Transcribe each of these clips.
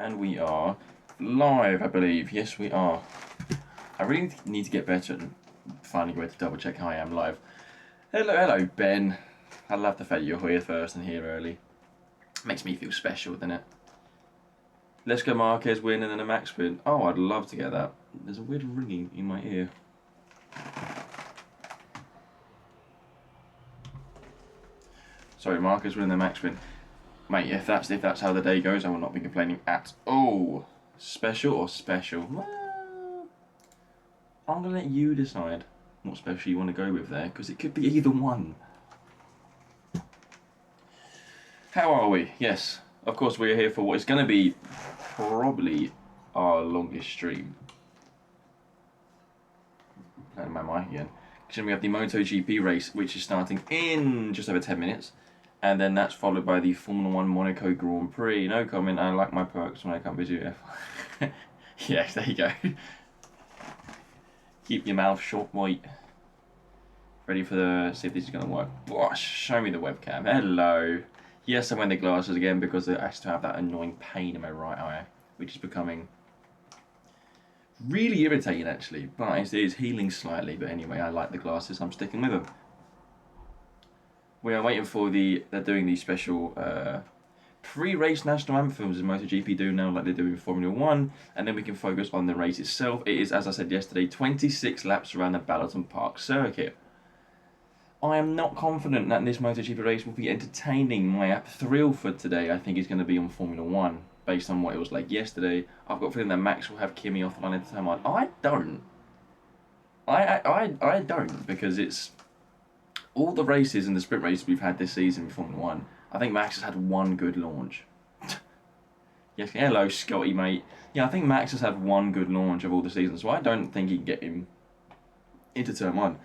And we are live, I believe. Yes, we are. I really need to get better and finally go to double check how I am live. Hello, Ben. I love the fact you're here first and here early. Makes me feel special, doesn't it? Let's go Márquez win and then a max win. Oh, I'd love to get that. There's a weird ringing in my ear. Sorry, Márquez win and the max win. Mate, if that's how the day goes, I will not be complaining at all. Special or special? Well, I'm going to let you decide what special you want to go with there, because it could be either one. How are we? Yes, of course we're here for what is going to be probably our longest stream. And my mic again. Because we have the MotoGP race, which is starting in just over 10 minutes. And then that's followed by the Formula 1 Monaco Grand Prix. No comment, I like my perks when I can't visit F1. Yes, there you go. Keep your mouth shut, mate. Ready for the... see if this is going to work. Gosh, show me the webcam. Hello. Yes, I'm wearing the glasses again because I still have that annoying pain in my right eye, which is becoming really irritating actually. But it is healing slightly. But anyway, I like the glasses. I'm sticking with them. We are waiting for they're doing the special pre-race national anthems in MotoGP do now, like they do in Formula 1, and then we can focus on the race itself. It is, as I said yesterday, 26 laps around the Balaton Park circuit. I am not confident that this MotoGP race will be entertaining. My thrill for today, I think, is going to be on Formula 1, based on what it was like yesterday. I've got a feeling that Max will have Kimi off the line at the time. I don't. I don't, because it's... all the races and the sprint races we've had this season in Formula 1, I think Max has had one good launch. Yes, hello Scotty, mate. Yeah, I think Max has had one good launch of all the seasons, so I don't think he can get him into turn 1.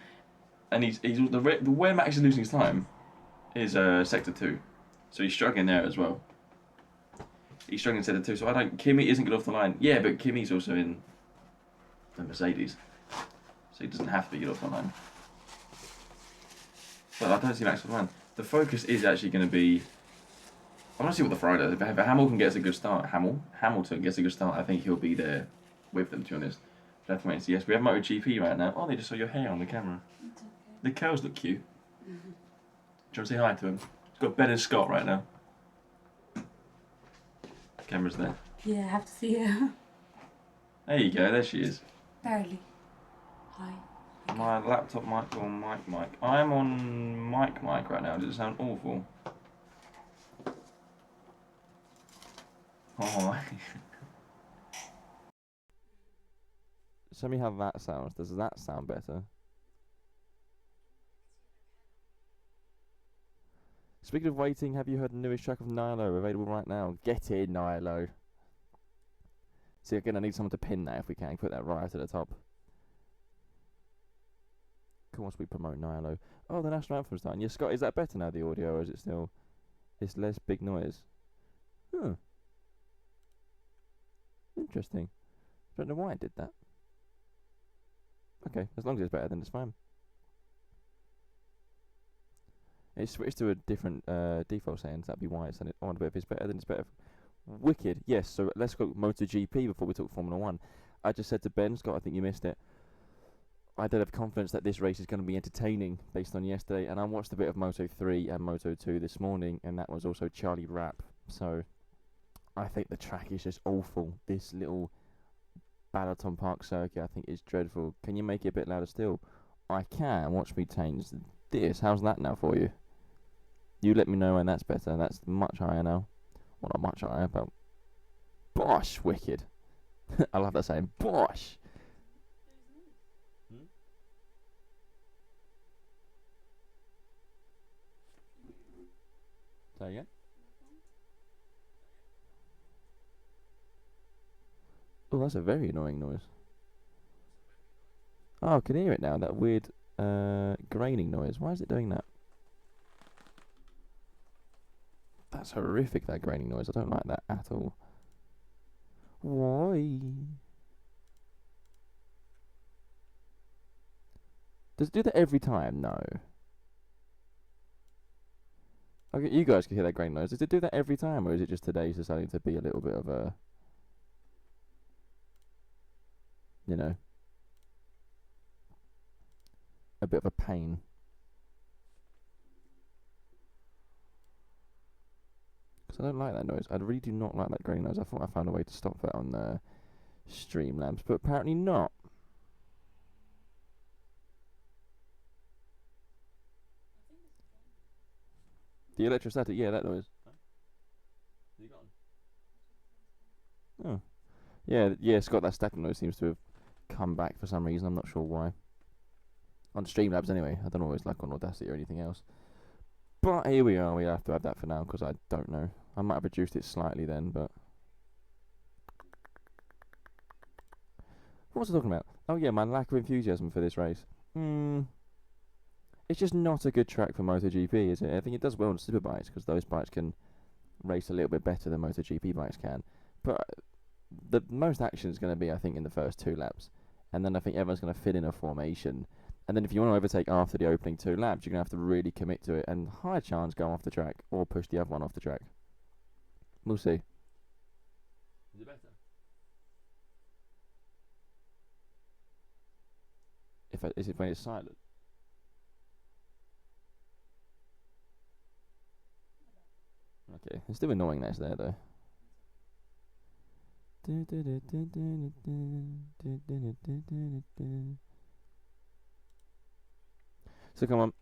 And he's the where Max is losing his time is sector 2, so he's struggling there as well. He's struggling in sector 2, so I don't... Kimi isn't good off the line. Yeah, but Kimi's also in the Mercedes, so he doesn't have to be good off the line. But I don't see Max on the line. The focus is actually going to be... I want to see what the Friday does. If Hamilton gets a good start, Hamilton gets a good start, I think he'll be there with them, to be honest. But I have to wait and see. Yes, we have MotoGP right now. Oh, they just saw your hair on the camera. It's okay. The curls look cute. Do you want to say hi to him? It's got Ben and Scott right now. The camera's there. Yeah, I have to see her. There you go, there she is. Barely. Hi. My laptop mic or mic. I am on mic right now. Does it sound awful? Oh. Show me how that sounds. Does that sound better? Speaking of waiting, have you heard the newest track of Nilo available right now? Get in, Nilo. See, again, I need someone to pin that if we can. Put that right at the top. Once we promote Nilo. Oh, the national anthem's starting. Yeah, Scott, is that better now, the audio, or is it still... it's less big noise? Huh. Interesting. Don't know why it did that. Okay, as long as it's better, then it's fine. It switched to a different default settings. That'd be why it's on it. But if it's better, then it's better. Wicked. Yes, so let's go MotoGP before we talk Formula 1. I just said to Ben, Scott, I think you missed it. I don't have confidence that this race is going to be entertaining based on yesterday, and I watched a bit of Moto 3 and Moto 2 this morning, and that was also Charlie Rapp. So I think the track is just awful. This little Balaton Park circuit, I think, is dreadful. Can you make it a bit louder still? I can. Watch me change this. How's that now for you? You let me know when that's better. That's much higher now. Well, not much higher, but... bosh, wicked. I love that saying. Bosh. Say again? Oh, that's a very annoying noise. Oh, I can hear it now. That weird graining noise. Why is it doing that? That's horrific, that graining noise. I don't like that at all. Why? Does it do that every time? No. Okay, you guys can hear that grain noise. Does it do that every time, or is it just today's deciding to be a little bit of a you know, a bit of a pain. Because I don't like that noise. I really do not like that grainy noise. I thought I found a way to stop that on Streamlabs, but apparently not. The electrostatic, yeah, that noise. You got on? Oh. Yeah, Scott, that static noise seems to have come back for some reason. I'm not sure why. On Streamlabs, anyway. I don't always like on Audacity or anything else. But here we are. We have to have that for now because I don't know. I might have reduced it slightly then, but. What was I talking about? Oh, yeah, my lack of enthusiasm for this race. It's just not a good track for MotoGP, is it? I think it does well on superbikes because those bikes can race a little bit better than MotoGP bikes can. But the most action is going to be, I think, in the first 2 laps. And then I think everyone's going to fit in a formation. And then if you want to overtake after the opening 2 laps, you're going to have to really commit to it and high chance go off the track or push the other one off the track. We'll see. Is it better? Is it when it's silent? Okay, it's still annoying that it's there though. So come on.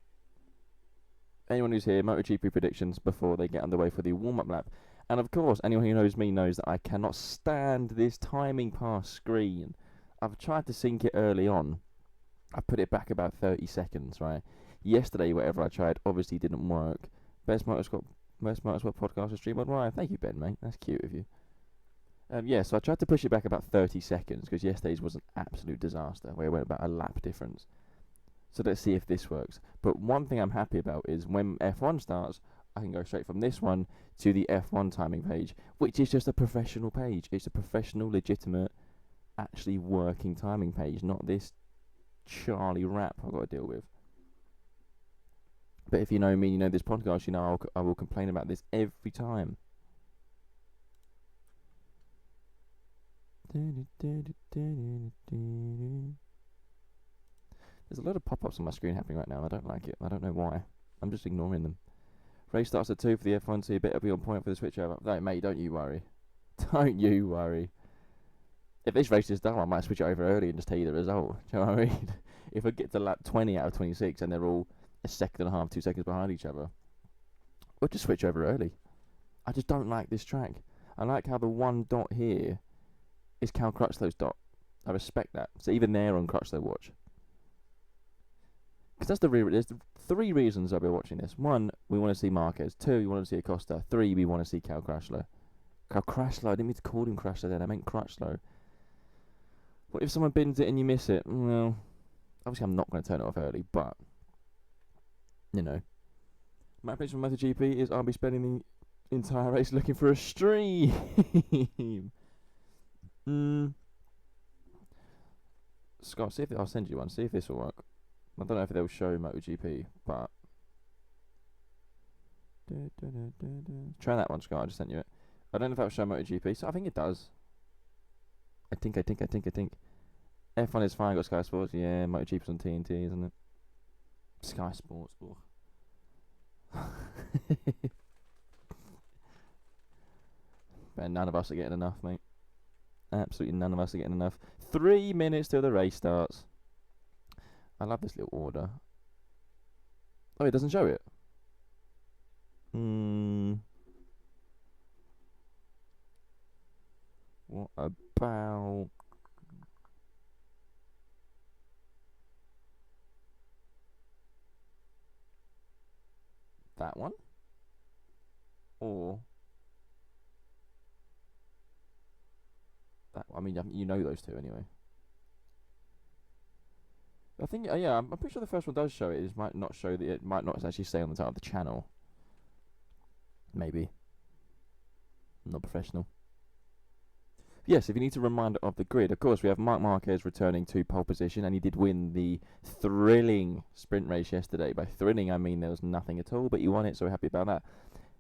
Anyone who's here, MotoGP predictions before they get underway for the warm-up lap. And of course, anyone who knows me knows that I cannot stand this timing pass screen. I've tried to sync it early on. I put it back about 30 seconds, right? Yesterday, whatever I tried obviously didn't work. Best Motorsport podcast to stream on Ryan. Thank you, Ben, mate. That's cute of you. So I tried to push it back about 30 seconds because yesterday's was an absolute disaster where it went about a lap difference. So let's see if this works. But one thing I'm happy about is when F1 starts, I can go straight from this one to the F1 timing page, which is just a professional page. It's a professional, legitimate, actually working timing page, not this Charlie rap I've got to deal with. But if you know me, you know this podcast, you know I will complain about this every time. There's a lot of pop-ups on my screen happening right now. I don't like it. I don't know why. I'm just ignoring them. Race starts at 2 for the F1, so you better be on point for the switchover. No, mate, don't you worry. Don't you worry. If this race is done, I might switch it over early and just tell you the result. Do you know what I mean? If I get to lap 20 out of 26 and they're all a second and a half, 2 seconds behind each other, we'll just switch over early. I just don't like this track. I like how the one dot here is Cal Crutchlow's dot. I respect that. So even there on Crutchlow watch. Because there's 3 reasons I'll be watching this. 1, we want to see Márquez. 2, we want to see Acosta. 3, we want to see Cal Crutchlow. Cal Crutchlow, I didn't mean to call him Crutchlow then, I meant Crutchlow. What if someone bins it and you miss it? Well, obviously I'm not going to turn it off early, but, you know. My prediction for MotoGP is I'll be spending the entire race looking for a stream. Scott, see if I'll send you one, see if this will work. I don't know if they'll show MotoGP, but try that one, Scott. I just sent you it. I don't know if that'll show MotoGP, so I think it does. I think. F1 is fine, got Sky Sports. Yeah, MotoGP's on TNT, isn't it? Sky Sports. But none of us are getting enough, mate. Absolutely none of us are getting enough. 3 minutes till the race starts. I love this little order. Oh, it doesn't show it. What about that one? Or that one? I mean, you know those two anyway. I think, yeah, I'm pretty sure the first one does show it. It might not show that. It might not actually say on the title of the channel. Maybe. Not professional. Yes, if you need a reminder of the grid, of course, we have Marc Márquez returning to pole position, and he did win the thrilling sprint race yesterday. By thrilling, I mean there was nothing at all, but he won it, so we're happy about that.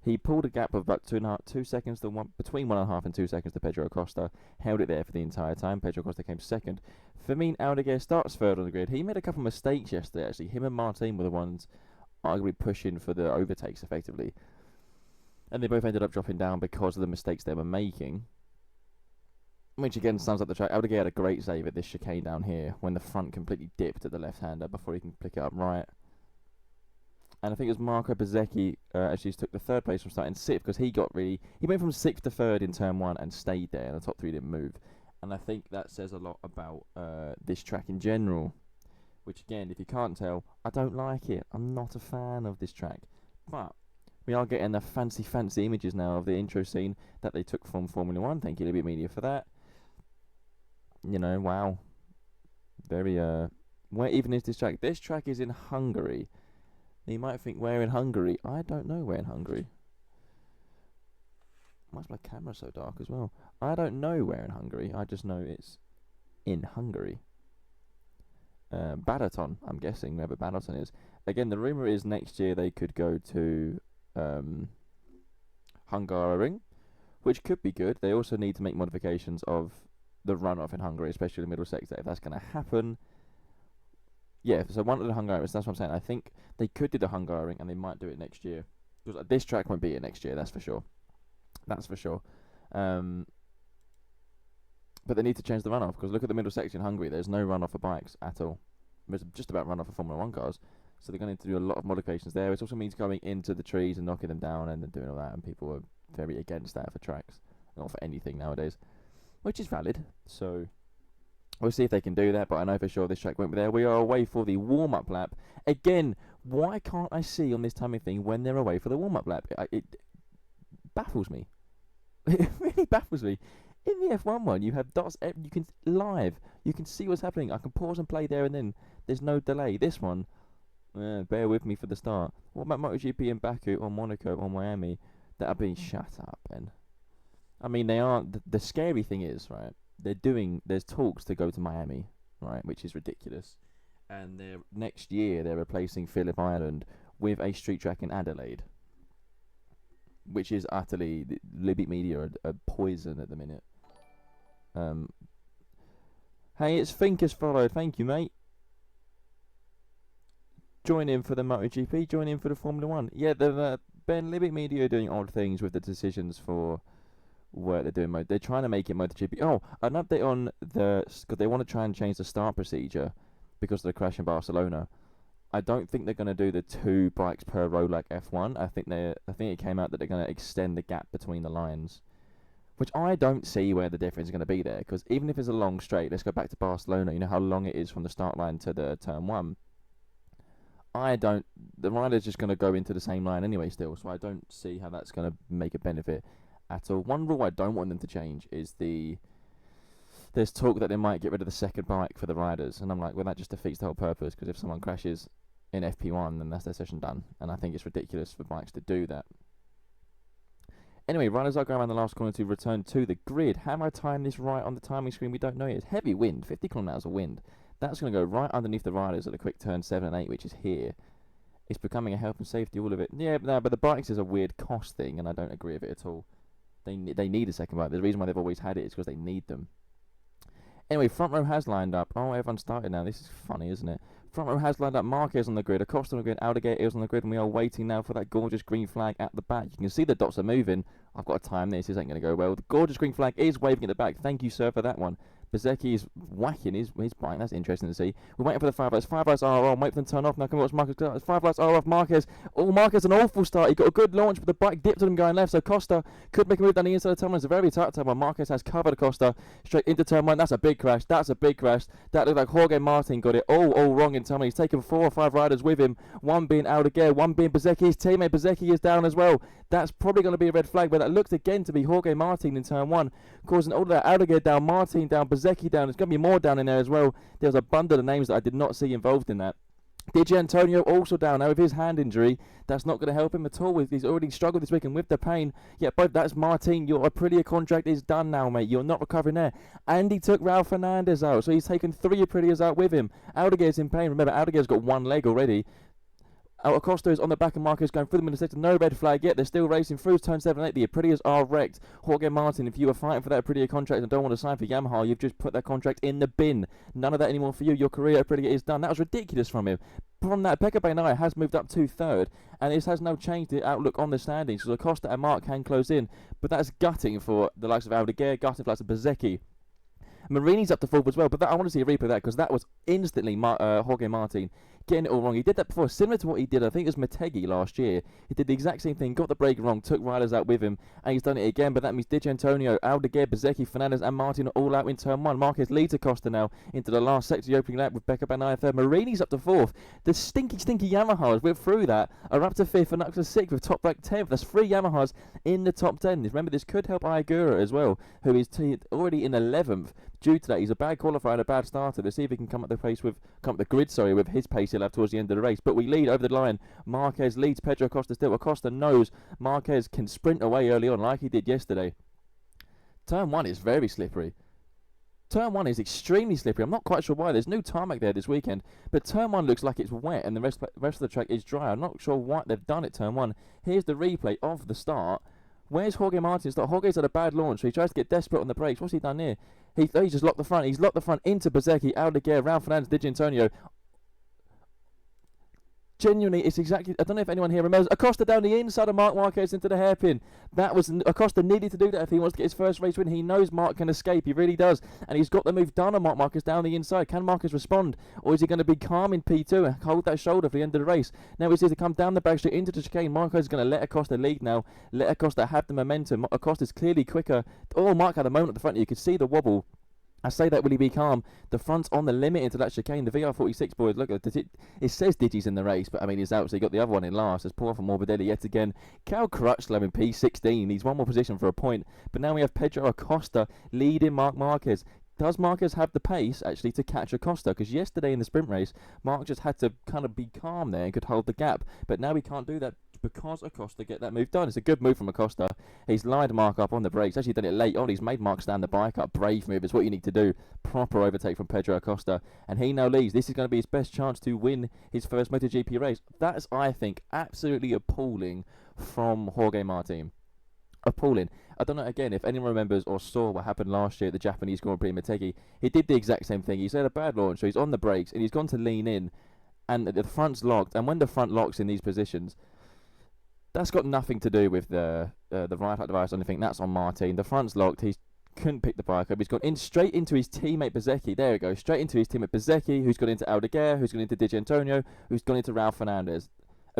He pulled a gap of about 2 seconds between 1.5 and 2 seconds to Pedro Acosta, held it there for the entire time. Pedro Acosta came second. Fermin Aldeguer starts third on the grid. He made a couple of mistakes yesterday, actually. Him and Martin were the ones arguably pushing for the overtakes, effectively. And they both ended up dropping down because of the mistakes they were making. Which again sums up the track. Aldeguer had a great save at this chicane down here when the front completely dipped at the left-hander before he can pick it up right. And I think it was Marco Bezzecchi actually took the third place from starting sixth because he went from sixth to third in turn one and stayed there, and the top three didn't move. And I think that says a lot about this track in general. Which again, if you can't tell, I don't like it. I'm not a fan of this track. But we are getting the fancy images now of the intro scene that they took from Formula 1. Thank you, Libby Media, for that. You know, wow. Very, where even is this track? This track is in Hungary. You might think, where in Hungary? I don't know where in Hungary. Why is my camera so dark as well? I don't know where in Hungary. I just know it's in Hungary. Balaton, I'm guessing, wherever Balaton is. Again, the rumour is next year they could go to Hungaroring, which could be good. They also need to make modifications of the runoff in Hungary, especially the middle sector. If that's going to happen... Yeah, so one of the Hungarians, that's what I'm saying. I think they could do the Hungaroring and they might do it next year. Because this track won't be here next year, that's for sure. That's for sure. But they need to change the runoff, because look at the middle section in Hungary. There's no runoff for bikes at all. There's just about runoff for Formula 1 cars. So they're going to do a lot of modifications there, which also means going into the trees and knocking them down and then doing all that. And people are very against that for tracks. Not for anything nowadays. Which is valid. So... we'll see if they can do that, but I know for sure this track won't be there. We are away for the warm-up lap. Again, why can't I see on this timing thing when they're away for the warm-up lap? It baffles me. It really baffles me. In the F1 one, you have dots. You can live. You can see what's happening. I can pause and play there and then. There's no delay. This one, bear with me for the start. What about MotoGP in Baku or Monaco or Miami? That'll be shut up, Ben. I mean, they aren't. The scary thing is, right? There's talks to go to Miami, right, which is ridiculous. And next year they're replacing Phillip Island with a street track in Adelaide, which is utterly, Libby Media are poison at the minute. Hey, it's Finkers followed. Thank you, mate. Join in for the MotoGP. Join in for the Formula 1. Yeah, Ben, Libby Media are doing odd things with the decisions for what they're doing. They're trying to make it MotoGP. Oh, an update on because they want to try and change the start procedure because of the crash in Barcelona. I don't think they're going to do the 2 bikes per row like F1. I think it came out that they're going to extend the gap between the lines, which I don't see where the difference is going to be there. Because even if it's a long straight, let's go back to Barcelona. You know how long it is from the start line to the turn 1. The rider's just going to go into the same line anyway still, so I don't see how that's going to make a benefit at all. One rule I don't want them to change is there's talk that they might get rid of the second bike for the riders, and I'm like, well, that just defeats the whole purpose, because if someone crashes in FP1, then that's their session done, and I think it's ridiculous for bikes to do that. Anyway, riders are going around the last corner to return to the grid. Have I timed this right on the timing screen? We don't know yet. It's heavy wind, 50 kilometers of wind. That's going to go right underneath the riders at the quick turn 7 and 8, which is here. It's becoming a health and safety, all of it. Yeah, but the bikes is a weird cost thing, and I don't agree with it at all. They need a second bike. The reason why they've always had it is because they need them. Anyway, front row has lined up. Oh, everyone's started now. This is funny, isn't it? Front row has lined up. Márquez on the grid. Acosta on the grid. Aldeguer is on the grid. And we are waiting now for that gorgeous green flag at the back. You can see the dots are moving. I've got to time this. This ain't going to go well. The gorgeous green flag is waving at the back. Thank you, sir, for that one. Bezzecchi is whacking his bike. That's interesting to see. We're waiting for the 5 lights. 5 lights are on. Wait for them to turn off. Now can we watch Márquez. 5 lights are off. Márquez. Oh, Márquez, an awful start. He got a good launch, but the bike dipped on him going left. So Costa could make a move down the inside of the turn 1. It's a very tight turn 1. Márquez has covered Acosta straight into turn 1. That's a big crash. That looked like Jorge Martin got it all wrong in turn 1. He's taken 4 or 5 riders with him. One being Aldeguer, one being Bezzecchi. His teammate Bezzecchi is down as well. That's probably going to be a red flag, but that looks again to be Jorge Martin in turn 1, causing all of that. Aldeguer down, Martin down, Bezzecchi down. There's going to be more down in there as well. There's a bundle of names that I did not see involved in that. DiGi Antonio also down now with his hand injury. That's not going to help him at all. He's already struggled this weekend with the pain. Yeah, both that's Martin. Your Aprilia contract is done now, mate. You're not recovering there. And he took Raul Fernandez out, so he's taken 3 Aprilias out with him. Aldeguer's in pain. Remember, Aldeguer's got 1 leg already. Acosta is on the back of Márquez going through the middle sector. No red flag yet. They're still racing through turn 7 and 8. The Aprilias are wrecked. Jorge Martin, if you were fighting for that Aprilia contract and don't want to sign for Yamaha, you've just put that contract in the bin. None of that anymore for you. Your career at Aprilia is done. That was ridiculous from him. From that, Pecco Bagnaia has moved up to 3rd, and this has now changed the outlook on the standings, because Acosta and Mark can close in, but that's gutting for the likes of Hadjar, gutting for the likes of Bezzecchi. Marini's up to 4th as well, but I want to see a replay of that, because that was instantly Jorge Martin getting it all wrong. He did that before, similar to what he did, I think it was Motegi last year. He did the exact same thing, got the brake wrong, took riders out with him, and he's done it again. But that means DiGi, Antonio, Hadjar, Bezzecchi, Fernandez and Martin are all out in turn 1. Márquez leads Acosta now into the last sector, the opening lap, with Pecco Bagnaia 3rd. Marini's up to 4th. The stinky Yamahas, we're through that, are up to 5th and up to 6th with top rank 10th. That's 3 Yamahas in the top 10. Remember, this could help Hadjar as well, who is already in 11th. Due to that, he's a bad qualifier and a bad starter. Let's see if he can come up the grid with his pace he'll have towards the end of the race. But we lead over the line. Márquez leads Pedro Acosta still. Acosta knows Márquez can sprint away early on like he did yesterday. Turn 1 is very slippery. Turn 1 is extremely slippery. I'm not quite sure why. There's no tarmac there this weekend, but turn 1 looks like it's wet and the rest of the track is dry. I'm not sure what they've done at turn 1. Here's the replay of the start. Where's Jorge Martin? Jorge's had a bad launch, so he tries to get desperate on the brakes. What's he done here? He's just locked the front. He's locked the front into Bezzecchi, Hadjar, Raul Fernandez, DiGi, Antonio. Genuinely, it's exactly... I don't know if anyone here remembers. Acosta down the inside of Marc Márquez into the hairpin. That was... Acosta needed to do that if he wants to get his first race win. He knows Marc can escape. He really does. And he's got the move done on Marc Márquez down the inside. Can Márquez respond? Or is he going to be calm in P2 and hold that shoulder for the end of the race? Now he sees to come down the back straight into the chicane. Márquez is going to let Acosta lead now. Let Acosta have the momentum. Acosta's clearly quicker. Oh, Marc had a moment at the front. You could see the wobble. I say that, will he be calm? The front's on the limit into that chicane. The VR46 boys, look, it says DiGi's in the race, but I mean, he's out, so he got the other one in last. It's poor for Morbidelli yet again. Cal Crutchlow in P16. He's one more position for a point. But now we have Pedro Acosta leading Marc Márquez. Does Márquez have the pace, actually, to catch Acosta? Because yesterday in the sprint race, Marc just had to kind of be calm there and could hold the gap. But now he can't do that because Acosta get that move done. It's a good move from Acosta. He's lined Marc up on the brakes. Actually done it late on. He's made Marc stand the bike up. Brave move is what you need to do. Proper overtake from Pedro Acosta. And he now leads. This is going to be his best chance to win his first MotoGP race. That's, I think, absolutely appalling from Jorge Martin. Appalling. I don't know, again, if anyone remembers or saw what happened last year at the Japanese Grand Prix in Motegi, he did the exact same thing. He's had a bad launch, so he's on the brakes, and he's gone to lean in, and the front's locked. And when the front locks in these positions, that's got nothing to do with the right-hand device or anything. That's on Martin. The front's locked. He couldn't pick the bike up. He's gone in straight into his teammate Bezzecchi. There we go. Straight into his teammate Bezzecchi, who's gone into Hadjar, who's gone into DiGi Antonio, who's gone into Raul Fernandez.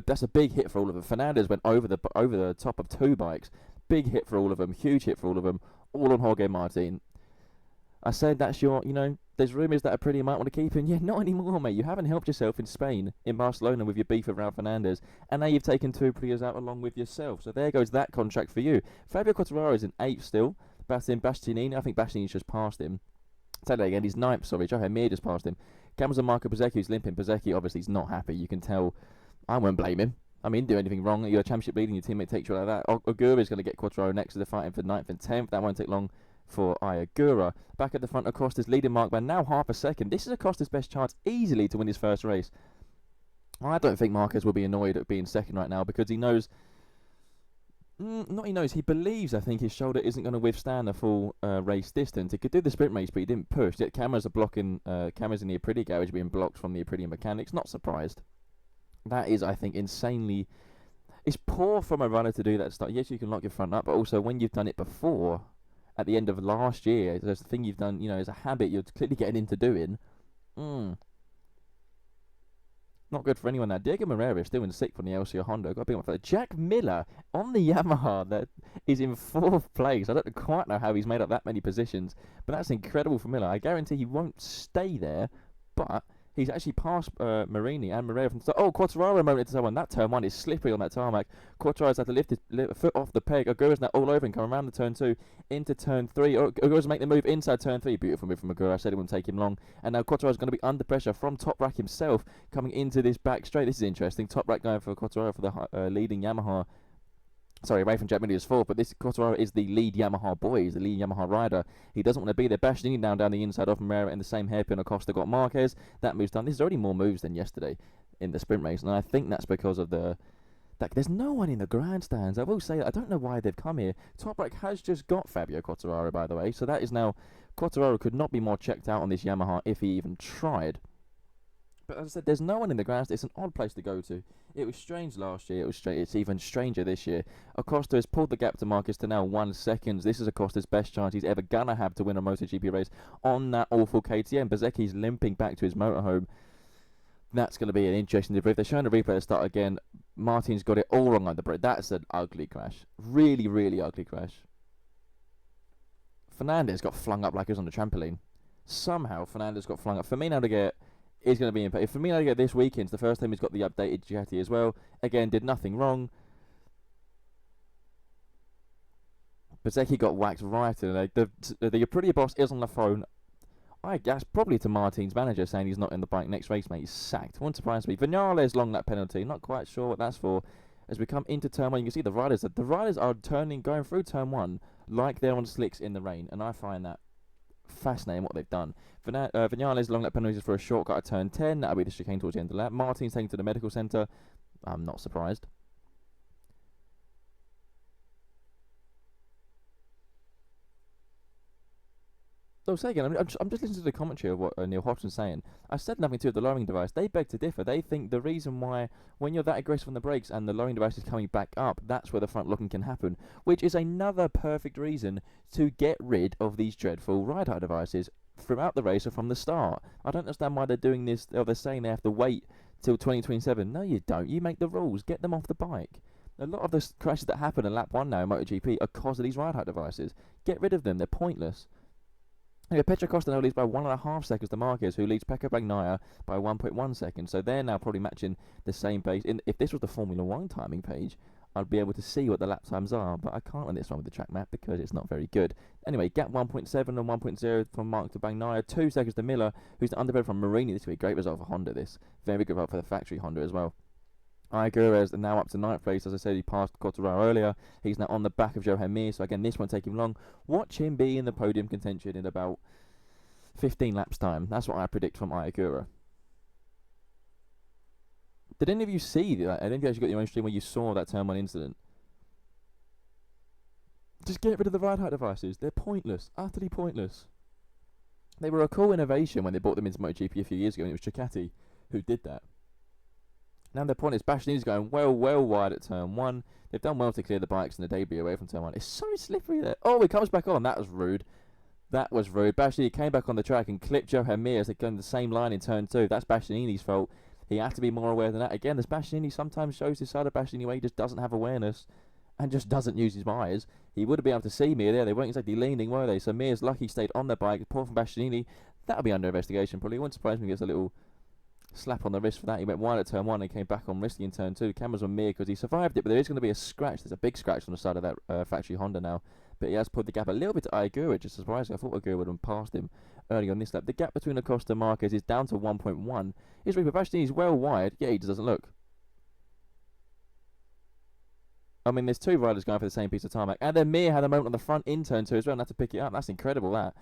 That's a big hit for all of them. Fernandez went over the top of 2 bikes. Big hit for all of them. Huge hit for all of them. All on Jorge Martin. I said that's your, there's rumours that Aprilia might want to keep him. Yeah, not anymore, mate. You haven't helped yourself in Spain, in Barcelona, with your beef with Raul Fernandez. And now you've taken 2 Aprilias out along with yourself. So there goes that contract for you. Fabio Quartararo is in 8th still. Bastianini, I think Bastianini's just passed him. Say that again, he's 9th, sorry. Jorge Mir just passed him. Cameron's and Marco Bezzecchi, who's limping. Bezzecchi obviously is not happy. You can tell. I won't blame him. I mean, do anything wrong. You're a championship leader and your teammate takes you like that. Ogura is going to get Quartararo next to the fighting for 9th and 10th. That won't take long for Ogura. Back at the front, Acosta's leading Marc by now half a second. This is Acosta's best chance easily to win his first race. I don't think Márquez will be annoyed at being second right now because he knows... he believes, I think, his shoulder isn't going to withstand a full race distance. He could do the sprint race, but he didn't push. Yet cameras are blocking, cameras in the Aprilia garage being blocked from the Aprilia mechanics. Not surprised. That is, I think, insanely... It's poor from a runner to do that start. Yes, you can lock your front up, but also when you've done it before, at the end of last year, there's a thing you've done, as a habit you're clearly getting into doing. Not good for anyone now. Diego Moreira is still in 6th on the LCR Honda. Got to be one for that. Jack Miller on the Yamaha that is in 4th place. I don't quite know how he's made up that many positions, but that's incredible for Miller. I guarantee he won't stay there, but he's actually passed Marini and Moreira from the start. Oh, Quartararo moment into turn 1. That turn 1 is slippery on that tarmac. Quartararo's had to lift his foot off the peg. Ogura's now all over and come around the turn 2 into turn 3. Ogura's making the move inside turn 3. Beautiful move from Ogura. I said it wouldn't take him long. And now Quartararo's going to be under pressure from Top Rack himself coming into this back straight. This is interesting. Top Rack going for Quartararo for the leading Yamaha. Sorry, away from Jack Miller's 4th, but this Quartararo is the lead Yamaha boy. He's the lead Yamaha rider. He doesn't want to be there. Bastianini down the inside of Moreira in the same hairpin. Acosta got Márquez. That move's done. This is already more moves than yesterday. in the sprint race, and I think that's because of that there's no one in the grandstands. I will say that I don't know why they've come here. Top Rack has just got Fabio Quartararo, by the way, so that is now Quartararo could not be more checked out on this Yamaha if he even tried. But as I said, there's no one in the grandstand. It's an odd place to go to. It was strange last year. It's even stranger this year. Acosta has pulled the gap to Márquez to now 1 second. This is Acosta's best chance he's ever gonna have to win a MotoGP race on that awful KTM. Bezzecchi's limping back to his motorhome. That's going to be an interesting debrief. They're showing the replay to start again. Martin's got it all wrong on the brake. That's an ugly crash. Really, really ugly crash. Fernandez got flung up like he was on the trampoline. Somehow Fernandez got flung up. Firmino to get is going to be impacted. If Firmino to get this weekend, it's the first time he's got the updated Ducati as well. Again, did nothing wrong. Bezzecchi got whacked right in the leg. The Aprilia boss is on the phone. I guess probably to Martin's manager saying he's not in the bike next race, mate. He's sacked. Won't surprise me. Vinales long lap penalty. Not quite sure what that's for. As we come into turn 1, you can see the riders are going through turn 1 like they're on slicks in the rain, and I find that fascinating what they've done. Vinales long lap penalties for a shortcut at turn 10. That'll be the chicane towards the end of the lap. Martin's taken to the medical centre. I'm not surprised. So say again, I'm just listening to the commentary of what Neil Hodgson's saying. I said nothing to the lowering device. They beg to differ. They think the reason why, when you're that aggressive on the brakes and the lowering device is coming back up, that's where the front locking can happen, which is another perfect reason to get rid of these dreadful ride height devices throughout the race or from the start. I don't understand why they're doing this, or they're saying they have to wait till 2027. No, you don't. You make the rules. Get them off the bike. A lot of the crashes that happen in lap 1 now in MotoGP are because of these ride height devices. Get rid of them. They're pointless. Anyway, Pedro Acosta now leads by 1.5 seconds to Márquez, who leads Pecco Bagnaia by 1.1 seconds. So they're now probably matching the same pace. If this was the Formula 1 timing page, I'd be able to see what the lap times are, but I can't on this one with the track map because it's not very good. Anyway, gap 1.7 and 1.0 from Mark to Bagnaia, 2 seconds to Miller, who's the underbred from Marini. This will be a great result for Honda, this. Very good result for the factory Honda as well. Aguirre is now up to 9th place. As I said, he passed Quartararo earlier. He's now on the back of Jorge Martin. So again, this won't take him long. Watch him be in the podium contention in about 15 laps time. That's what I predict from Aguirre. Did any of you see that? Any of you actually got your own stream where you saw that turn 1 incident? Just get rid of the ride height devices. They're pointless. Utterly pointless. They were a cool innovation when they brought them into MotoGP a few years ago, and it was Ducati who did that. Now their point is Bastianini's going well wide at turn 1. They've done well to clear the bikes and the debris away from turn 1. It's so slippery there. Oh, he comes back on. That was rude. That was rude. Bastianini came back on the track and clipped Jorge Mir as they go in the same line in turn 2. That's Bastianini's fault. He had to be more aware than that. Again, this Bastianini sometimes shows this side of Bastianini where he just doesn't have awareness and just doesn't use his eyes. He would have been able to see Mir there. They weren't exactly leaning, were they? So Mir's lucky he stayed on the bike. Poor from Bastianini. That'll be under investigation probably. It wouldn't surprise me if he gets a little slap on the wrist for that. He went wide at turn 1 and came back on risky in turn 2. The cameras on Mir because he survived it, but there is going to be a scratch. There's a big scratch on the side of that factory Honda now. But he has pulled the gap a little bit to Aguirre, just surprising. I thought Aguirre would have passed him early on this lap. The gap between Acosta and Márquez is down to 1.1. Is Reaper Bastianini's well wide? Yeah, he just doesn't look. I mean, there's 2 riders going for the same piece of tarmac. And then Mir had a moment on the front in turn 2 as well and had to pick it up. That's incredible, that.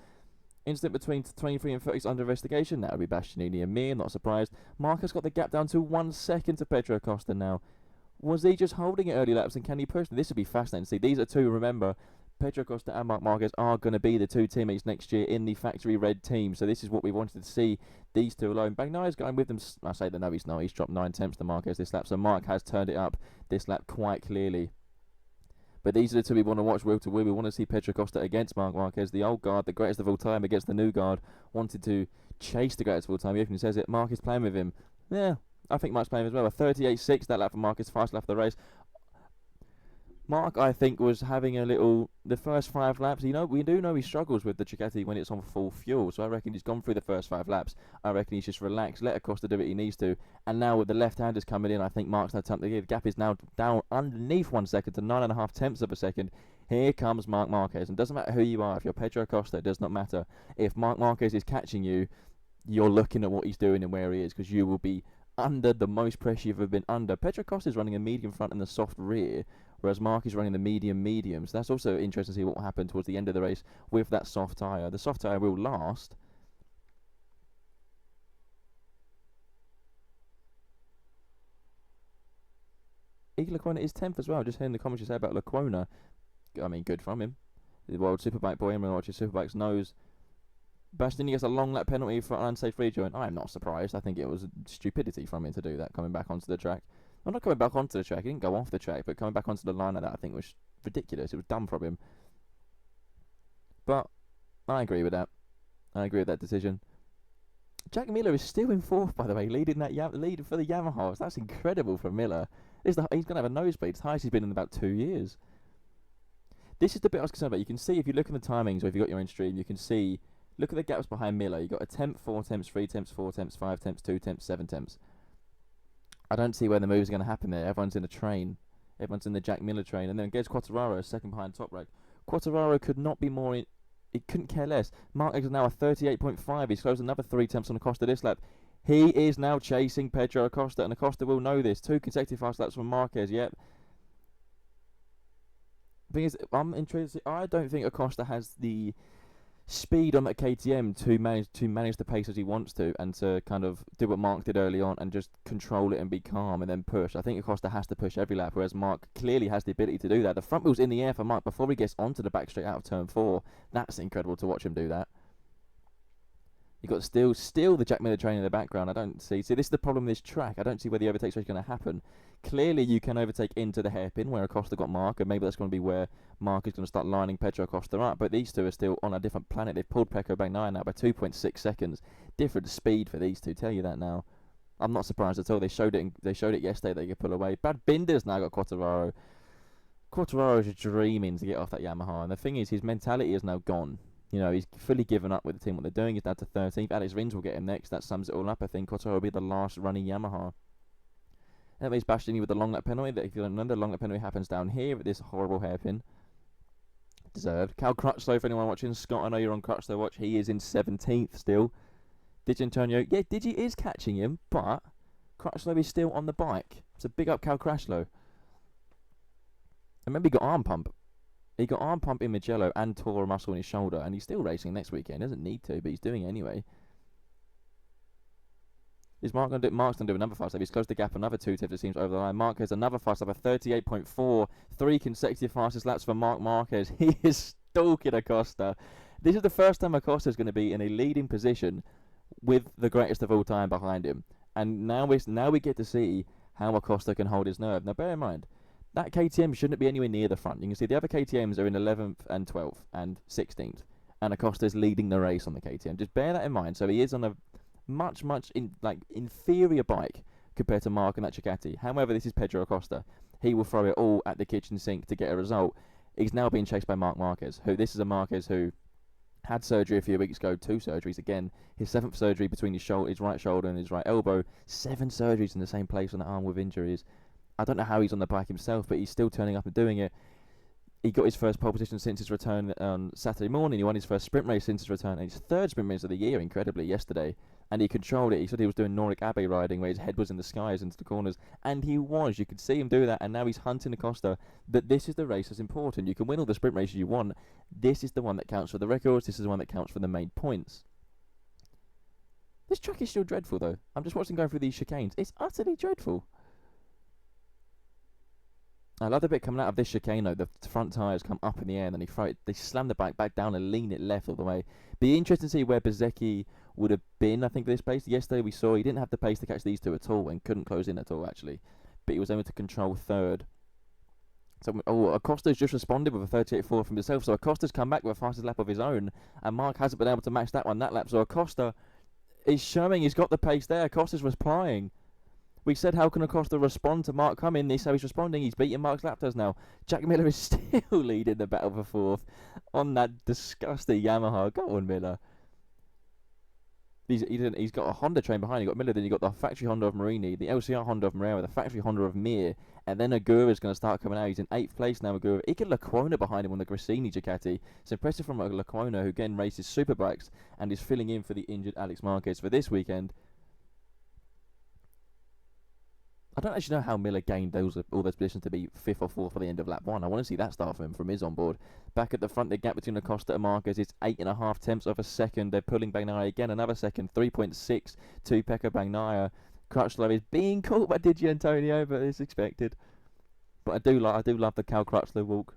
Instant between 23 and 30 is under investigation. That would be Bastianini and Mir, not surprised. Márquez got the gap down to 1 second to Pedro Acosta now. Was he just holding it early laps and can he push? This would be fascinating to see. These are 2, remember, Pedro Acosta and Marc Márquez are going to be the 2 teammates next year in the factory red team. So this is what we wanted to see, these 2 alone. Bagnaia's going with them. I say that no, he's not. He's dropped 9 tenths to Márquez this lap. So Marc has turned it up this lap quite clearly. But these are the 2 we want to watch wheel to wheel. We want to see Pedro Acosta against Marc Márquez, the old guard, the greatest of all time, against the new guard. Wanted to chase the greatest of all time. He even says it. Marc is playing with him. Yeah, I think Marc's playing as well. A 38.6 that lap for Marcus, fast lap of the race. Marc, I think, was having a little, the first 5 laps, we do know he struggles with the Ducati when it's on full fuel, so I reckon he's gone through the first 5 laps. I reckon he's just relaxed, let Acosta do what he needs to, and now with the left-handers coming in, I think Marc's now time to give. The gap is now down underneath 1 second to 9.5 tenths of a second. Here comes Marc Márquez, and it doesn't matter who you are, if you're Pedro Acosta, it does not matter. If Marc Márquez is catching you, you're looking at what he's doing and where he is, because you will be under the most pressure you've ever been under. Pedro Acosta is running a medium front and the soft rear, whereas Marc is running the medium. So that's also interesting to see what will happen towards the end of the race with that soft tyre. The soft tyre will last. Igor Lecuona is 10th as well. Just hearing the comments you say about Lecuona, I mean, good from him. The World Superbike boy, everyone watches Superbikes knows. Bastianini gets a long lap penalty for an unsafe rejoin. I am not surprised. I think it was stupidity from him to do that, coming back onto the track. Well, not coming back onto the track, he didn't go off the track, but coming back onto the line of that I think was ridiculous. It was dumb from him. But I agree with that. I agree with that decision. Jack Miller is still in 4th, by the way, leading for the Yamahas. That's incredible for Miller. He's going to have a nosebleed. It's the highest he's been in about 2 years. This is the bit I was concerned about. You can see, if you look at the timings, or if you've got your own stream, you can see, look at the gaps behind Miller. You've got a temp, 4 temps, 3 temps, 4 temps, 5 temps, 2 temps, 7 temps. I don't see where the moves are going to happen there. Everyone's in a train. Everyone's in the Jack Miller train. And then Gez Quartararo, second behind Top Rack. Quartararo could not be more in... He couldn't care less. Márquez is now a 38.5. He's closed another 3 temps on Acosta this lap. He is now chasing Pedro Acosta, and Acosta will know this. 2 consecutive fast laps from Márquez, yep. Thing is, I'm interested. I don't think Acosta has the speed on that KTM to manage the pace as he wants to, and to kind of do what Mark did early on and just control it and be calm and then push. I think Acosta has to push every lap, whereas Mark clearly has the ability to do that. The front wheel's in the air for Mark before he gets onto the back straight out of turn 4. That's incredible to watch him do that. You've got still the Jack Miller train in the background. I don't see. See, this is the problem with this track. I don't see where the overtake race is going to happen. Clearly, you can overtake into the hairpin where Acosta got Mark, and maybe that's going to be where Mark is going to start lining Pedro Acosta up. But these two are still on a different planet. They've pulled Pecco Bagnaia now by 2.6 seconds. Different speed for these two. Tell you that now. I'm not surprised at all. They showed it. They showed it yesterday. They could pull away. Brad Binder's now got Quartararo. Quartararo is dreaming to get off that Yamaha, and the thing is, his mentality is now gone. You know, he's fully given up with the team, what they're doing. He's down to 13th. Alex Rins will get him next. That sums it all up, I think. Quartararo will be the last running Yamaha. That leaves Bastianini with the long lap penalty. That, if you don't know, the long lap penalty happens down here at this horrible hairpin. Deserved. Cal Crutchlow, for anyone watching. Scott, I know you're on Crutchlow watch. He is in 17th still. Digi Antonio. Yeah, Digi is catching him, but Crutchlow is still on the bike. So big up Cal Crutchlow. Remember, he got arm pump. He got arm pump in Mugello and tore a muscle in his shoulder, and he's still racing next weekend. He doesn't need to, but he's doing it anyway. Is Mark going to do? Mark's going to do another fast lap. He's closed the gap another 2 tips, it seems, over the line. Marquez, another fast lap, a 38.4. 3 consecutive fastest laps for Marc Marquez. He is stalking Acosta. This is the first time Acosta is going to be in a leading position with the greatest of all time behind him. And now we get to see how Acosta can hold his nerve. Now, bear in mind, that KTM shouldn't be anywhere near the front. You can see the other KTMs are in 11th and 12th and 16th. And Acosta's leading the race on the KTM. Just bear that in mind. So he is on a much inferior bike compared to Mark and that Ducati. However, this is Pedro Acosta. He will throw it all at the kitchen sink to get a result. He's now being chased by Marc Marquez. This is a Marquez who had surgery a few weeks ago. 2 surgeries again. His 7th surgery between his right shoulder and his right elbow. 7 surgeries in the same place on the arm with injuries. I don't know how he's on the bike himself, but he's still turning up and doing it. He got his first pole position since his return on Saturday morning. He won his first sprint race since his return, and his 3rd sprint race of the year, incredibly, yesterday. And he controlled it. He said he was doing Nordic Abbey riding, where his head was in the skies into the corners. And he was. You could see him do that, and now he's hunting Acosta. But this is the race that's important. You can win all the sprint races you want. This is the one that counts for the records. This is the one that counts for the main points. This track is still dreadful, though. I'm just watching going through these chicanes. It's utterly dreadful. I love the bit coming out of this chicane though. The front tyres come up in the air and then they slam the bike back down and lean it left all the way. Be interesting to see where Bezzecchi would have been, I think, for this pace. Yesterday we saw he didn't have the pace to catch these two at all and couldn't close in at all, actually. But he was able to control 3rd. So, Acosta's just responded with a 38.4 from himself. So Acosta's come back with a fastest lap of his own, and Mark hasn't been able to match that lap. So Acosta is showing he's got the pace there. Acosta's replying. We said, how can Acosta respond to Mark coming? This how he's responding. He's beating Mark's lap times now. Jack Miller is still leading the battle for 4th on that disgusting Yamaha. Go on, Miller. He's got a Honda train behind. You got Miller, then you got the factory Honda of Marini, the LCR Honda of Moreira, the factory Honda of Mir, and then Agura's going to start coming out. He's in 8th place now. Agura. Ike Lecuona behind him on the Gresini Ducati. It's impressive from Lecuona, who again races superbikes and is filling in for the injured Alex Marquez for this weekend. I don't actually know how Miller gained all those positions to be 5th or 4th for the end of lap 1. I want to see that start from his on board. Back at the front, the gap between Acosta and Marquez is 8.5 tenths of a second. They're pulling Bagnaia again another second, 3.6 to Pecco Bagnaia. Crutchlow is being caught by DiGi Antonio, but it's expected. But I do love the Cal Crutchlow walk.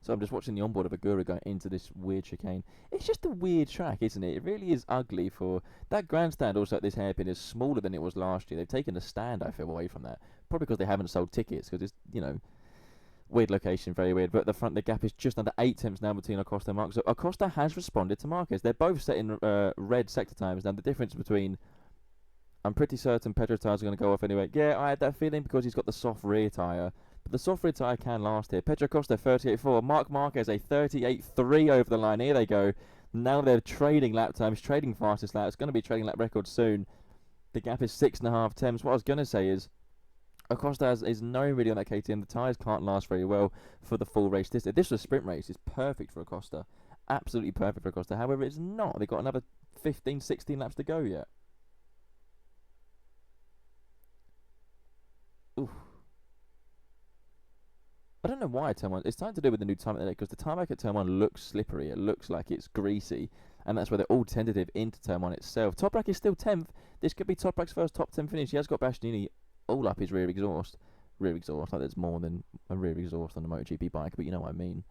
So I'm just watching the onboard of Agura going into this weird chicane. It's just a weird track, isn't it? It really is ugly for... That grandstand also at this hairpin is smaller than it was last year. They've taken a stand, I feel, away from that. Probably because they haven't sold tickets, because it's, you know, weird location, very weird. But at the front, the gap is just under 8 tenths now between Acosta and Marquez. So Acosta has responded to Marquez. They're both setting red sector times. Now, the difference between... I'm pretty certain Pedro's tyres are going to go off anyway. Yeah, I had that feeling because he's got the soft rear tyre. But the soft rear tyre can last here. Pedro Acosta 38.4. Marc Marquez a 38.3 over the line. Here they go. Now they're trading lap times, trading fastest lap. It's going to be trading lap record soon. The gap is 6.5 tenths. What I was going to say is Acosta is known really on that KTM. The tyres can't last very well for the full race. This was a sprint race. It's perfect for Acosta. Absolutely perfect for Acosta. However, it's not. They've got another 15, 16 laps to go yet. Oof. I don't know why turn 1. It's time to do with the new tarmac because the tarmac at turn 1 looks slippery. It looks like it's greasy, and that's where they're all tentative into turn 1 itself. Toprak is still 10th. This could be Toprak's first top 10 finish. He has got Bastianini all up his rear exhaust. Rear exhaust, like there's more than a rear exhaust on a MotoGP bike, but you know what I mean.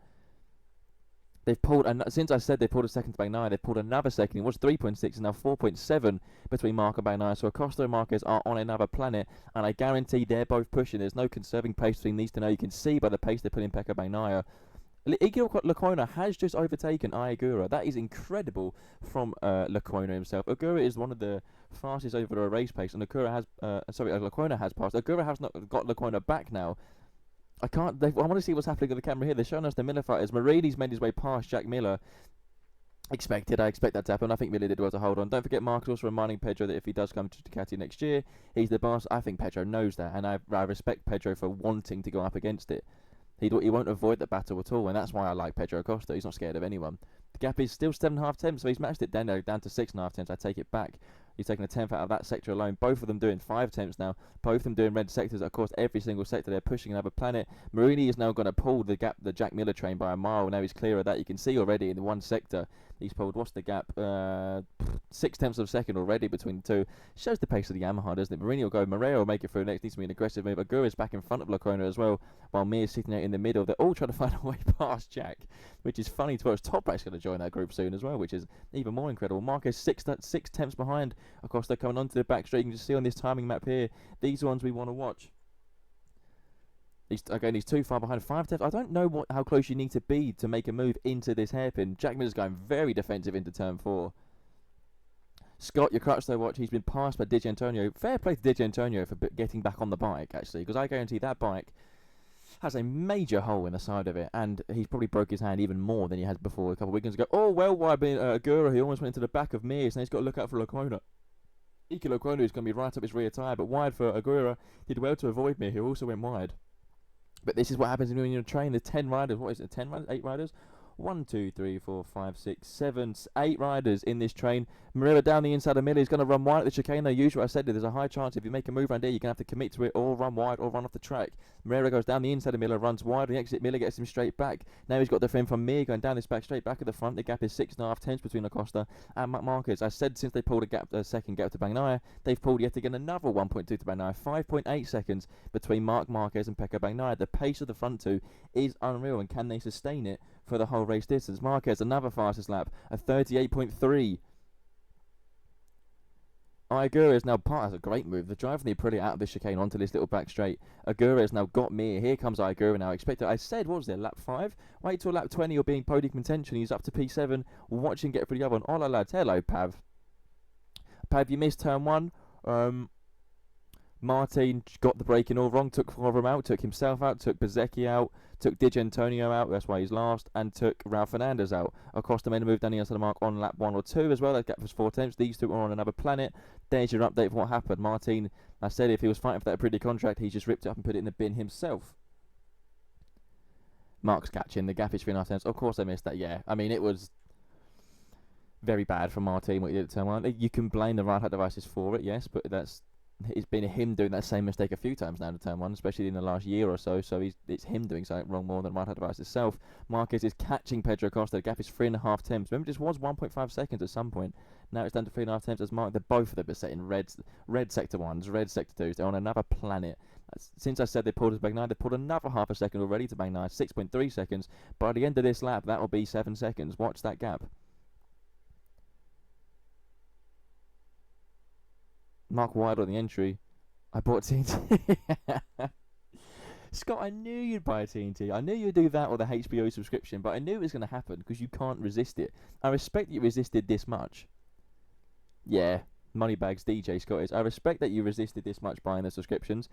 They've pulled, since I said they pulled a second to Bagnaia, they've pulled another second. It was 3.6 and now 4.7 between Marco and Bagnaia. So Acosta and Marquez are on another planet, and I guarantee they're both pushing. There's no conserving pace between these two now. You can see by the pace they're putting Pecco Bagnaia. Igor Lecuona has just overtaken Agura. That is incredible from Lecuona himself. Agura is one of the fastest over a race pace, and Lecuona has passed. Agura has not got Lecuona back now. I want to see what's happening on the camera here. They're showing us the Miller fighters. Marini's made his way past Jack Miller. I expect that to happen. I think Miller did well to hold on. Don't forget, Marquez also reminding Pedro that if he does come to Ducati next year, he's the boss. I think Pedro knows that, and I respect Pedro for wanting to go up against it. He won't avoid the battle at all, and that's why I like Pedro Acosta. He's not scared of anyone. The gap is still 7.5 tenths, so he's matched it down to 6.5 tenths. I take it back. He's taken a tenth out of that sector alone. Both of them doing 5 tenths now. Both of them doing red sectors. Of course, every single sector they're pushing another planet. Marini is now going to pull the Jack Miller train by a mile. Now he's clear of that. You can see already in the one sector he's pulled. What's the gap? 6 tenths of a second already between the two. Shows the pace of the Yamaha, doesn't it? Marini will go. Moreo will make it through next. Needs to be an aggressive move. Agura is back in front of Lecuona as well, while Mir is sitting out in the middle. They're all trying to find a way past Jack, which is funny to watch. Toprak's going to join that group soon as well, which is even more incredible. Marquez 6 tenths behind. Of course, they're coming onto the back straight. You can just see on this timing map here, these ones we want to watch. He's too far behind. 5 tenths. I don't know how close you need to be to make a move into this hairpin. Jack Miller's going very defensive into turn 4. Scott, your Crutchlow watch, he's been passed by DiGi Antonio. Fair play to DiGi Antonio for getting back on the bike, actually, because I guarantee that bike has a major hole in the side of it, and he's probably broke his hand even more than he has before a couple of weekends ago. Oh, well, why being Agura, he almost went into the back of Mir, so he's got to look out for Lecuona. Iki Lecuona is going to be right up his rear tyre, but wide for Agura. Did well to avoid Mir, who also went wide. But this is what happens when you're in a train. There's 10 riders. What is it? 10 riders? 8 riders? 1, 2, 3, 4, 5, 6, 7, 8 riders in this train. Marilla down the inside of Miller. He's going to run wide at the chicane. Though usually I said there's a high chance if you make a move around here, you're going to have to commit to it or run wide or run off the track. Marilla goes down the inside of Miller, runs wide, the exit. Miller gets him straight back. Now he's got the friend from Mir going down this back straight back at the front. The gap is 6.5 tenths between Acosta and Marquez. I said since they pulled a second gap to Bagnaia, they've pulled yet again another 1.2 to Bagnaia. 5.8 seconds between Marc Marquez and Pecco Bagnaia. The pace of the front two is unreal, and can they sustain it for the whole race distance? Marquez, another fastest lap, a 38.3. Agura is now part. That's a great move. The drive from the Aprilia out of the chicane onto this little back straight. Agura has now got Mir. Here comes Agura now. I said, what was it, lap 5? Wait till lap 20 or being podium contention. He's up to P7. Watch him get through the other one. Hola, lads. Hello, Pav. Pav, you missed turn 1. Martin got the braking all wrong, took 4 of them out, took himself out, took Bezzecchi out, took DiGi Antonio out, that's why he's last, and took Raul Fernandez out. Acosta made a move down the outside of the mark on lap 1 or 2 as well. That gap was 4 tenths. These two are on another planet. There's your update for what happened. Martin, I said if he was fighting for that Aprilia contract, he just ripped it up and put it in the bin himself. Mark's catching. The gap is 3.5 tenths. Of course I missed that, yeah. I mean, it was very bad from Martin what he did at turn 1. You can blame the right-hand devices for it, yes, but that's it's been him doing that same mistake a few times now to turn one, especially in the last year or so. So it's him doing something wrong more than right-hand device itself. Márquez is catching Pedro Acosta. The gap is 3.5 tenths. Remember, this was 1.5 seconds at some point. Now it's down to 3.5 tenths as They're both of them are set in red sector ones, red sector twos. They're on another planet. Since I said they pulled us back 9, they pulled another half a second already to bang 9, 6.3 seconds. By the end of this lap, that will be 7 seconds. Watch that gap. Mark wide on the entry. I bought TNT. Scott, I knew you'd buy a TNT. I knew you'd do that or the HBO subscription, but I knew it was going to happen because you can't resist it. I respect that you resisted this much. Yeah, Moneybags DJ Scott is. I respect that you resisted this much buying the subscriptions,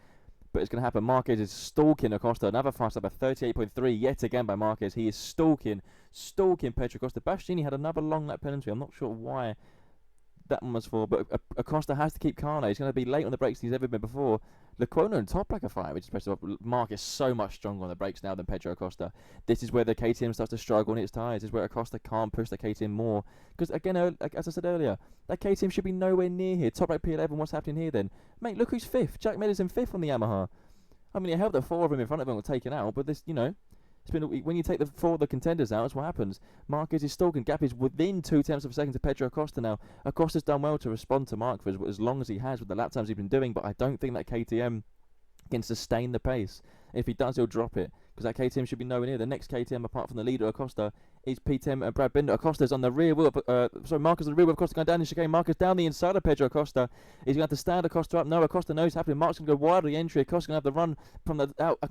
but it's going to happen. Márquez is stalking Acosta. Another fast lap of 38.3 yet again by Márquez. He is stalking Pedro Acosta. Bastianini had another long lap penalty. I'm not sure why that one was for, but Acosta has to keep calm now. He's going to be late on the brakes than he's ever been before. Lecquona on top like a fire, which is impressive. Mark is so much stronger on the brakes now than Pedro Acosta. This is where the KTM starts to struggle on its tyres. This is where Acosta can't push the KTM more. Because again, as I said earlier, that KTM should be nowhere near here. Top right P11, what's happening here then? Mate, look who's 5th. Jack Miller's in 5th on the Yamaha. I mean, it helped that 4 of them in front of him were taken out, but this, it's been when you take the 4 of the contenders out, that's what happens. Márquez is stalking. Gap is within 2 tenths of a second to Pedro Acosta now. Acosta's done well to respond to Mark for as long as he has with the lap times he's been doing, but I don't think that KTM can sustain the pace. If he does, he'll drop it, because that KTM should be nowhere near. The next KTM, apart from the leader Acosta, is P10 and Brad Binder. Acosta's on the rear wheel. Marquez on the rear wheel of Acosta going down the chicane. Marquez down the inside of Pedro Acosta. He's going to have to stand Acosta up. No, Acosta knows what's happening. Mark's going to go wide of the entry. Acosta's going to have the run from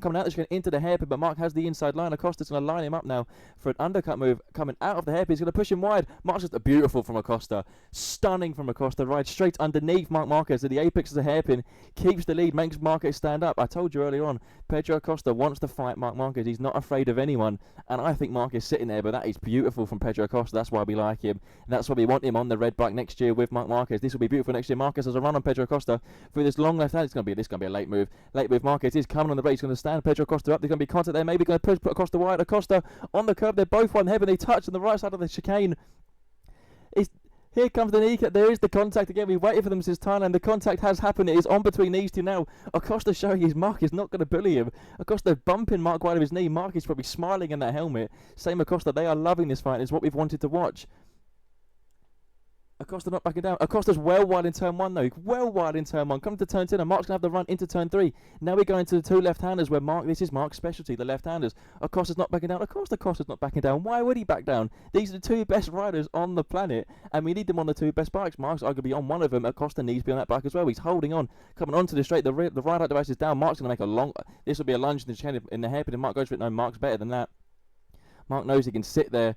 coming out the chicane into the hairpin, but Mark has the inside line. Acosta's going to line him up now for an undercut move coming out of the hairpin. He's going to push him wide. Mark's just beautiful from Acosta. Stunning from Acosta. Rides straight underneath Marc Márquez at the apex of the hairpin. Keeps the lead. Makes Márquez stand up. I told you earlier on, Pedro Acosta wants to fight Marc Márquez. He's not afraid of anyone. And I think Mark is sitting there, but that is beautiful from Pedro Acosta. That's why we like him. And that's why we want him on the red bike next year with Marc Márquez. This will be beautiful next year. Márquez has a run on Pedro Acosta through this long left hand. This is going to be a late move. Late move. Márquez is coming on the brakes. He's going to stand Pedro Acosta up. There's going to be contact there. Maybe going to put Acosta wide. Acosta on the curb. They're both one head, and they touch on the right side of the chicane. Here comes the knee cut. There is the contact again. We waited for them since Thailand. The contact has happened. It is on between these two now. Acosta showing his Mark is not going to bully him. Acosta bumping Mark wide of his knee. Mark is probably smiling in that helmet. Same Acosta. They are loving this fight. It's what we've wanted to watch. Acosta not backing down. Acosta's well wide in turn 1 though. Well wide in turn 1. Coming to turn 2 and Mark's going to have the run into turn 3. Now we're going to the 2 left-handers where this is Mark's specialty, the left-handers. Acosta's not backing down. Of course Acosta's not backing down. Why would he back down? These are the 2 best riders on the planet and we need them on the 2 best bikes. Mark's arguably on one of them. Acosta needs to be on that bike as well. He's holding on. Coming onto the straight. The ride-out device is down. Mark's going to make a long... This will be a lunge in the chain in the hairpin and Mark goes for it. No, Mark's better than that. Mark knows he can sit there.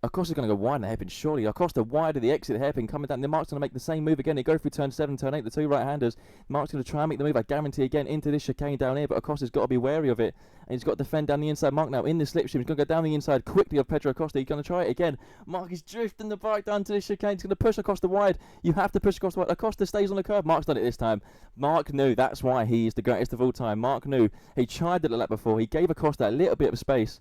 Acosta's going to go wide in the hairpin, surely. Acosta wide of the exit hairpin, coming down. Then Mark's going to make the same move again. They go through turn 7, turn 8, the 2 right-handers. Mark's going to try and make the move, I guarantee, again, into this chicane down here. But Acosta's got to be wary of it. And he's got to defend down the inside. Mark now in the slipstream. He's going to go down the inside quickly of Pedro Acosta. He's going to try it again. Mark is drifting the bike down to the chicane. He's going to push Acosta wide. You have to push Acosta wide. Acosta stays on the curve. Mark's done it this time. Mark knew that's why he is the greatest of all time. Mark knew. He tried it a lap before. He gave Acosta a little bit of space.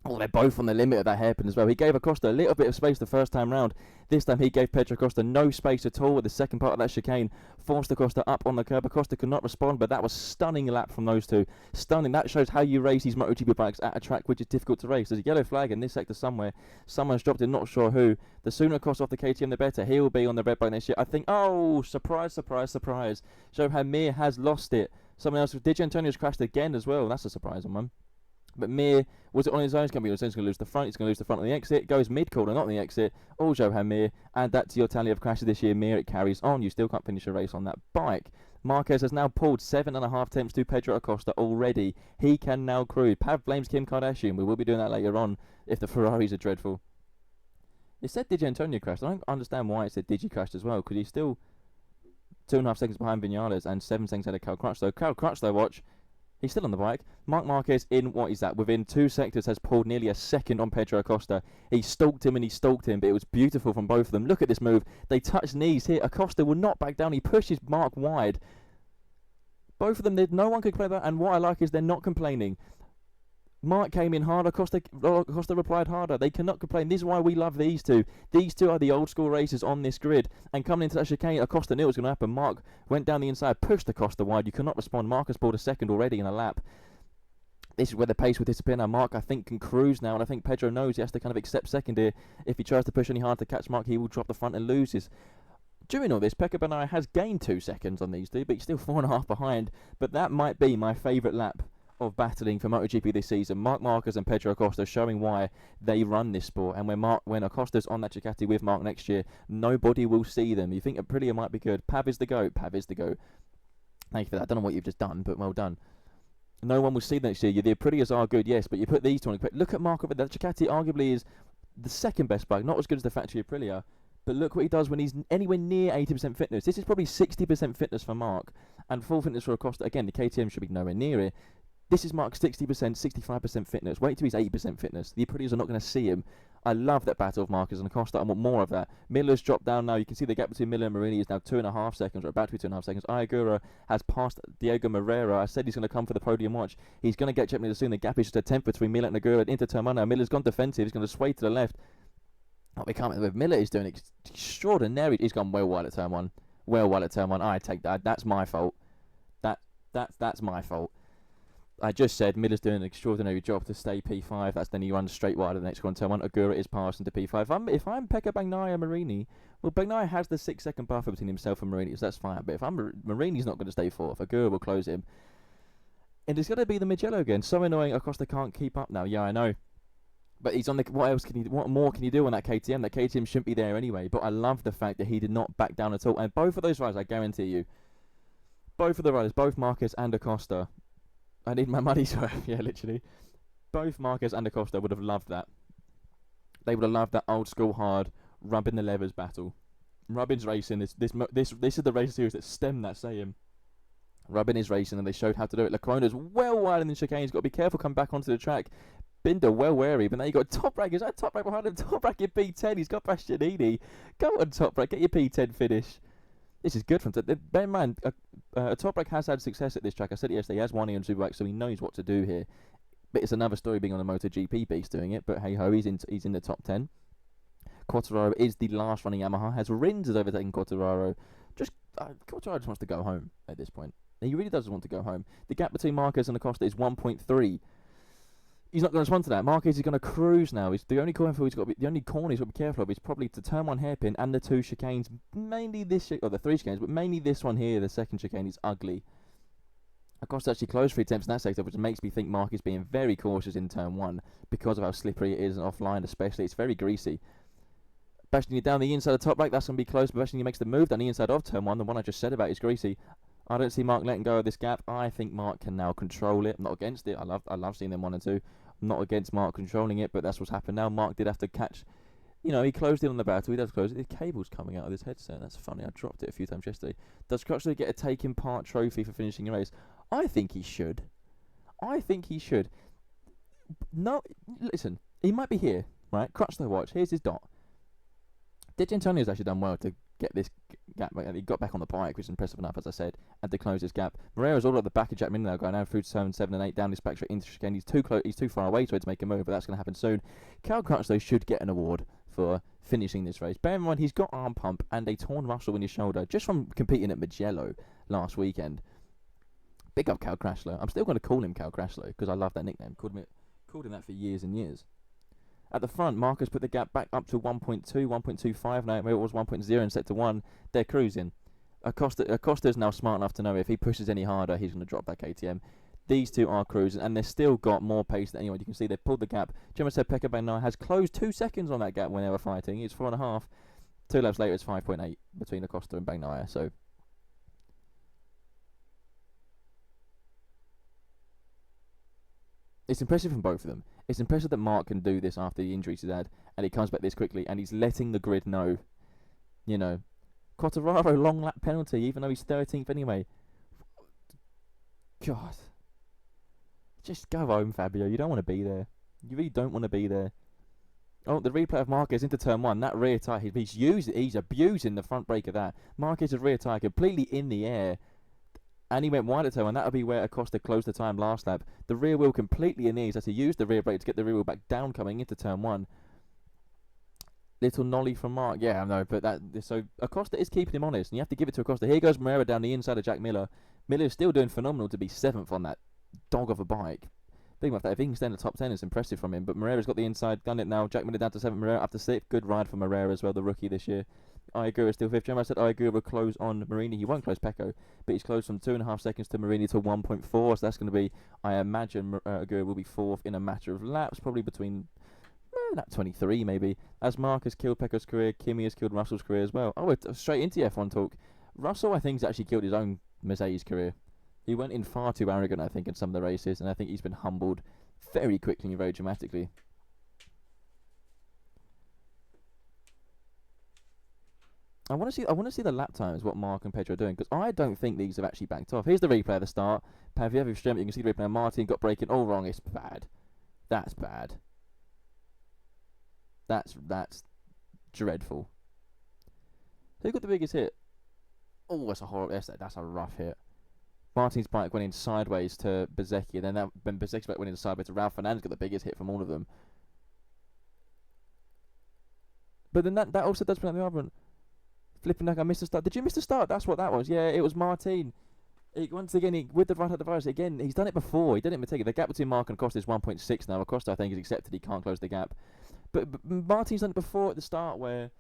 Oh, they're both on the limit of that hairpin as well. He gave Acosta a little bit of space the first time round. This time he gave Pedro Acosta no space at all with the second part of that chicane. Forced Acosta up on the curb. Acosta could not respond, but that was stunning lap from those 2. Stunning. That shows how you race these MotoGP bikes at a track which is difficult to race. There's a yellow flag in this sector somewhere. Someone's dropped it, not sure who. The sooner Acosta off the KTM, the better. He will be on the red bike next year. I think, oh, surprise, surprise, surprise. Johan Mir has lost it. Someone else, DiGi Antonelli's crashed again as well. That's a surprising one. But Mir, was it on his own? He's going to lose the front. He's going to lose the front on the exit. Goes mid-corner, not on the exit. All Johan Mir. Add that to your tally of crashes this year. Mir, it carries on. You still can't finish a race on that bike. Márquez has now pulled 7.5 tenths to Pedro Acosta already. He can now cruise. Pav blames Kim Kardashian. We will be doing that later on if the Ferraris are dreadful. It said DiGi Antonelli crashed. I don't understand why it said DiGi crashed as well, because he's still 2.5 seconds behind Vinales and 7 seconds ahead of Cal Crutchlow. Cal Crutchlow, watch. He's still on the bike. Marc Márquez in, what is that, within 2 sectors has pulled nearly a second on Pedro Acosta. He stalked him, but it was beautiful from both of them. Look at this move. They touch knees here. Acosta will not back down. He pushes Mark wide. Both of them, no one could complain about, and what I like is they're not complaining. Mark came in harder, Costa replied harder. They cannot complain. This is why we love these two. These two are the old school racers on this grid. And coming into that chicane, Acosta knew it was going to happen. Mark went down the inside, pushed Acosta wide. You cannot respond. Mark has pulled a second already in a lap. This is where the pace will disappear now. Mark, I think, can cruise now, and I think Pedro knows he has to kind of accept second here. If he tries to push any harder to catch Mark, he will drop the front and loses. During all this, Pecco Bagnaia has gained 2 seconds on these two, but he's still 4.5 behind. But that might be my favourite lap of battling for MotoGP this season. Marc Marquez and Pedro Acosta showing why they run this sport. And when Acosta's on that Ducati with Mark next year, nobody will see them. You think Aprilia might be good. Pav is the GOAT. Pav is the GOAT. Thank you for that. I don't know what you've just done, but well done. No one will see them next year. The Aprilias are good, yes, but you put these two on. Look at Mark. The Ducati arguably is the second best bike, not as good as the factory Aprilia. But look what he does when he's anywhere near 80% fitness. This is probably 60% fitness for Mark and full fitness for Acosta. Again, the KTM should be nowhere near it. This is Mark's 60%, 65% fitness. Wait till he's 80% fitness. The Aprilias are not going to see him. I love that battle of Marquez and Acosta. I want more of that. Miller's dropped down now. You can see the gap between Miller and Marini is now 2.5 seconds, or about to be 2.5 seconds. Ayagura has passed Diego Moreira. I said he's going to come for the podium watch. He's going to get checked soon. The gap is just a tenth between Miller and Agura into turn 1 now. Miller's gone defensive. He's going to sway to the left. Oh, we can't. Miller is doing extraordinary. He's gone well wide at turn 1. Well wide at turn 1. I take that. That's my fault. That's my fault. I just said Miller's doing an extraordinary job to stay P5. That's then he runs straight wide at the next one. Turn 1. Agura is passing to P5. If I'm Pecco Bagnaia Marini, well, Bagnaia has the 6-second buffer between himself and Marini, so that's fine. But if I'm Marini's not going to stay 4th. Agura will close him. And it's going to be the Mugello again. So annoying. Acosta can't keep up now. Yeah, I know. But he's on the. What more can you do on that KTM? That KTM shouldn't be there anyway. But I love the fact that he did not back down at all. And both of those riders, I guarantee you, both of the riders, both Marquez and Acosta, I need my money's worth. Yeah, literally, both Marquez and Acosta would have loved that. They would have loved that old school hard rubbing the levers battle. Rubbin's racing. This is the race series that stemmed that saying. Rubbin is racing, and they showed how to do it. Lecrona's well wide in the chicane. He's got to be careful coming back onto the track. Binder well wary, but now you got Top Rack. Is that Top Rack behind him? Top Rack in P10. He's got Bastianini. Go on, Top Rack. Get your P10 finish. This is good from bear in mind, Top Rack has had success at this track. I said it yesterday. He has won on Superbike, so he knows what to do here. But it's another story being on a MotoGP beast doing it. But hey ho, he's in the top 10. Quartararo is the last running Yamaha. Has Rins has overtaken Quartararo. Quartararo just wants to go home at this point. He really does want to go home. The gap between Marquez and Acosta is 1.3. He's not going to respond to that. Marquez is going to cruise now. The only corner he's got to be careful of is probably to turn 1 hairpin and the 2 chicanes. Mainly this, or the 3 chicanes, but mainly this one here. The second chicane is ugly. Acosta actually closed 3 attempts in that sector, which makes me think Mark is being very cautious in turn 1 because of how slippery it is and offline, especially. It's very greasy. Bastianini down the inside of Top Rack. That's going to be close. But Bastianini makes the move down the inside of turn 1. The one I just said about is greasy. I don't see Mark letting go of this gap. I think Mark can now control it. I'm not against it. I love seeing them 1 and 2. I'm not against Mark controlling it, but that's what's happened now. Mark did have to catch. He closed in on the battle. He does close it. The cable's coming out of his headset. That's funny. I dropped it a few times yesterday. Does Crutchlow get a taking part trophy for finishing a race? I think he should. No, listen. He might be here, right? Crutchlow watch. Here's his dot. Antonelli's actually done well to get this gap. He got back on the bike, which is impressive enough, as I said, and to close this gap. Moreira's all at the back of Jack Miller now, going down through turn 7 and 8, down this back straight into chicane. He's too close. He's too far away to make a move, but that's going to happen soon. Cal Crutchlow should get an award for finishing this race. Bear in mind, he's got arm pump and a torn muscle in his shoulder just from competing at Mugello last weekend. Big up Cal Crutchlow. I'm still going to call him Cal Crutchlow because I love that nickname. Called him that for years and years. At the front, Marcus put the gap back up to 1.2, 1.25 now, where it was 1.0 in sector 1. They're cruising. Acosta's now smart enough to know if he pushes any harder, he's going to drop that KTM. These two are cruising, and they've still got more pace than anyone. You can see they've pulled the gap. Gemma said Pecco Bagnaia has closed 2 seconds on that gap when they were fighting. It's 4.5. 2 laps later, it's 5.8 between Acosta and Bagnaia. So it's impressive from both of them. It's impressive that Mark can do this after the injuries he's had, and he comes back this quickly, and he's letting the grid know. Quartararo long lap penalty, even though he's 13th anyway. God. Just go home, Fabio. You don't want to be there. You really don't want to be there. Oh, the replay of Marquez into turn 1. That rear tyre, he's abusing the front brake of that. Marquez's rear tyre completely in the air. and he went wide at turn one. That would be where Acosta closed the time last lap. The rear wheel completely in ease as he used the rear brake to get the rear wheel back down coming into turn one. Little nollie from Mark. Yeah, I know, but so Acosta is keeping him honest, and you have to give it to Acosta. Here goes Moreira down the inside of Jack Miller. Miller's still doing phenomenal to be 7th on that dog of a bike. Big enough that if he can stay in the top 10, it's impressive from him. But Moreira's got the inside, done it now. Jack Miller down to 7th, Moreira up to 6th. Good ride for Moreira as well, the rookie this year. Aigua's still 5th. Remember I said Aigua will close on Marini. He won't close Pecco, but he's closed from 2.5 seconds to Marini to 1.4. So that's going to be, I imagine, Aigua will be 4th in a matter of laps, probably between lap 23 maybe. As Mark has killed Pecco's career, Kimi has killed Russell's career as well. Oh, we're straight into F1 talk. Russell, I think, has actually killed his own Mercedes career. He went in far too arrogant, I think, in some of the races, and I think he's been humbled very quickly and very dramatically. I want to see the lap times, what Mark and Pedro are doing, because I don't think these have actually backed off. Here's the replay at the start. Paviev strength, you can see the replay now. Martin got braking all wrong. It's bad. That's bad. That's dreadful. Who got the biggest hit? Oh, that's a horrible. That's a rough hit. Martin's bike went in sideways to Bezzecchi, and then Bezzecchi's bike went in sideways to Raul Fernandez, got the biggest hit from all of them. But then that also does bring up the argument. Flipping like I missed the start. Did you miss the start? That's what that was. Yeah, it was Martin. Once again, with the right-hand device, again, he's done it before. He did it in Matega. The gap between Mark and Acosta is 1.6 now. Acosta, I think, has accepted he can't close the gap. But Martin's done it before at the start where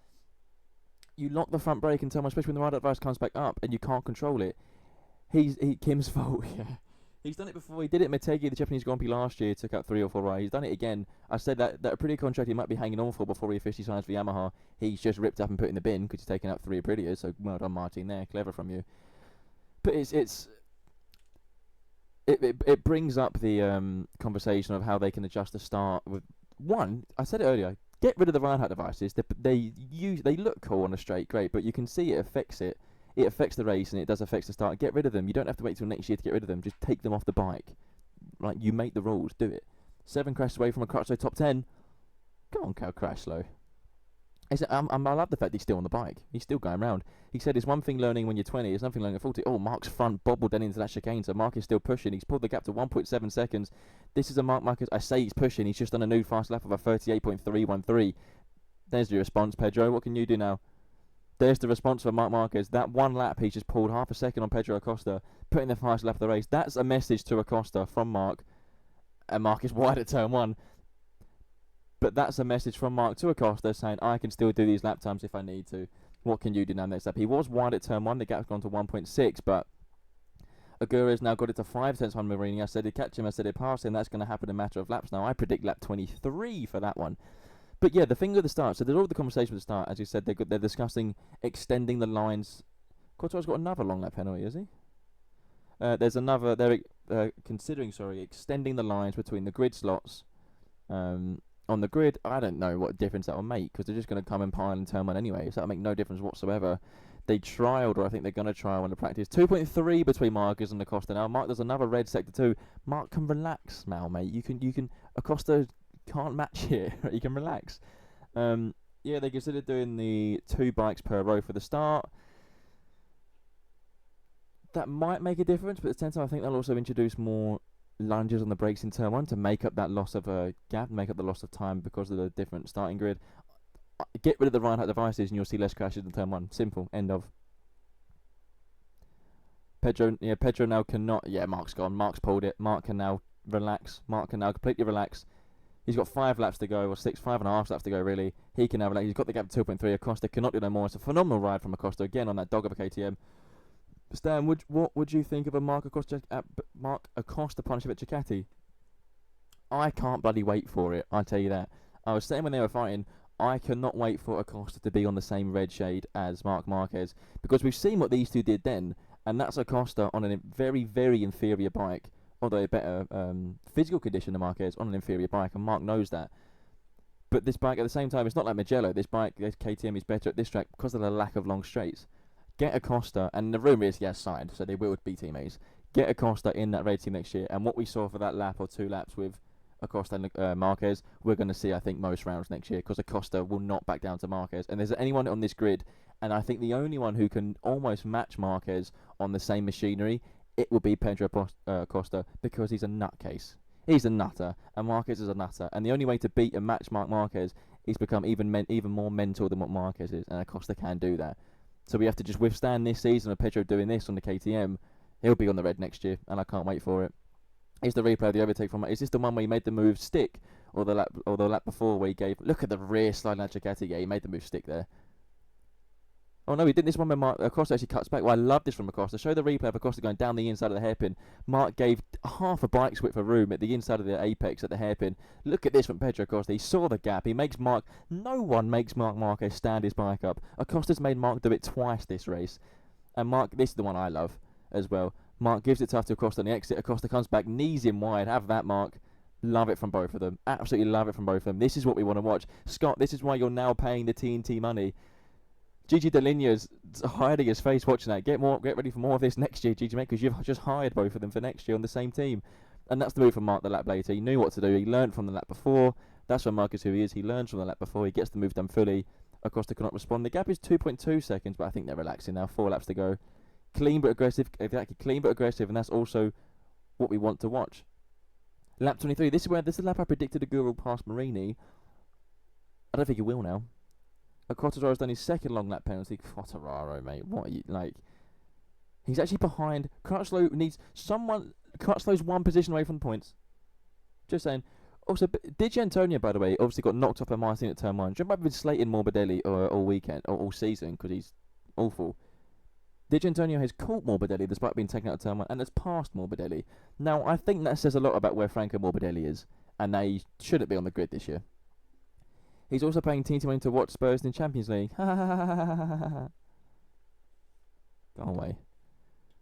you lock the front brake and turn one, especially when the right-hand device comes back up and you can't control it. Kim's fault, yeah. He's done it before. He did it at Motegi, the Japanese Grand Prix last year, took out 3 or 4 rides. He's done it again. I said that Aprilia contract he might be hanging on for before he officially signs for Yamaha. He's just ripped up and put in the bin because he's taken out 3 Aprilias, so well done, Martin, there. Clever from you. But it brings up the conversation of how they can adjust the start with one. I said it earlier. Get rid of the ride height devices. They look cool on a straight, great, but you can see it affects it. It affects the race and it does affect the start. Get rid of them. You don't have to wait till next year to get rid of them. Just take them off the bike. Like, you make the rules. Do it. 7 crashes away from a Crutchlow top 10. Go on, Cal Crutchlow. I love the fact he's still on the bike. He's still going around. He said it's one thing learning when you're 20, it's nothing learning at 40. Oh, Mark's front bobbled then into that chicane, so Mark is still pushing. He's pulled the gap to 1.7 seconds. This is a Mark Marquez. I say he's pushing. He's just done a new fast lap of a 38.313. There's the response, Pedro. What can you do now? There's the response for Marc Marquez. That one lap, he just pulled half a second on Pedro Acosta, putting the fastest lap of the race. That's a message to Acosta from Mark. And Mark is wide at turn 1. But that's a message from Mark to Acosta saying, I can still do these lap times if I need to. What can you do now next lap? He was wide at turn 1. The gap's gone to 1.6, but Aguirre's now got it to 5 tenths on Marini. I said he'd catch him. I said he'd pass him. That's going to happen in a matter of laps now. I predict lap 23 for that one. But yeah, the thing with the start, so there's all the conversation with the start. As you said, they're discussing extending the lines. Courtois got another long lap penalty, is he? There's another, they're considering, extending the lines between the grid slots. On the grid, I don't know what difference that will make, because they're just going to come and pile in turn 1 anyway, so that'll make no difference whatsoever. They trialled, or I think they're going to trial in the practice. 2.3 between Marquez and Acosta now. Mark, there's another red sector 2. Mark can relax now, mate. You can, Acosta can't match here. You can relax. Yeah, they considered doing the 2 bikes per row for the start. That might make a difference, but at the same time, I think they'll also introduce more lunges on the brakes in turn 1 to make up that loss of a gap, make up the loss of time because of the different starting grid. Get rid of the ride height devices and you'll see less crashes in turn 1. Simple. End of. Pedro now cannot. Yeah, Mark's gone. Mark's pulled it. Mark can now relax. Mark can now completely relax. He's got 5 laps to go, or 5.5 laps to go, really. He can have relax. He's got the gap to 2.3. Acosta cannot do no more. It's a phenomenal ride from Acosta, again, on that dog of a KTM. Stan, what would you think of a Mark Acosta partnership at Ducati? I can't bloody wait for it, I tell you that. I was saying when they were fighting, I cannot wait for Acosta to be on the same red shade as Marc Marquez, because we've seen what these two did then, and that's Acosta on a very, very inferior bike, although a better physical condition than Marquez on an inferior bike, and Mark knows that. But this bike, at the same time, it's not like Mugello. This bike, this KTM, is better at this track because of the lack of long straights. Get Acosta, and the rumour is he has signed, so they will be teammates. Get Acosta in that red team next year, and what we saw for that lap or 2 laps with Acosta and Marquez, we're going to see, I think, most rounds next year, because Acosta will not back down to Marquez. And there's anyone on this grid, and I think the only one who can almost match Marquez on the same machinery it would be Pedro Acosta because he's a nutcase. He's a nutter, and Márquez is a nutter. And the only way to beat and match Márquez is become even more mental than what Márquez is, and Acosta can do that. So we have to just withstand this season of Pedro doing this on the KTM. He'll be on the red next year, and I can't wait for it. Is the replay of the overtake from? Is this the one where he made the move stick, or the lap before where he gave? Look at the rear sliding out Ducati. Yeah, he made the move stick there. Oh no, he didn't. This one where Acosta actually cuts back. Well, I love this from Acosta. Show the replay of Acosta going down the inside of the hairpin. Mark gave half a bike's width of room at the inside of the apex at the hairpin. Look at this from Pedro Acosta. He saw the gap. He makes Mark. No one makes Marc Márquez stand his bike up. Acosta's made Mark do it twice this race. And Mark, this is the one I love as well. Mark gives it tough to Acosta on the exit. Acosta comes back, knees in wide. Have that, Mark. Love it from both of them. Absolutely love it from both of them. This is what we want to watch. Scott, this is why you're now paying the TNT money. Gigi Dell'Igna's hiding his face watching that. Get ready for more of this next year, Gigi, mate, because you've just hired both of them for next year on the same team. And that's the move from Mark the lap later. He knew what to do. He learned from the lap before. That's why Mark is who he is. He learns from the lap before. He gets the move done fully. Acosta cannot respond. The gap is 2.2 seconds, but I think they're relaxing now. 4 laps to go. Clean but aggressive. Exactly, clean but aggressive, and that's also what we want to watch. Lap 23. This is the lap I predicted Aguirre will pass Marini. I don't think he will now. Quartararo's done his second long lap penalty. Quartararo, mate, what are you like? He's actually behind. Crutchlow needs someone. Crutchlow's one position away from the points. Just saying. Also, DiGi Antonio, by the way, obviously got knocked off by Martin at turn 1. Do you remember I've been slating Morbidelli all weekend or all season because he's awful? DiGi Antonio has caught Morbidelli despite being taken out of turn 1 and has passed Morbidelli. Now, I think that says a lot about where Franco Morbidelli is, and they shouldn't be on the grid this year. He's also paying TNT money to watch Spurs in Champions League. Go away.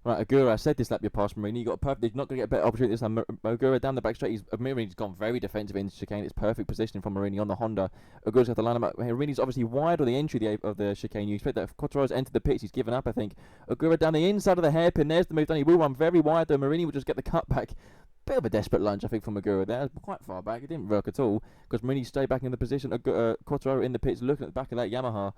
Right, Aguirre, I said this lap you're past Marini. You got a perfect. He's not going to get a better opportunity this time. Aguirre down the back straight. Marini's gone very defensive into chicane. It's perfect positioning from Marini on the Honda. Aguirre's got the line up. Marini's obviously wide on the entry of the chicane. You expect that if Quartararo's entered the pits, he's given up, I think. Aguirre down the inside of the hairpin. There's the move done. He will run very wide though. Marini will just get the cut back. Bit of a desperate lunge, I think, from Aguirre there. Quite far back. It didn't work at all because Marini stayed back in the position. Quartararo in the pits looking at the back of that Yamaha.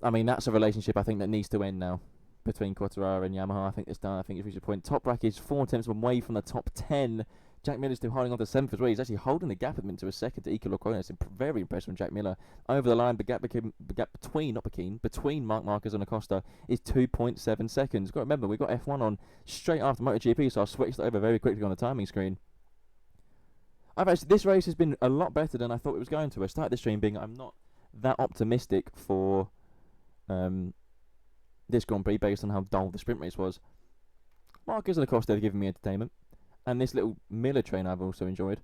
I mean, that's a relationship I think that needs to end now between Quartararo and Yamaha. I think it's done. I think it's reached a point. Top bracket is 4 tenths away from the top 10. Jack Miller's still holding on to 7th as well. He's actually holding the gap at the minute to a second to Ike Locona. It's very impressive from Jack Miller. Over the line, the gap between Marc Márquez and Acosta is 2.7 seconds. Got to remember, we've got F1 on straight after MotoGP, so I'll switch that over very quickly on the timing screen. This race has been a lot better than I thought it was going to. I started the stream being I'm not that optimistic for this Grand Prix based on how dull the sprint race was. Márquez and Acosta have given me entertainment. And this little Miller train I've also enjoyed.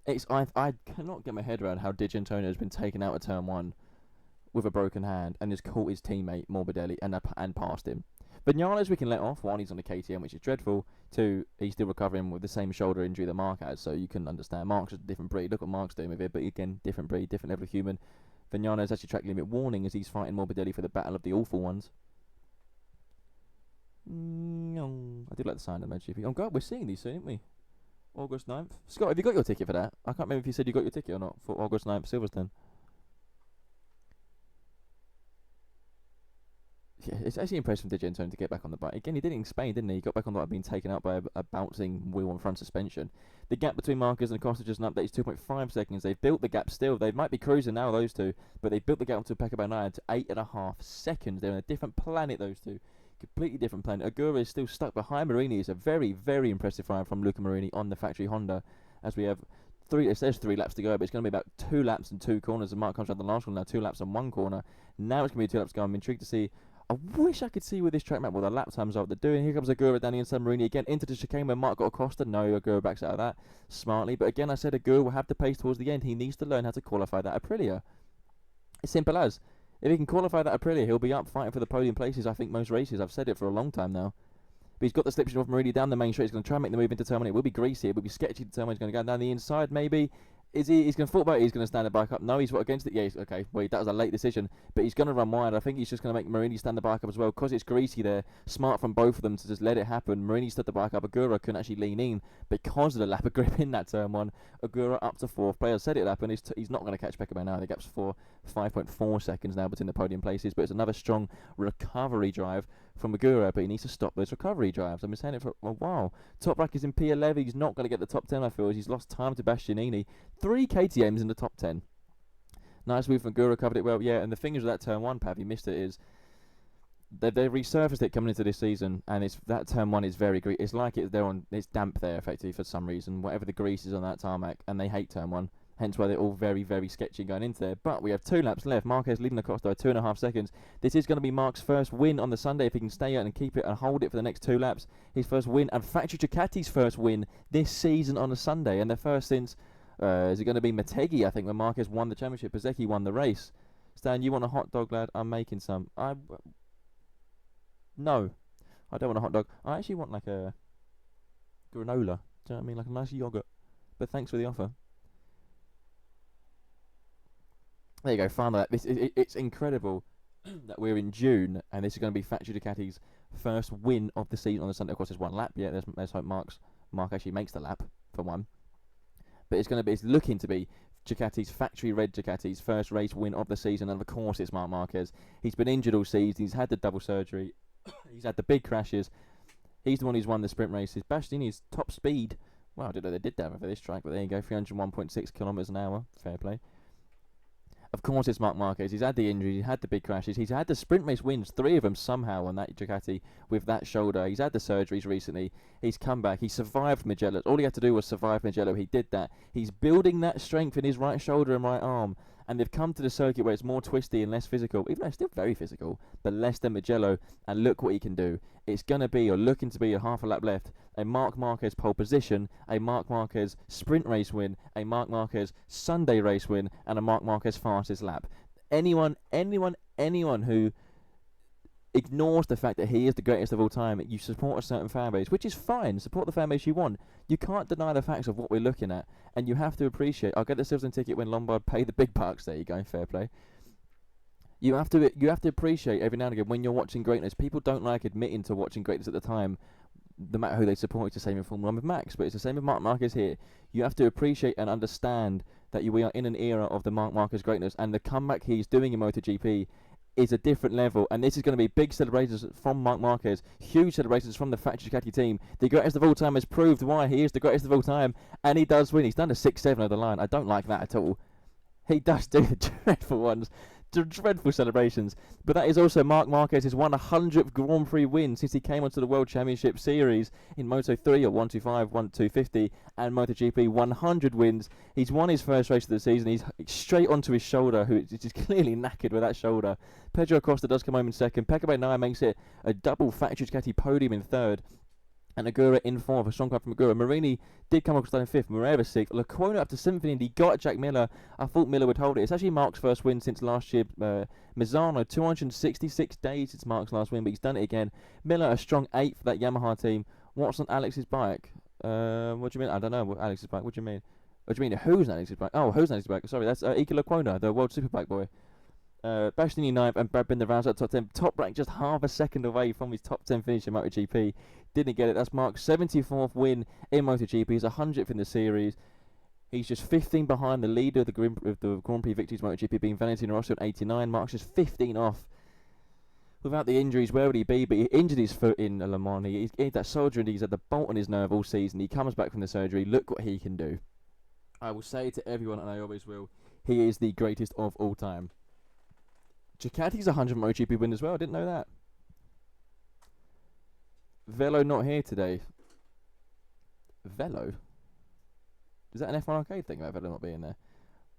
I cannot get my head around how DiGi Antonio has been taken out of turn 1 with a broken hand and has caught his teammate Morbidelli and passed him. Viñales we can let off. 1, he's on the KTM, which is dreadful. 2, he's still recovering with the same shoulder injury that Mark has, so you can understand. Mark's just a different breed. Look what Mark's doing with it, but again, different breed, different level of human. Viñales actually track limit warning as he's fighting Morbidelli for the battle of the awful ones. I do like the sound of MotoGP. Oh God, we're seeing these soon, aren't we? August 9th. Scott, have you got your ticket for that? I can't remember if you said you got your ticket or not for August 9th, Silverstone. Yeah, it's actually impressive from DiGi Antonio to get back on the bike. Again, he did it in Spain, didn't he? He got back on the bike being taken out by a bouncing wheel on front suspension. The gap between Márquez and Acosta just an update is 2.5 seconds. They've built the gap still. They might be cruising now, those two, but they've built the gap up to Pecco Bagnaia to 8.5 seconds. They're on a different planet, those two. Completely different planet. Aguirre is still stuck behind Marini. It's a very, very impressive ride from Luca Marini on the factory Honda. As we have it says 3 laps to go, but it's going to be about 2 laps and 2 corners. And Mark comes out the last one now, 2 laps and 1 corner. Now it's going to be 2 laps to go. I'm intrigued to see. I wish I could see with this track map what the lap times are what they're doing. Here comes Aguirre down the inside. Marini again into the chicane where Mark got Acosta. No, Aguirre backs out of that smartly. But again, I said Aguirre will have the pace towards the end. He needs to learn how to qualify that Aprilia. It's simple as. If he can qualify that Aprilia, he'll be up fighting for the podium places, I think, most races. I've said it for a long time now. But he's got the slipstream off Marini down the main straight. He's going to try and make the move into turn 1. It will be greasy. It will be sketchy to turn 1. He's going to go down the inside, maybe. He's going to thought about it. He's going to stand the bike up. No, he's against it. Yeah, okay. Wait, that was a late decision. But he's going to run wide. I think he's just going to make Marini stand the bike up as well. Because it's greasy there. Smart from both of them to just let it happen. Marini stood the bike up. Aguirre couldn't actually lean in because of the lap of grip in that turn 1. Aguirre up to 4th place. I said it happened. He's not going to catch Pecco Bagnaia. The gap's 5.4 seconds now between the podium places. But it's another strong recovery drive from Magura, but he needs to stop those recovery drives. I've been saying it for a while. Toprak is in P11. He's not going to get the top 10, I feel, as he's lost time to Bastianini. 3 KTMs in the top 10. Nice move from Magura, covered it well. Yeah, and the thing is with that turn 1, Pav, you missed it, is they resurfaced it coming into this season, and it's that turn 1 is very greasy. It's like it's damp there, effectively, for some reason, whatever the grease is on that tarmac, and they hate turn 1. Hence why they're all very, very sketchy going into there. But we have 2 laps left. Márquez leading Acosta by 2.5 seconds. This is going to be Mark's first win on the Sunday if he can stay out and keep it and hold it for the next 2 laps. His first win, and factory Ducati's first win this season on a Sunday, and their first since, is it going to be Motegi, I think, when Márquez won the championship. Bezzecchi won the race. Stan, you want a hot dog, lad? I'm making some. No, I don't want a hot dog. I actually want like a granola. Do you know what I mean? Like a nice yogurt. But thanks for the offer. There you go, finally. It's incredible that we're in June, and this is going to be Factory Ducati's first win of the season on the Sunday. Of course, there's 1 lap. Yeah, let's hope Mark actually makes the lap for 1. But it's looking to be Ducati's factory red Ducati's first race win of the season, and of course it's Marc Márquez. He's been injured all season. He's had the double surgery. He's had the big crashes. He's the one who's won the sprint races. Bastianini's top speed. Well, I didn't know they did that for this track, but there you go, 301.6 kilometres an hour. Fair play. Of course it's Marc Márquez. He's had the injuries, he's had the big crashes, he's had the sprint race wins, 3 of them somehow on that Ducati with that shoulder. He's had the surgeries recently. He's come back. He survived Mugello. All he had to do was survive Mugello. He did that. He's building that strength in his right shoulder and right arm. And they've come to the circuit where it's more twisty and less physical, even though it's still very physical, but less than Mugello. And look what he can do. It's going to be, or looking to be, a half a lap left. A Marc Márquez pole position, a Marc Márquez sprint race win, a Marc Márquez Sunday race win, and a Marc Márquez fastest lap. Anyone who ignores the fact that he is the greatest of all time, you support a certain fan base, which is fine. Support the fan base you want. You can't deny the facts of what we're looking at, and you have to appreciate. I'll get the Silverstone ticket when Lombard pay the big bucks. There you go, fair play. You have to appreciate every now and again when you're watching greatness. People don't like admitting to watching greatness at the time, no matter who they support. It's the same in Formula 1 with Max, but it's the same with Marc Márquez here. You have to appreciate and understand that we are in an era of the Marc Márquez greatness, and the comeback he's doing in MotoGP is a different level, and this is going to be big celebrations from Marc Márquez, huge celebrations from the Factory Ducati team. The greatest of all time has proved why he is the greatest of all time, and he does win. He's done a 6-7 over the line. I don't like that at all. He does do the dreadful ones, dreadful celebrations, but that is also Marc Márquez's 100th Grand Prix win since he came onto the World Championship Series in Moto3 or 125, 250, and MotoGP 100 wins. He's won his first race of the season. He's straight onto his shoulder, who is just clearly knackered with that shoulder. Pedro Acosta does come home in second. Pecco Bagnaia makes it a double Factory Ducati podium in third. And Agura in 4th, a strong cut from Agura. Marini did come across in 5th, Moreva 6th. Lecuona up to 7th in. He got Jack Miller. I thought Miller would hold it. It's actually Mark's first win since last year. Mizzano, 266 days since Mark's last win, but he's done it again. Miller, a strong 8th for that Yamaha team. What's on Alex's bike? What do you mean? I don't know what Alex's bike. What do you mean? What do you mean? Who's on Alex's bike? Oh, who's on Alex's bike? Sorry, that's Ike Lecuona, the World Superbike boy. Bastianini 9th and Brad Binder rounds out top 10. Top rank just half a second away from his top 10 finish in MotoGP. Didn't get it. That's Mark's 74th win in MotoGP. He's 100th in the series. He's just 15 behind the leader of the Grand Prix victories MotoGP, being Valentino Rossi at 89. Mark's just 15 off. Without the injuries, where would he be? But he injured his foot in Le Mans. He had that soldier and he's had the bolt on his nerve all season. He comes back from the surgery. Look what he can do. I will say to everyone, and I always will, he is the greatest of all time. Ducati's 100 MotoGP win as well. I didn't know that. Velo not here today. Velo? Is that an F1 arcade thing about Velo not being there?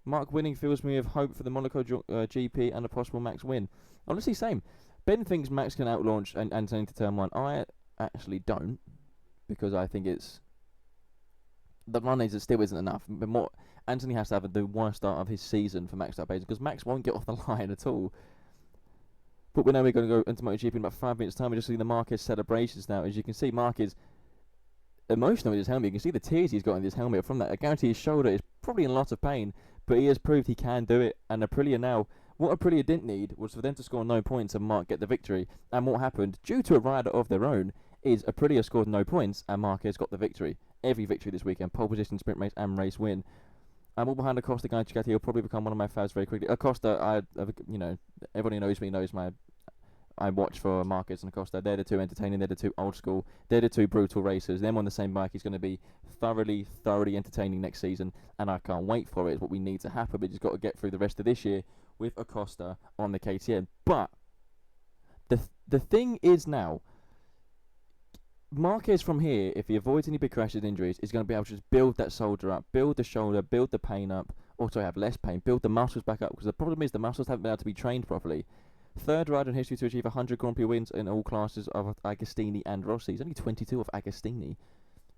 Mark winning fills me with hope for the Monaco GP and a possible Max win. Honestly, same. Ben thinks Max can outlaunch Antonelli to turn 1. I actually don't, because I think it's... the run still isn't enough. But more, Anthony has to have the worst start of his season for Max to outpace, because Max won't get off the line at all. But we know we're going to go into MotoGP in about 5 minutes' time. We're just seeing the Márquez celebrations now. As you can see, Márquez emotional with his helmet. You can see the tears he's got in his helmet from that. I guarantee his shoulder is probably in a lot of pain, but he has proved he can do it. And Aprilia now, what Aprilia didn't need was for them to score no points and Mark get the victory. And what happened, due to a rider of their own, is Aprilia scored no points and Márquez got the victory. Every victory this weekend, pole position, sprint race, and race win. I'm all behind Acosta, guy Ducati. He'll probably become one of my fads very quickly. Acosta, everybody knows me, knows my I watch for Márquez and Acosta. They're the two entertaining. They're the two old school. They're the two brutal racers. Them on the same bike is going to be thoroughly entertaining next season, and I can't wait for it. It's what we need to happen. We just got to get through the rest of this year with Acosta on the KTM. But the thing is now, Márquez from here, if he avoids any big crashes and injuries, is going to be able to just build that shoulder up, build the shoulder, build the pain up, also have less pain, build the muscles back up, because the problem is the muscles haven't been able to be trained properly. Third rider in history to achieve 100 Grand Prix wins in all classes of Agostini and Rossi. He's only 22 off Agostini.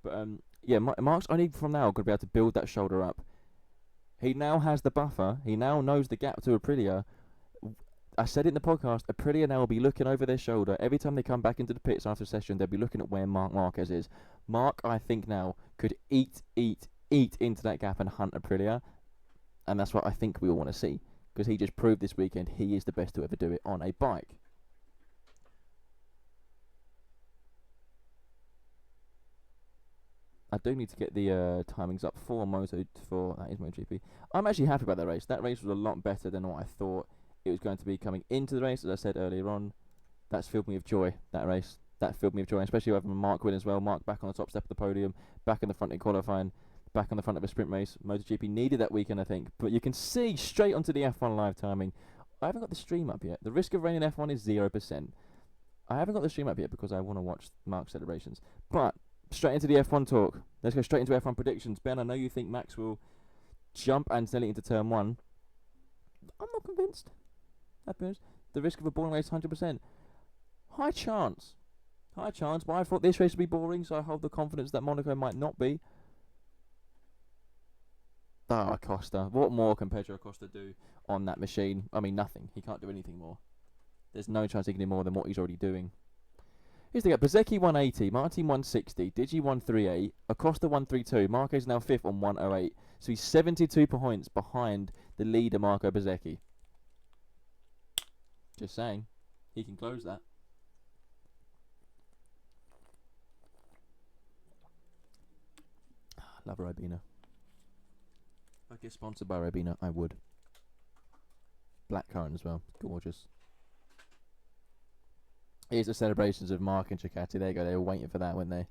But yeah, Mark's only from now going to be able to build that shoulder up. He now has the buffer. He now knows the gap to Aprilia. I said it in the podcast, Aprilia now will be looking over their shoulder. Every time they come back into the pits after session, they'll be looking at where Márquez is. Mark, I think now, could eat into that gap and hunt Aprilia. And that's what I think we all want to see. Because he just proved this weekend he is the best to ever do it on a bike. I do need to get the timings up for that is MotoGP. I'm actually happy about that race. That race was a lot better than what I thought it was going to be coming into the race. As I said earlier on, that's filled me with joy, that race. That filled me with joy, especially having Mark win as well. Mark back on the top step of the podium, back in the front in qualifying, back on the front of a sprint race. MotoGP needed that weekend, I think. But you can see straight onto the F1 live timing. I haven't got the stream up yet. The risk of rain in F1 is 0%. I haven't got the stream up yet because I want to watch Mark's celebrations. But straight into the F1 talk. Let's go straight into F1 predictions. Ben, I know you think Max will jump Antonelli into turn 1. I'm not convinced. The risk of a boring race, 100%. High chance, but I thought this race would be boring, so I hold the confidence that Monaco might not be. Acosta. What more can Pedro Acosta do on that machine? I mean, nothing. He can't do anything more. There's no chance he can do more than what he's already doing. Here's the gap. Bezzecchi 180, Martin 160, DiGi 138, Acosta 132, Márquez now 5th on 108. So he's 72 points behind the leader, Marco Bezzecchi. Just saying. He can close that. Love Ribena. If I get sponsored by Ribena, I would. Blackcurrant as well. Gorgeous. Here's the celebrations of Mark and Ducati. There you go. They were waiting for that, weren't they?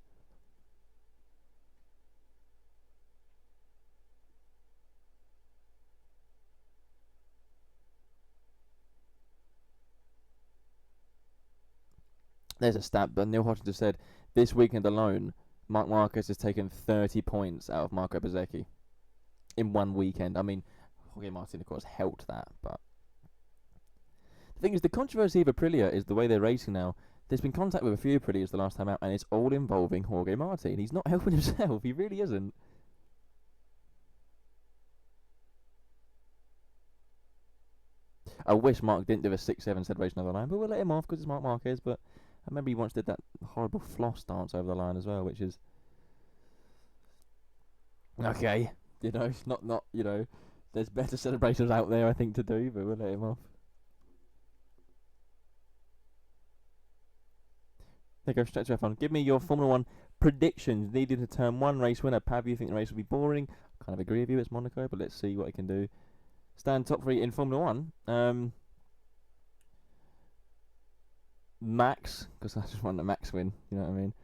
There's a stat, but Neil Hodgson just said this weekend alone, Marc Márquez has taken 30 points out of Marco Bezzecchi in one weekend. I mean, Jorge Martin, of course, helped that, but the thing is, the controversy of Aprilia is the way they're racing now. There's been contact with a few Aprilias the last time out, and it's all involving Jorge Martin. He's not helping himself. He really isn't. I wish Mark didn't do a 6-7 celebration over the line, but we'll let him off because it's Marc Márquez. But I remember he once did that horrible floss dance over the line as well, which is okay. You know, not you know, there's better celebrations out there, I think, to do, but we'll let him off. There you go, straight to F1. Give me your Formula 1 predictions needed to turn 1 race winner. Pav, you think the race will be boring? I kind of agree with you, it's Monaco, but let's see what he can do. Stand top 3 in Formula 1. Max, because I just want the Max win, you know what I mean?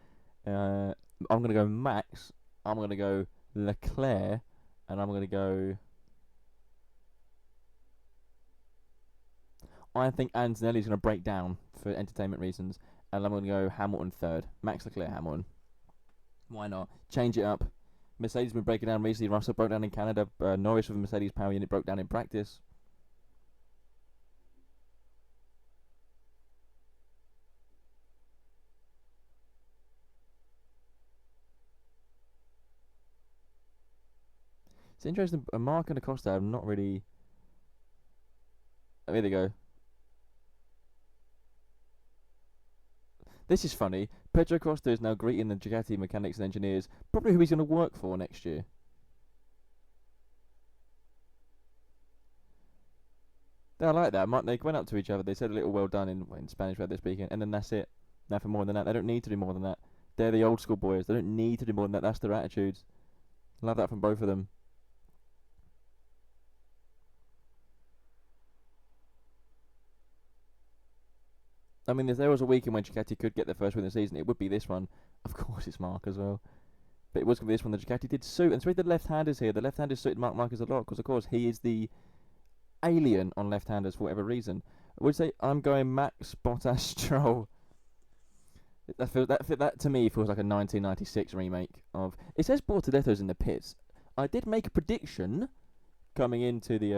I'm going to go Max, I'm going to go Leclerc, and I'm going to go... I think Antonelli's going to break down for entertainment reasons, and I'm going to go Hamilton 3rd. Max, Leclerc, Hamilton. Why not? Change it up. Mercedes been breaking down recently. Russell broke down in Canada. Norris with a Mercedes power unit broke down in practice. It's interesting. Mark and Acosta have not really... There they go. This is funny. Pedro Acosta is now greeting the Ducati mechanics and engineers, probably who he's going to work for next year. I like that. They went up to each other. They said a little well done in Spanish where they're speaking, and then that's it. Nothing more than that. They don't need to do more than that. They're the old school boys. They don't need to do more than that. That's their attitudes. Love that from both of them. I mean, if there was a weekend when Ducati could get their first win of the season, it would be this one. Of course, it's Mark as well. But it was going to be this one. The Ducati did suit. And so the left-handers here. The left-handers suited Mark Marquez a lot because, of course, he is the alien on left-handers for whatever reason. I would say I'm going Max Bottas Stroll. That to me feels like a 1996 remake of. It says Bortoletto's in the pits. I did make a prediction coming into the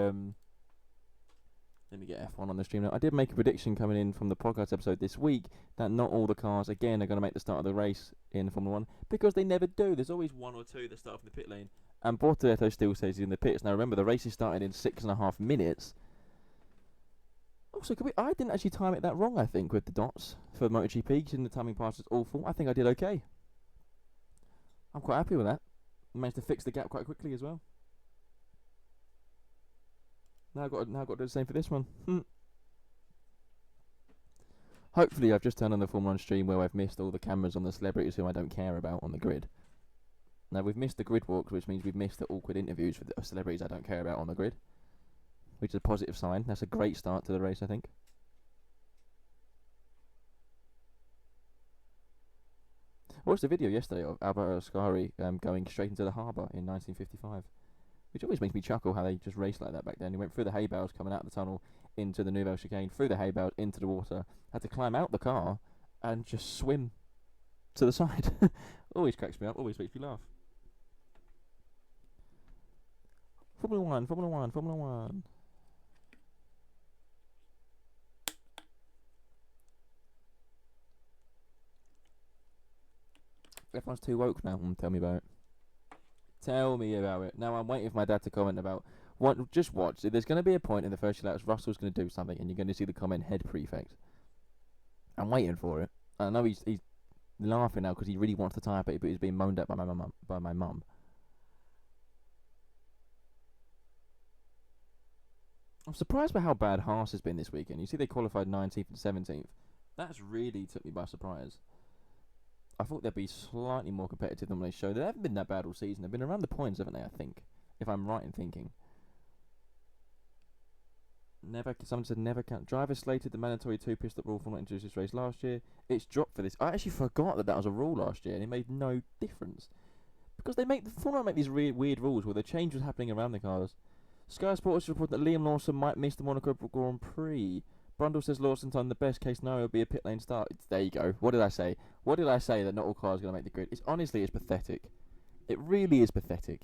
Let me get F1 on the stream now. I did make a prediction coming in from the podcast episode this week that not all the cars again are going to make the start of the race in Formula 1 because they never do. There's always one or two that start from the pit lane, and Bortoletto still says he's in the pits. Now remember, the race is starting in 6.5 minutes. Also, I didn't actually time it that wrong, I think, with the dots for MotoGP, because the timing pass was awful. I think I did okay. I'm quite happy with that. I managed to fix the gap quite quickly as well. Now I've got to do the same for this one. Hopefully I've just turned on the Formula 1 stream where I've missed all the cameras on the celebrities who I don't care about on the grid. Now we've missed the grid walks, which means we've missed the awkward interviews with the celebrities I don't care about on the grid, which is a positive sign. That's a great start to the race, I think. I watched a video yesterday of Alberto Ascari going straight into the harbour in 1955, which always makes me chuckle how they just raced like that back then. He went through the hay bales, coming out of the tunnel into the Nouvelle chicane, through the hay bales into the water, had to climb out the car and just swim to the side. Always cracks me up, always makes me laugh. Formula 1, Formula 1, Formula 1. F1's too woke now. Tell me about it. Tell me about it. Now I'm waiting for my dad to comment about what. Just watch. There's going to be a point in the first few laps. Russell's going to do something, and you're going to see the comment "head prefect." I'm waiting for it. I know he's laughing now because he really wants the tyre, but he's being moaned at by my mum. I'm surprised by how bad Haas has been this weekend. You see, they qualified 19th and 17th. That's really took me by surprise. I thought they'd be slightly more competitive than they showed. They haven't been that bad all season. They've been around the points, haven't they, I think? If I'm right in thinking. Someone said never count. Drivers slated the mandatory 2-pit stop rule for not introduced this race last year. It's dropped for this. I actually forgot that was a rule last year, and it made no difference. Because the Formula 1 make these weird rules where the change was happening around the cars. Sky Sports report that Liam Lawson might miss the Monaco Grand Prix. Brundle says Lawson time the best case scenario will be a pit lane start. There you go. What did I say? What did I say that not all cars are going to make the grid? It's honestly, it's pathetic. It really is pathetic.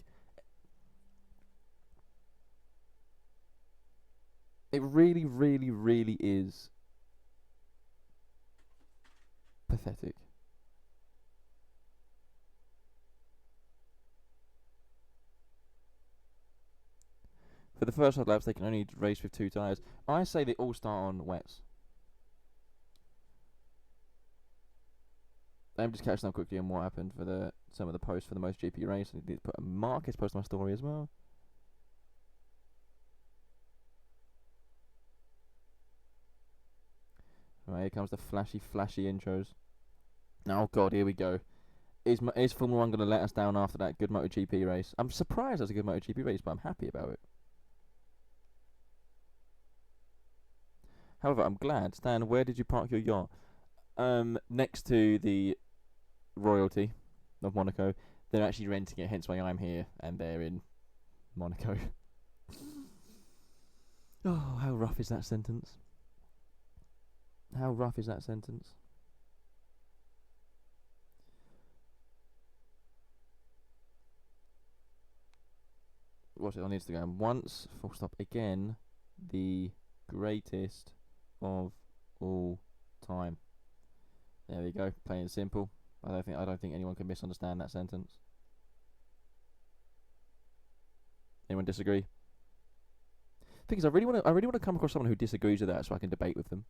It really, really, really is pathetic. For the first 5 laps, they can only race with 2 tyres. I say they all start on wets. I'm just catching up quickly on what happened for some of the posts for the MotoGP race. I need to put a Márquez post on my story as well. Right, here comes the flashy intros. Oh god, here we go. Is Formula 1 going to let us down after that good MotoGP race? I'm surprised that's a good MotoGP race, but I'm happy about it. However, I'm glad. Stan, where did you park your yacht? Next to the royalty of Monaco. They're actually renting it, hence why I'm here, and they're in Monaco. Oh, how rough is that sentence? How rough is that sentence? What's it on Instagram? Once, full stop, again, the greatest of all time. There we go, plain and simple. I don't think anyone can misunderstand that sentence. Anyone disagree? Thing is, I really want to come across someone who disagrees with that, so I can debate with them.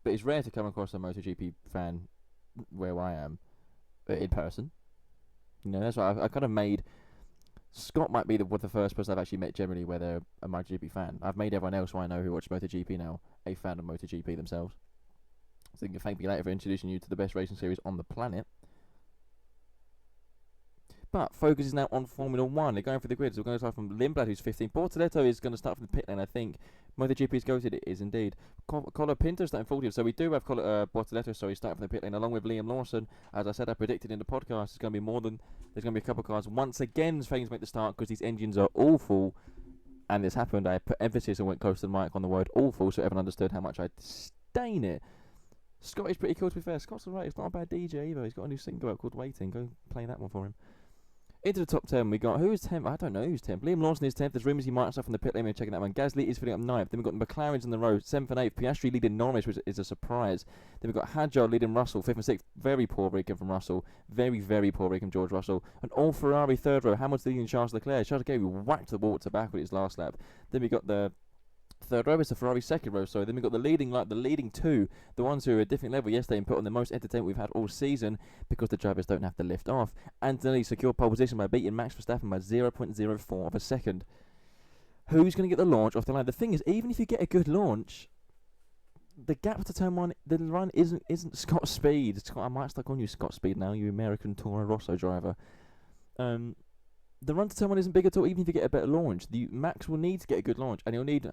But it's rare to come across a MotoGP fan where I am in person. You know, that's why I kind of made. Scott might be the first person I've actually met generally where they're a MotoGP fan. I've made everyone else who I know who watch MotoGP now a fan of MotoGP themselves. So you can thank me later for introducing you to the best racing series on the planet. But focus is now on Formula 1. They're going for the grid. So we're going to start from Lindblad, who's 15. Bortoleto is going to start from the pit lane, I think. MotoGP's goated, it is indeed. Colapinto starting 40th. So we do have Bortoleto, starting from the pit lane, along with Liam Lawson. As I said, I predicted in the podcast, it's going to be more than... There's going to be a couple of cars once again failing to make the start because these engines are awful. And this happened. I put emphasis and went close to the mic on the word awful so everyone understood how much I disdain it. Scott is pretty cool, to be fair. Scott's alright. It's not a bad DJ either. He's got a new single out called Waiting. Go play that one for him. Into the top 10, we got... Who is 10th? I don't know who's 10th. Liam Lawson is 10th. There's rumours he might start from the pit lane. We're checking that one. Gasly is filling up 9th. Then we've got the McLarens in the row, 7th and 8th. Piastri leading Norris, which is a surprise. Then we've got Hadjar leading Russell, 5th and 6th. Very poor break-in from Russell. Very, very poor break from George Russell. An all Ferrari 3rd row. Hamilton leading Charles Leclerc. Charles Leclerc whacked the ball to back with his last lap. Then we got the... 3rd row is the Ferrari 2nd row, sorry. Then we've got the leading two, the ones who are at a different level yesterday and put on the most entertainment we've had all season because the drivers don't have to lift off. Antonelli secured pole position by beating Max Verstappen by 0.04 of a second. Who's going to get the launch off the line? The thing is, even if you get a good launch, the gap to turn one, the run isn't Scott Speed. I might start calling you Scott Speed now, you American Toro Rosso driver. The run to turn one isn't big at all, even if you get a better launch. Max will need to get a good launch, and he'll need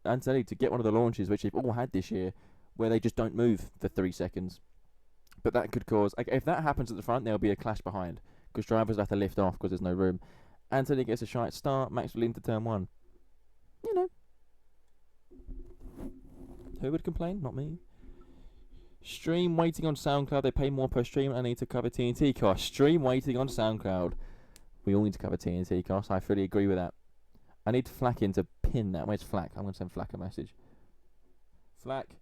Antonelli to get one of the launches which they've all had this year, where they just don't move for 3 seconds. But that could cause... if that happens at the front, there'll be a clash behind, because drivers have to lift off because there's no room. Antonelli gets a shite start, Max will lead into turn 1. You know. Who would complain? Not me. Stream waiting on SoundCloud. They pay more per stream and I need to cover TNT costs. Stream waiting on SoundCloud. We all need to cover TNT costs. I fully agree with that. I need Flack to pin that. Where's Flack? I'm going to send Flack a message. Flack.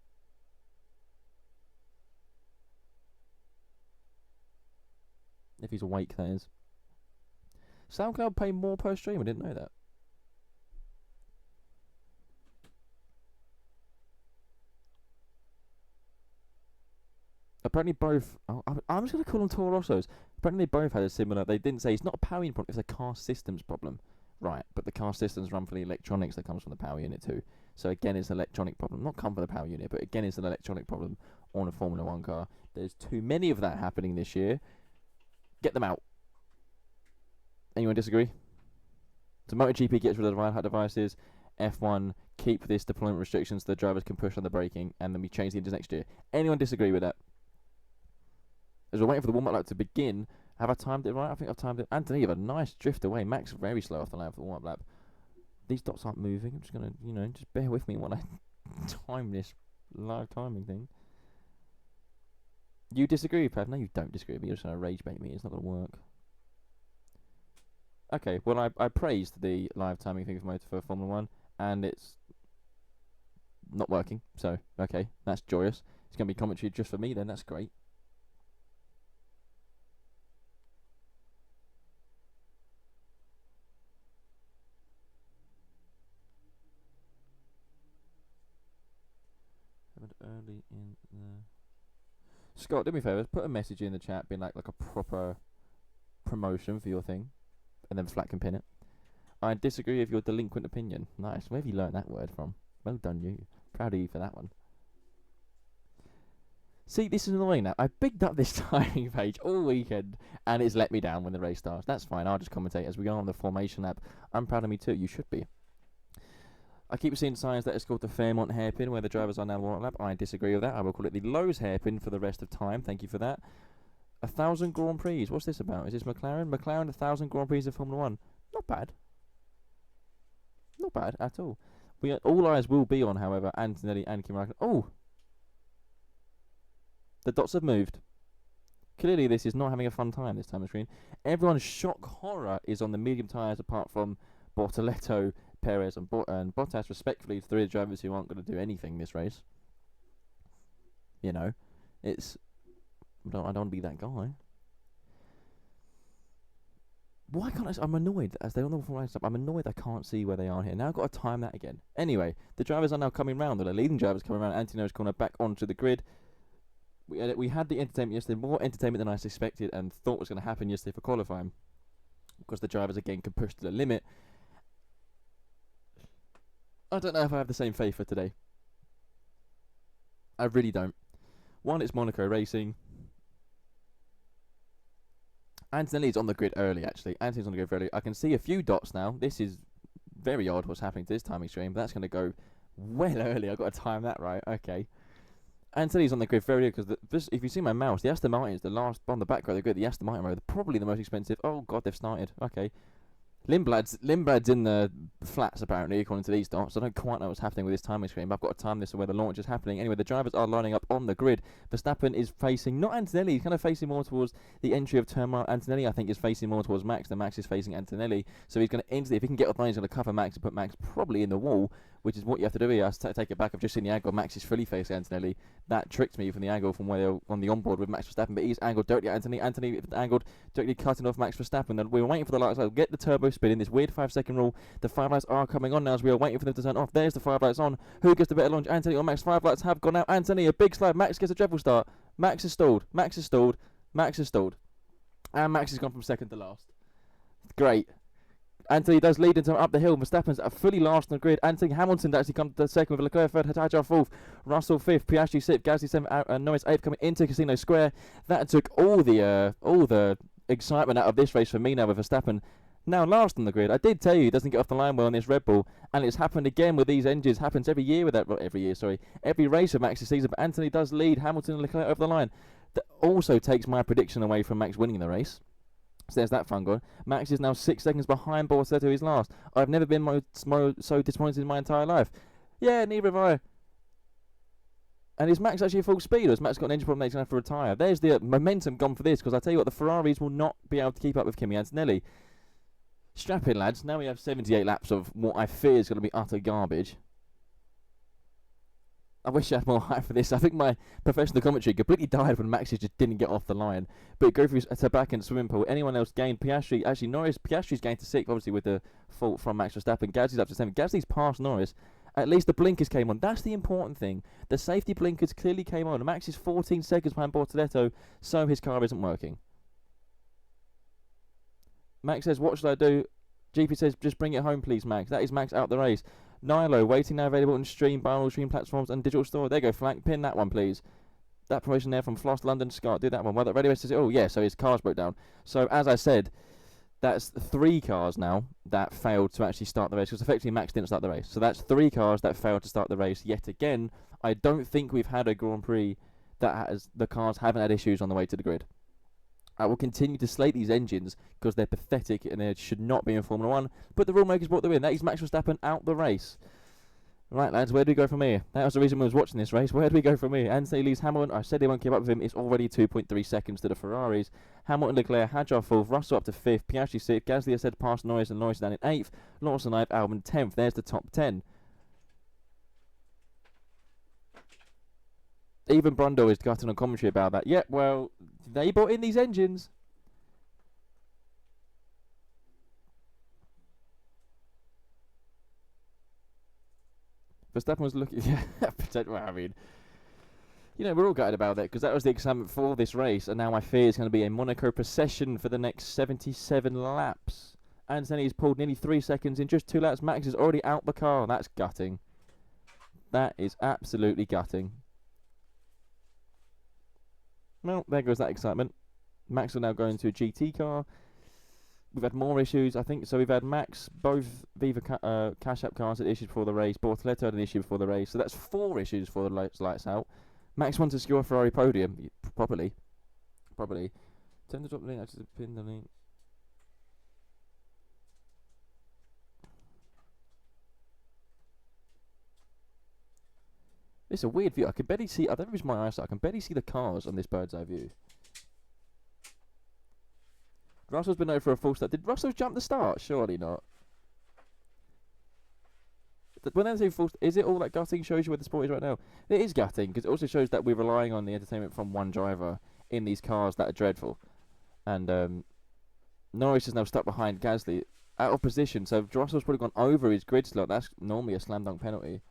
If he's awake, that is. SoundCloud pay more per stream. I didn't know that. Apparently both... I'm just going to call them Toro Rossos. Apparently they both had a similar... They didn't say it's not a power unit problem, it's a car systems problem. Right, but the car systems run for the electronics that comes from the power unit too. So again, it's an electronic problem. Not come from the power unit, but again, it's an electronic problem on a Formula 1 car. There's too many of that happening this year. Get them out. Anyone disagree? So MotoGP gets rid of the ride height devices. F1 keep this deployment restrictions so the drivers can push on the braking, and then we change the engines next year. Anyone disagree with that? As we're waiting for the warm-up lap to begin, have I timed it right? I think I've timed it. Anthony, you have a nice drift away. Max very slow off the lap for the warm-up lap. These dots aren't moving. I'm just going to, just bear with me while I time this live timing thing. You disagree, Pav? No, you don't disagree, but you're just going to rage bait me. It's not going to work. Okay, well, I praised the live timing thing for Formula 1, and it's not working. So, okay, that's joyous. It's going to be commentary just for me then. That's great. Early in the... Scott, do me a favour, put a message in the chat being like a proper promotion for your thing, and then Flat can pin it. I disagree with your delinquent opinion. Nice. Where have you learnt that word from? Well done, you. Proud of you for that one. See, this is annoying now. I bigged up this timing page all weekend, and it's let me down when the race starts. That's fine. I'll just commentate as we go on the formation lap. I'm proud of me too. You should be. I keep seeing signs that it's called the Fairmont hairpin, where the drivers are now warm lap. I disagree with that. I will call it the Lowe's hairpin for the rest of time. Thank you for that. 1,000 Grand Prix. What's this about? Is this McLaren? McLaren, 1,000 Grand Prix in Formula 1. Not bad. Not bad at all. All eyes will be on, however, Antonelli and Kim Raikkonen. Oh! The dots have moved. Clearly, this is not having a fun time this time on screen. Everyone's shock horror is on the medium tyres, apart from Bortoleto, Perez and Bottas, respectfully, 3 drivers who aren't going to do anything this race. You know, it's... I don't want to be that guy. Why can't I... I'm annoyed, as they're on the Formula 1 I'm annoyed I can't see where they are here. Now I've got to time that again. Anyway, the drivers are now coming round. The leading drivers coming around. Antonelli's corner back onto the grid. We had the entertainment yesterday. More entertainment than I suspected and thought was going to happen yesterday for qualifying. Because the drivers, again, can push to the limit. I don't know if I have the same faith for today. I really don't. One, it's Monaco racing. Antonelli's on the grid early, actually. Antonelli's on the grid early. I can see a few dots now. This is very odd what's happening to this timing stream, but that's going to go well early. I've got to time that right. Okay. Antonelli's on the grid very early because if you see my mouse, the Aston Martin is the last on the back row. The grid, the Aston Martin row, they're probably the most expensive. Oh, God, they've started. Okay. Lindblad's in the flats, apparently, according to these dots. I don't quite know what's happening with this timing screen, but I've got to time this where the launch is happening. Anyway, the drivers are lining up on the grid. Verstappen is facing, not Antonelli, he's kind of facing more towards the entry of turn one. Antonelli, I think, is facing more towards Max than Max is facing Antonelli. So he's going to enter, if he can get off the line, he's going to cover Max and put Max probably in the wall, which is what you have to do here. I take it back, I've just seen the angle. Max is fully facing Antonelli. That tricked me from the angle from where they're on the onboard with Max Verstappen, but he's angled directly at Anthony. Anthony angled directly cutting off Max Verstappen. And we were waiting for the lights to get the turbo spinning, this weird 5-second rule. The 5 lights are coming on now as we are waiting for them to turn off. There's the 5 lights on. Who gets the better launch? Anthony or Max? 5 lights have gone out. Anthony, a big slide. Max gets a dreadful start. Max is stalled. Max is stalled. Max is stalled. And Max has gone from second to last. Great. Anthony does lead into up the hill. Verstappen's fully last on the grid. Anthony Hamilton actually comes to second with Leclerc third, Hadjar fourth, Russell fifth, Piastri sixth, Gasly seventh, Norris eighth coming into Casino Square. That took all the excitement out of this race for me now with Verstappen now last on the grid. I did tell you he doesn't get off the line well on this Red Bull, and it's happened again with these engines. Happens every year with that. Well, every race with Max this season. But Anthony does lead Hamilton and Leclerc over the line. That also takes my prediction away from Max winning the race. So there's that fun going. Max is now 6 seconds behind Bortoleto, who is last. I've never been so disappointed in my entire life. Yeah, neither have I. And is Max actually at full speed, or has Max got an engine problem that he's going to have to retire? There's the momentum gone for this, because I tell you what, the Ferraris will not be able to keep up with Kimi Antonelli. Strap in, lads. Now we have 78 laps of what I fear is going to be utter garbage. I wish I had more hype for this. I think my professional commentary completely died when Max just didn't get off the line. But go through to back and swimming pool. Anyone else gained? Piastri, actually Piastri's gained to 6th, obviously with the fault from Max Verstappen. Gasly's up to 7th. Gasly's past Norris. At least the blinkers came on. That's the important thing. The safety blinkers clearly came on. Max is 14 seconds behind Bortoleto, so his car isn't working. Max says, what should I do? GP says, just bring it home, please, Max. That is Max out the race. Nilo, waiting now available on stream, binaural stream platforms and digital store. There you go, Flank. Pin that one, please. That promotion there from Floss, London, Scott. Do that one. Well, that radio says, oh, yeah, so his car's broke down. So, as I said, that's 3 cars now that failed to actually start the race, because effectively Max didn't start the race. So that's 3 cars that failed to start the race yet again. I don't think we've had a Grand Prix that has the cars haven't had issues on the way to the grid. I will continue to slate these engines because they're pathetic and they should not be in Formula 1. But the rule makers brought the win. That is Max Verstappen out the race. Right, lads, where do we go from here? That was the reason we was watching this race. Where do we go from here? Anthony leaves Hamilton. I said they won't keep up with him. It's already 2.3 seconds to the Ferraris. Hamilton, Leclerc, Hadjar 4th, Russell up to 5th, Piastri 6th, Gasly I said past Norris, and Norris down in 8th, Lawson 9th, Albon 10th. There's the top 10. Even Brundle is gutting on commentary about that. Yeah, well, they brought in these engines. Verstappen was looking... Yeah, I mean... You know, we're all gutted about that, because that was the excitement for this race, and now I fear it's going to be a Monaco procession for the next 77 laps. Anthony's pulled nearly 3 seconds in just 2 laps. Max is already out the car. That's gutting. That is absolutely gutting. Well, there goes that excitement. Max will now go into a GT car. We've had more issues, I think. So we've had Max, both Viva Cash App cars had issues before the race. Bortoleto had an issue before the race. So that's 4 issues for the lights out. Max wants to secure a Ferrari podium. Properly. Turn the drop the lane out to the pin the lane. It's a weird view. I can barely see. I don't know if it's my eyesight. I can barely see the cars on this bird's eye view. Russell's been over for a full start. Did Russell jump the start? Surely not. When they say full, is it all that gutting? Shows you where the sport is right now. It is gutting because it also shows that we're relying on the entertainment from one driver in these cars that are dreadful. And Norris is now stuck behind Gasly out of position. So if Russell's probably gone over his grid slot. That's normally a slam dunk penalty.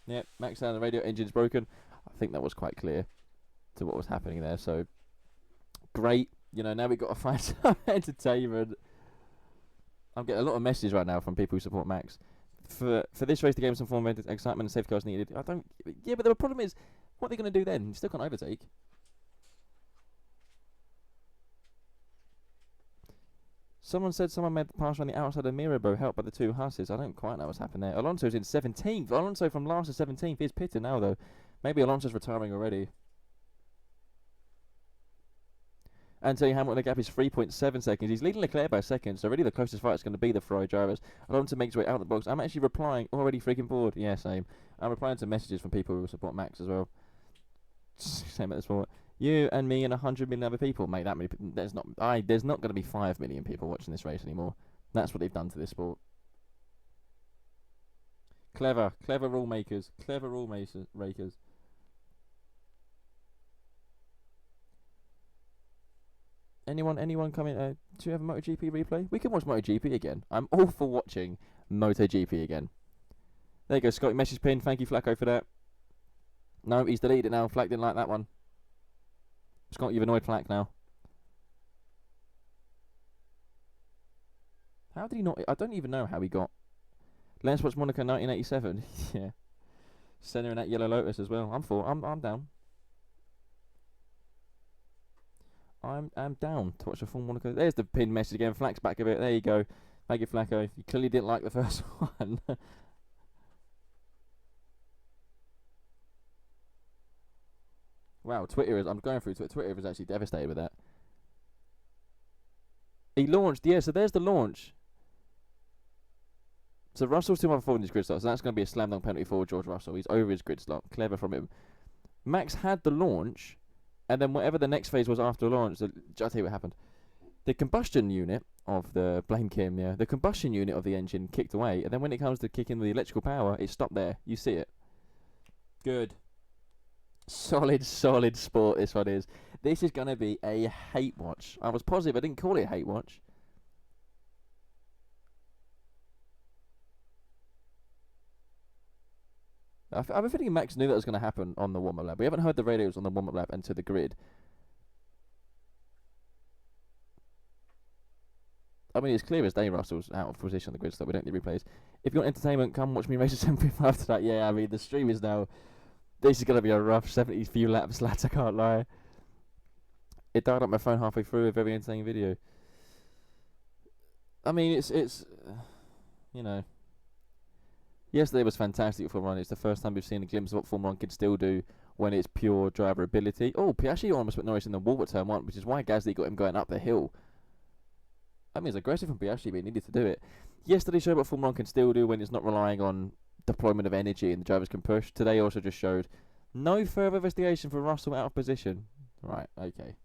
Yep, Max down the radio, engine's broken. I think that was quite clear to what was happening there. So, great. You know, now we've got to find some entertainment. I'm getting a lot of messages right now from people who support Max. for this race, the game some form of excitement and safety cars needed. I don't. Yeah, but the problem is, what are they going to do then? You still can't overtake. Someone said someone made the pass on the outside of Mirabeau, helped by the two Husses. I don't quite know what's happened there. Alonso's in 17th. Alonso from last to 17th is pitted now, though. Maybe Alonso's retiring already. Antonelli Hamilton, the gap is 3.7 seconds. He's leading Leclerc by a second, so really the closest fight is going to be the Ferrari drivers. Alonso makes his way out of the box. I'm actually replying, already freaking bored. Yeah, same. I'm replying to messages from people who support Max as well. Same at the sport. You and me and 100 million other people. Mate, that many people. There's not going to be 5 million people watching this race anymore. That's what they've done to this sport. Clever rule makers. Clever rule makers. Anyone coming? Do you have a MotoGP replay? We can watch MotoGP again. I'm all for watching MotoGP again. There you go, Scotty. Message pin. Thank you, Flacco, for that. No, he's deleted it now. Flack didn't like that one. Scott, you've annoyed Flack now. How did he not? I don't even know how he got. Let's watch Monaco 1987. Yeah. Senna in that Yellow Lotus as well. I'm down. I'm down to watch a full Monaco. There's the pin message again. Flack's back a bit. There you go. Thank you, Flacco. You clearly didn't like the first one. Wow, Twitter is. I'm going through Twitter. Twitter is actually devastated with that. He launched. Yeah, so there's the launch. So Russell's 2-1-4 in his grid slot. So that's going to be a slam dunk penalty for George Russell. He's over his grid slot. Clever from him. Max had the launch. And then whatever the next phase was after launch, I'll tell you what happened. The combustion unit of the, blame Kim, yeah, the combustion unit of the engine kicked away, and then when it comes to kicking the electrical power, it stopped there. You see it. Good. Solid sport this one is. This is going to be a hate watch. I was positive I didn't call it a hate watch. I have a feeling Max knew that was going to happen on the warm-up lap. We haven't heard the radios on the warm-up lap and to the grid. I mean, it's clear as day Russell's out of position on the grid, so we don't need replays. If you want entertainment, come watch me race at 7:55 after that. Yeah, I mean, the stream is now... This is going to be a rough 70 few laps, lads, I can't lie. It died up my phone halfway through a very entertaining video. I mean, it's you know... Yesterday was fantastic at Formula 1. It's the first time we've seen a glimpse of what Formula 1 can still do when it's pure driver ability. Oh, Piastri almost put Norris in the wall at turn 1, which is why Gasly got him going up the hill. I mean, it's aggressive from Piastri, but he needed to do it. Yesterday showed what Formula 1 can still do when it's not relying on deployment of energy and the drivers can push. Today also just showed no further investigation for Russell out of position. Right, okay.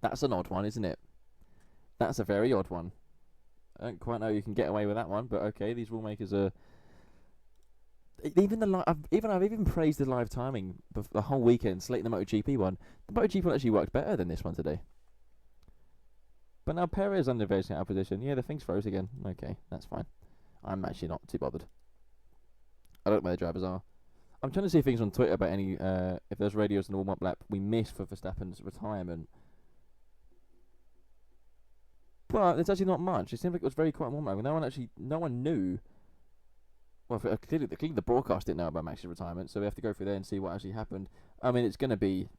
That's an odd one, isn't it? That's a very odd one. I don't quite know you can get away with that one, but okay, these rule makers are... I've even praised the live timing the whole weekend, slating the MotoGP one. The MotoGP one actually worked better than this one today. But now Perez under investigation out of position. Yeah, the thing's froze again. Okay, that's fine. I'm actually not too bothered. I don't know where the drivers are. I'm trying to see things on Twitter about any if there's radios in the warm-up lap we missed for Verstappen's retirement. But there's actually not much. It seemed like it was very quiet warm-up. No one knew. Well, clearly the broadcast didn't know about Max's retirement, so we have to go through there and see what actually happened. I mean, it's going to be,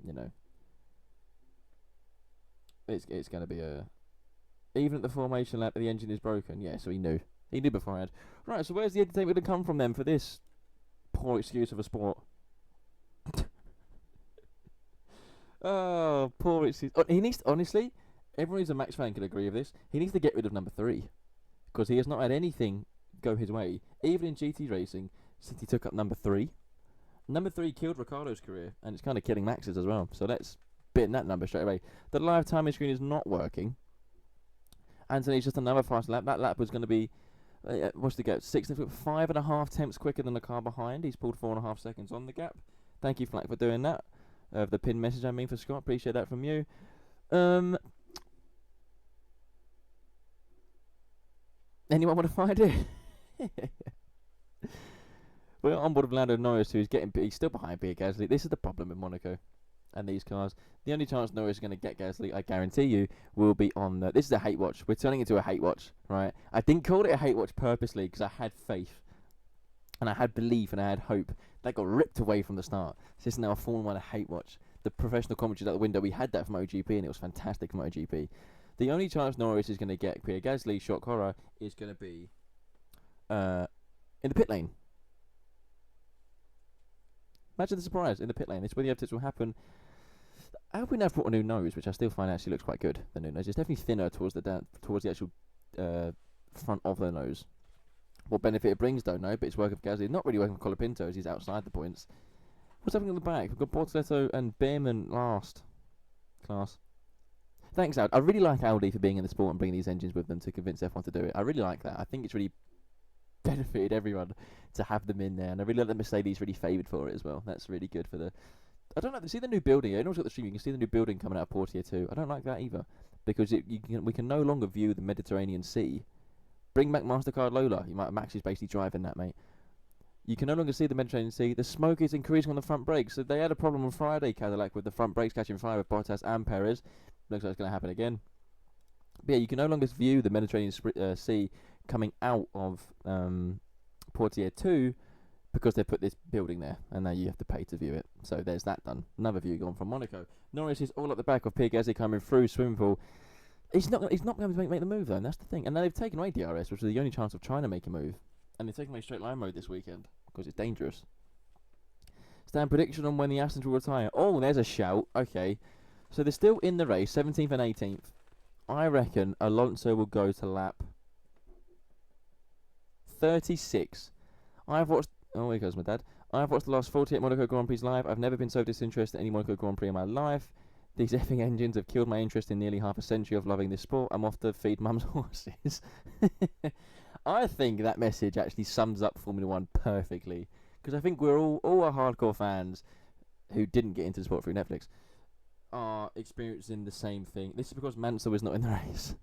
you know, it's going to be a... Even at the formation lap, the engine is broken. Yeah, so he knew. He knew beforehand. Right, so where's the entertainment going to come from then for this poor excuse of a sport? Oh, poor excuse. Oh, he needs to, honestly, everyone who's a Max fan can agree with this. He needs to get rid of number 3. Because he has not had anything go his way, even in GT racing, since he took up number 3. Number 3 killed Ricciardo's career, and it's kind of killing Max's as well. So let's bit in that number straight away. The live timing screen is not working. Anthony's just another fast lap. That lap was going to be, what's the gap? 5.5 tenths quicker than the car behind. He's pulled 4.5 seconds on the gap. Thank you, Flack, for doing that. The pin message, I mean, for Scott. Appreciate that from you. Anyone want to find it? We're on board with Lando Norris, who's he's still behind Pierre Gasly. This is the problem with Monaco. and these cars. The only chance Norris is going to get Gasly, I guarantee you, will be on the... This is a hate watch. We're turning it into a hate watch, right? I didn't call it a hate watch purposely because I had faith. And I had belief and I had hope. That got ripped away from the start. So this is now a Formula 1 hate watch. The professional commentaries out the window, we had that for MotoGP and it was fantastic for MotoGP. The only chance Norris is going to get Pierre Gasly, shock horror, is going to be in the pit lane. Imagine the surprise in the pit lane. It's where the updates will happen. Alpine have brought a new nose, which I still find actually looks quite good. The new nose. It's definitely thinner towards the actual front of the nose. What benefit it brings, don't know, but it's working for Gasly. Not really working for Colapinto as he's outside the points. What's happening on the back? We've got Bortoletto and Behrman last. Class. Thanks, Audi. I really like Audi for being in the sport and bringing these engines with them to convince F1 to do it. I really like that. I think it's really benefited everyone to have them in there, and I really like that Mercedes really favoured for it as well. That's really good for the... I don't know. See the new building. I know it's got the stream. You can see the new building coming out of Portier too. I don't like that either because we can no longer view the Mediterranean Sea. Bring back MasterCard Lola. Max is basically driving that, mate. You can no longer see the Mediterranean Sea. The smoke is increasing on the front brakes. So they had a problem on Friday, Cadillac, with the front brakes catching fire with Bottas and Perez. Looks like it's going to happen again. But yeah, you can no longer view the Mediterranean Sea coming out of Portier 2 because they put this building there, and now you have to pay to view it. So there's that done. Another view gone from Monaco. Norris is all at the back of Pierre Gasly coming through swimming pool. He's not going to make the move though, and that's the thing. And now they've taken away DRS, which was the only chance of trying to make a move, and they've taken away straight line mode this weekend because it's dangerous. Stand prediction on when the Astons will retire. Oh, there's a shout. Okay, so they're still in the race, 17th and 18th. I reckon Alonso will go to lap 36. I've watched... Oh, here goes my dad. I've watched the last 48 Monaco Grand Prix live. I've never been so disinterested in any Monaco Grand Prix in my life. These effing engines have killed my interest in nearly half a century of loving this sport. I'm off to feed mum's horses. I think that message actually sums up Formula 1 perfectly. Because I think we're all our hardcore fans who didn't get into the sport through Netflix are experiencing the same thing. This is because Mansell was not in the race.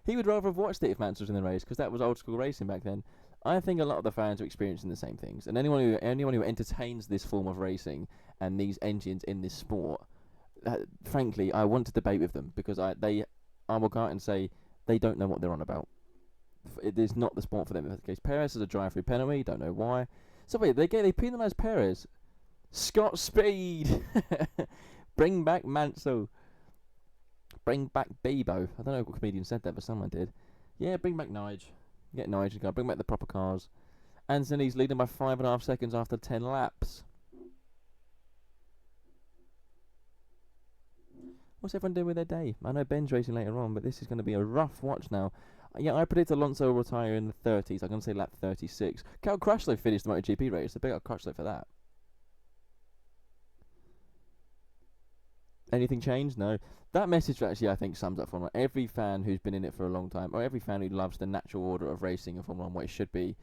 He would rather have watched it if Mansell was in the race because that was old school racing back then. I think a lot of the fans are experiencing the same things. And anyone who entertains this form of racing and these engines in this sport... frankly, I want to debate with them because I will go out and say they don't know what they're on about. It is not the sport for them. In that case, Perez is a drive-through penalty. Don't know why. So wait, they penalise Perez. Scott Speed, bring back Mansell. Bring back Bebo. I don't know what comedian said that, but someone did. Yeah, bring back Nige. Get Nige to go. Bring back the proper cars. Anthony's leading by 5.5 seconds after 10 laps. What's everyone doing with their day? I know Ben's racing later on, but this is going to be a rough watch now. Yeah, I predict Alonso will retire in the 30s. I'm going to say lap 36. Cal Crutchlow finished the MotoGP race. So big up Crutchlow for that. Anything changed? No. That message actually, I think, sums up Formula 1. Every fan who's been in it for a long time, or every fan who loves the natural order of racing in Formula 1, what it should be,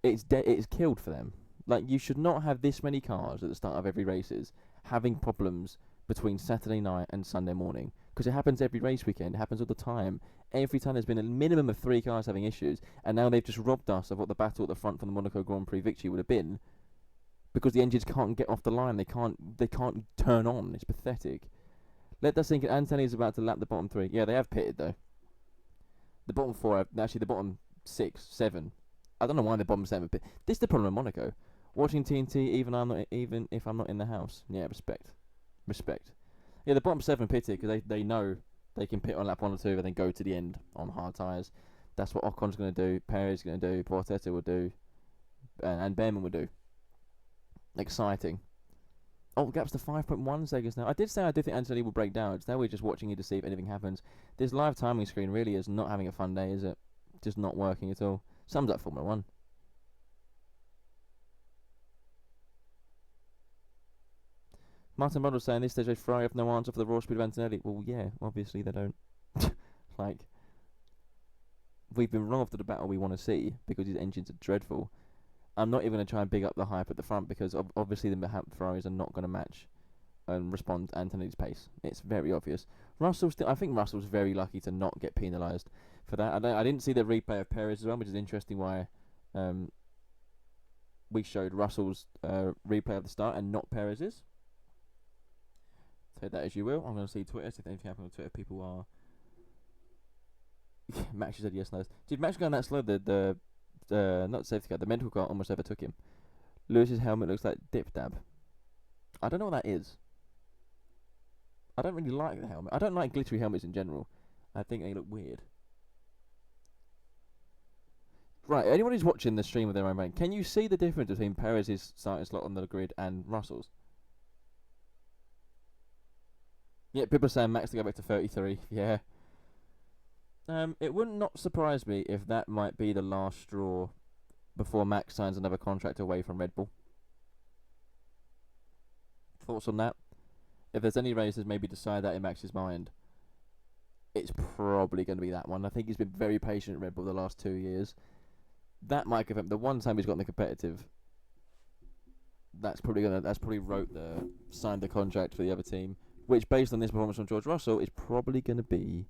it's killed for them. Like, you should not have this many cars at the start of every races having problems between Saturday night and Sunday morning, because it happens every race weekend. It happens all the time. Every time there's been a minimum of 3 cars having issues, and now they've just robbed us of what the battle at the front for the Monaco Grand Prix victory would have been, because the engines can't get off the line. They can't turn on. It's pathetic. Let us think. Antonelli's about to lap the bottom 3. Yeah, they have pitted though. The bottom 4, actually the bottom 6, 7. I don't know why the bottom 7 pit. This is the problem in Monaco. Watching TNT, even if I'm not in the house. Yeah, respect. Yeah, the bottom 7 pitted because they know they can pit on lap 1 or 2 and then go to the end on hard tyres. That's what Ocon's going to do, Perez is going to do, Bortoletto will do, and Behrman will do. Exciting. Oh, the gap's to 5.1 seconds now. I did say I do think Antonelli will break down. It's now we're just watching you to see if anything happens. This live timing screen really is not having a fun day, is it? Just not working at all. Sums up Formula 1. Martin Butler saying this stage Ferrari have no answer for the raw speed of Antonelli. Well, yeah, obviously they don't. Like, we've been wrong after the battle we want to see because his engines are dreadful. I'm not even going to try and big up the hype at the front because obviously the Ferraris are not going to match and respond to Antonelli's pace. It's very obvious. I think Russell's very lucky to not get penalised for that. I didn't see the replay of Perez as well, which is interesting why we showed Russell's replay of the start and not Perez's. Take that as you will. I'm going to see Twitter. See if anything happened on Twitter. People are. Max said yes, no. Did Max go on that slow? The not the safety car. The mental car almost overtook him. Lewis's helmet looks like dip dab. I don't know what that is. I don't really like the helmet. I don't like glittery helmets in general. I think they look weird. Right, anyone who's watching the stream of their own rank, can you see the difference between Perez's starting slot on the grid and Russell's? Yeah, people are saying Max to go back to 33. Yeah. It wouldn't not surprise me if that might be the last straw before Max signs another contract away from Red Bull. Thoughts on that? If there's any races maybe decide that in Max's mind, it's probably going to be that one. I think he's been very patient at Red Bull the last 2 years. That might give him the one time he's got in the competitive. That's probably signed the contract for the other team, which based on this performance from George Russell is probably going to be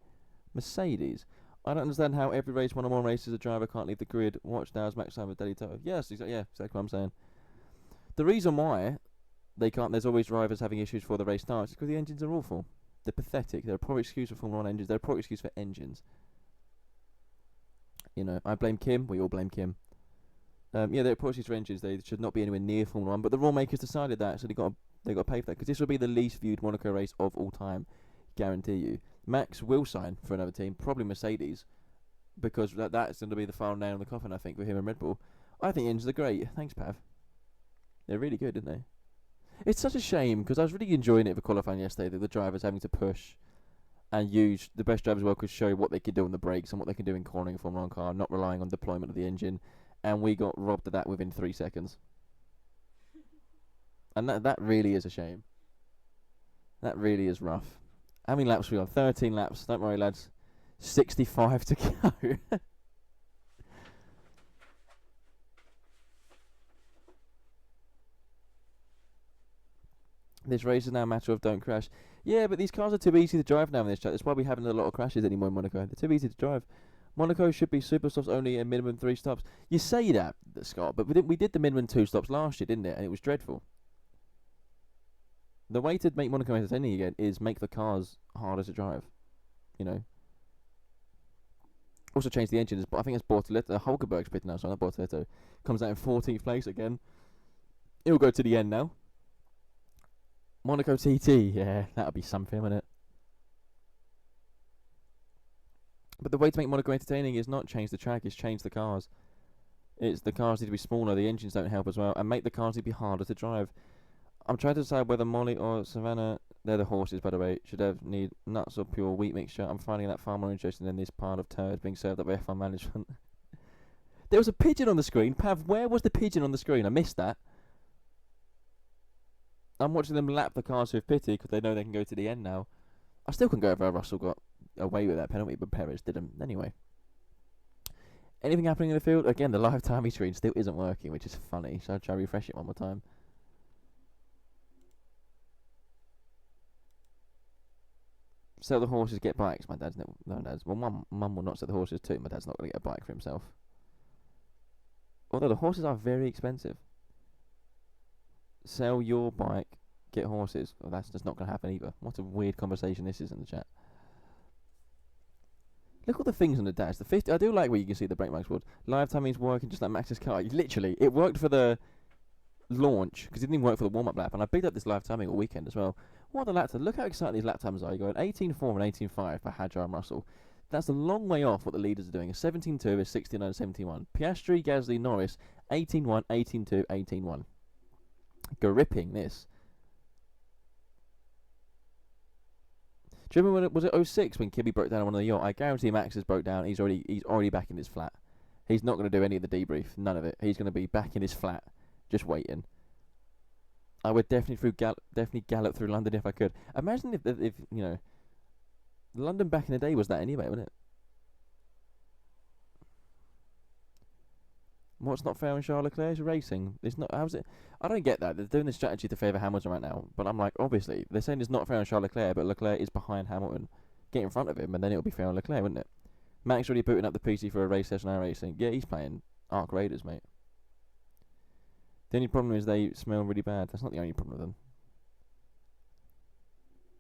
Mercedes. I don't understand how every race, one or more races, a driver can't leave the grid. Watch now as Max Simon Daily Toto. Yes, exactly what I'm saying. The reason why they can't, there's always drivers having issues before the race starts, is because the engines are awful. They're pathetic. They're a poor excuse for Formula 1 engines. They're a poor excuse for engines. You know, I blame Kim. We all blame Kim. They're a poor excuse for engines. They should not be anywhere near Formula 1. But the rule makers decided that, so they got to pay for that. Because this will be the least viewed Monaco race of all time. Guarantee you. Max will sign for another team, probably Mercedes, because that's going to be the final nail in the coffin, I think, for him and Red Bull. I think the engines are great. Thanks, Pav. They're really good, aren't they? It's such a shame, because I was really enjoying it for qualifying yesterday, that the drivers having to push and use the best drivers could show what they could do on the brakes and what they can do in cornering a Formula 1 car, not relying on deployment of the engine, and we got robbed of that within 3 seconds. And that really is a shame. That really is rough. How many laps are we on? 13 laps. Don't worry, lads. 65 to go. This race is now a matter of don't crash. Yeah, but these cars are too easy to drive now in this chat. That's why we haven't had a lot of crashes anymore in Monaco. They're too easy to drive. Monaco should be super softs only and minimum 3 stops. You say that, Scott, but we did the minimum 2 stops last year, didn't it? And it was dreadful. The way to make Monaco entertaining again is make the cars harder to drive. You know. Also change the engines, but I think it's Bortoletto. Hulkenberg's pitting now, so not Bortoletto. Comes out in 14th place again. It'll go to the end now. Monaco TT, yeah, that'll be something, wouldn't it? But the way to make Monaco entertaining is not change the track, it's change the cars. It's the cars need to be smaller, the engines don't help as well, and make the cars need to be harder to drive. I'm trying to decide whether Molly or Savannah, they're the horses by the way, should need nuts or pure wheat mixture. I'm finding that far more interesting than this pile of turds being served up by F1 management. There was a pigeon on the screen. Pav, where was the pigeon on the screen? I missed that. I'm watching them lap the cars with pity because they know they can go to the end now. I still can go over how Russell got away with that penalty, but Perez didn't. Anyway. Anything happening in the field? Again, the live timing screen still isn't working, which is funny. So I'll try to refresh it one more time. Sell the horses, get bikes. My dad's no dad's. Well, mum will not sell the horses too. My dad's not going to get a bike for himself. Although the horses are very expensive. Sell your bike, get horses. Well, that's just not going to happen either. What a weird conversation this is in the chat. Look at the things on the dash. The 50. I do like where you can see the brake marks. Live timing's working just like Max's car. Literally, it worked for the launch because it didn't work for the warm-up lap. And I picked up this live timing all weekend as well. What are the lap times? Look how exciting these lap times are. You're going 18.4 and 18.5 for Hadjar and Russell. That's a long way off what the leaders are doing. A 17.2 is 69.71. Piastri, Gasly, Norris, 18.1, 18.2, 18.1. Gripping this. Do you remember when was it 06 when Kimmy broke down on one of the yacht? I guarantee Max has broke down. He's already back in his flat. He's not going to do any of the debrief. None of it. He's going to be back in his flat, just waiting. I would definitely gallop through London if I could. Imagine if you know, London back in the day was that anyway, wasn't it? What's not fair in Charles Leclerc's racing? It's not. How's it? I don't get that. They're doing this strategy to favour Hamilton right now. But I'm like, obviously, they're saying it's not fair on Charles Leclerc, but Leclerc is behind Hamilton. Get in front of him, and then it'll be fair on Leclerc, wouldn't it? Max already booting up the PC for a race session now racing. Yeah, he's playing Arc Raiders, mate. The only problem is they smell really bad. That's not the only problem with them.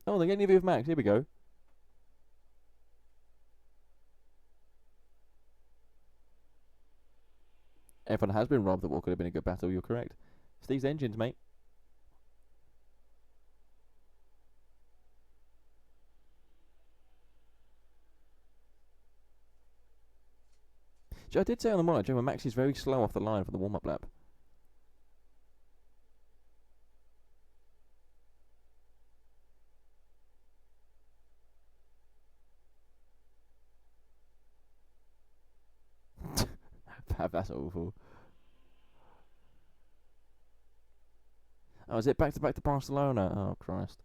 Oh, they're getting interview with Max. Here we go. F1 has been robbed of what could have been a good battle. You're correct. It's these engines, mate. I did say on the monitor, Max is very slow off the line for the warm-up lap. That's awful. Oh, is it back to Barcelona? Oh, Christ.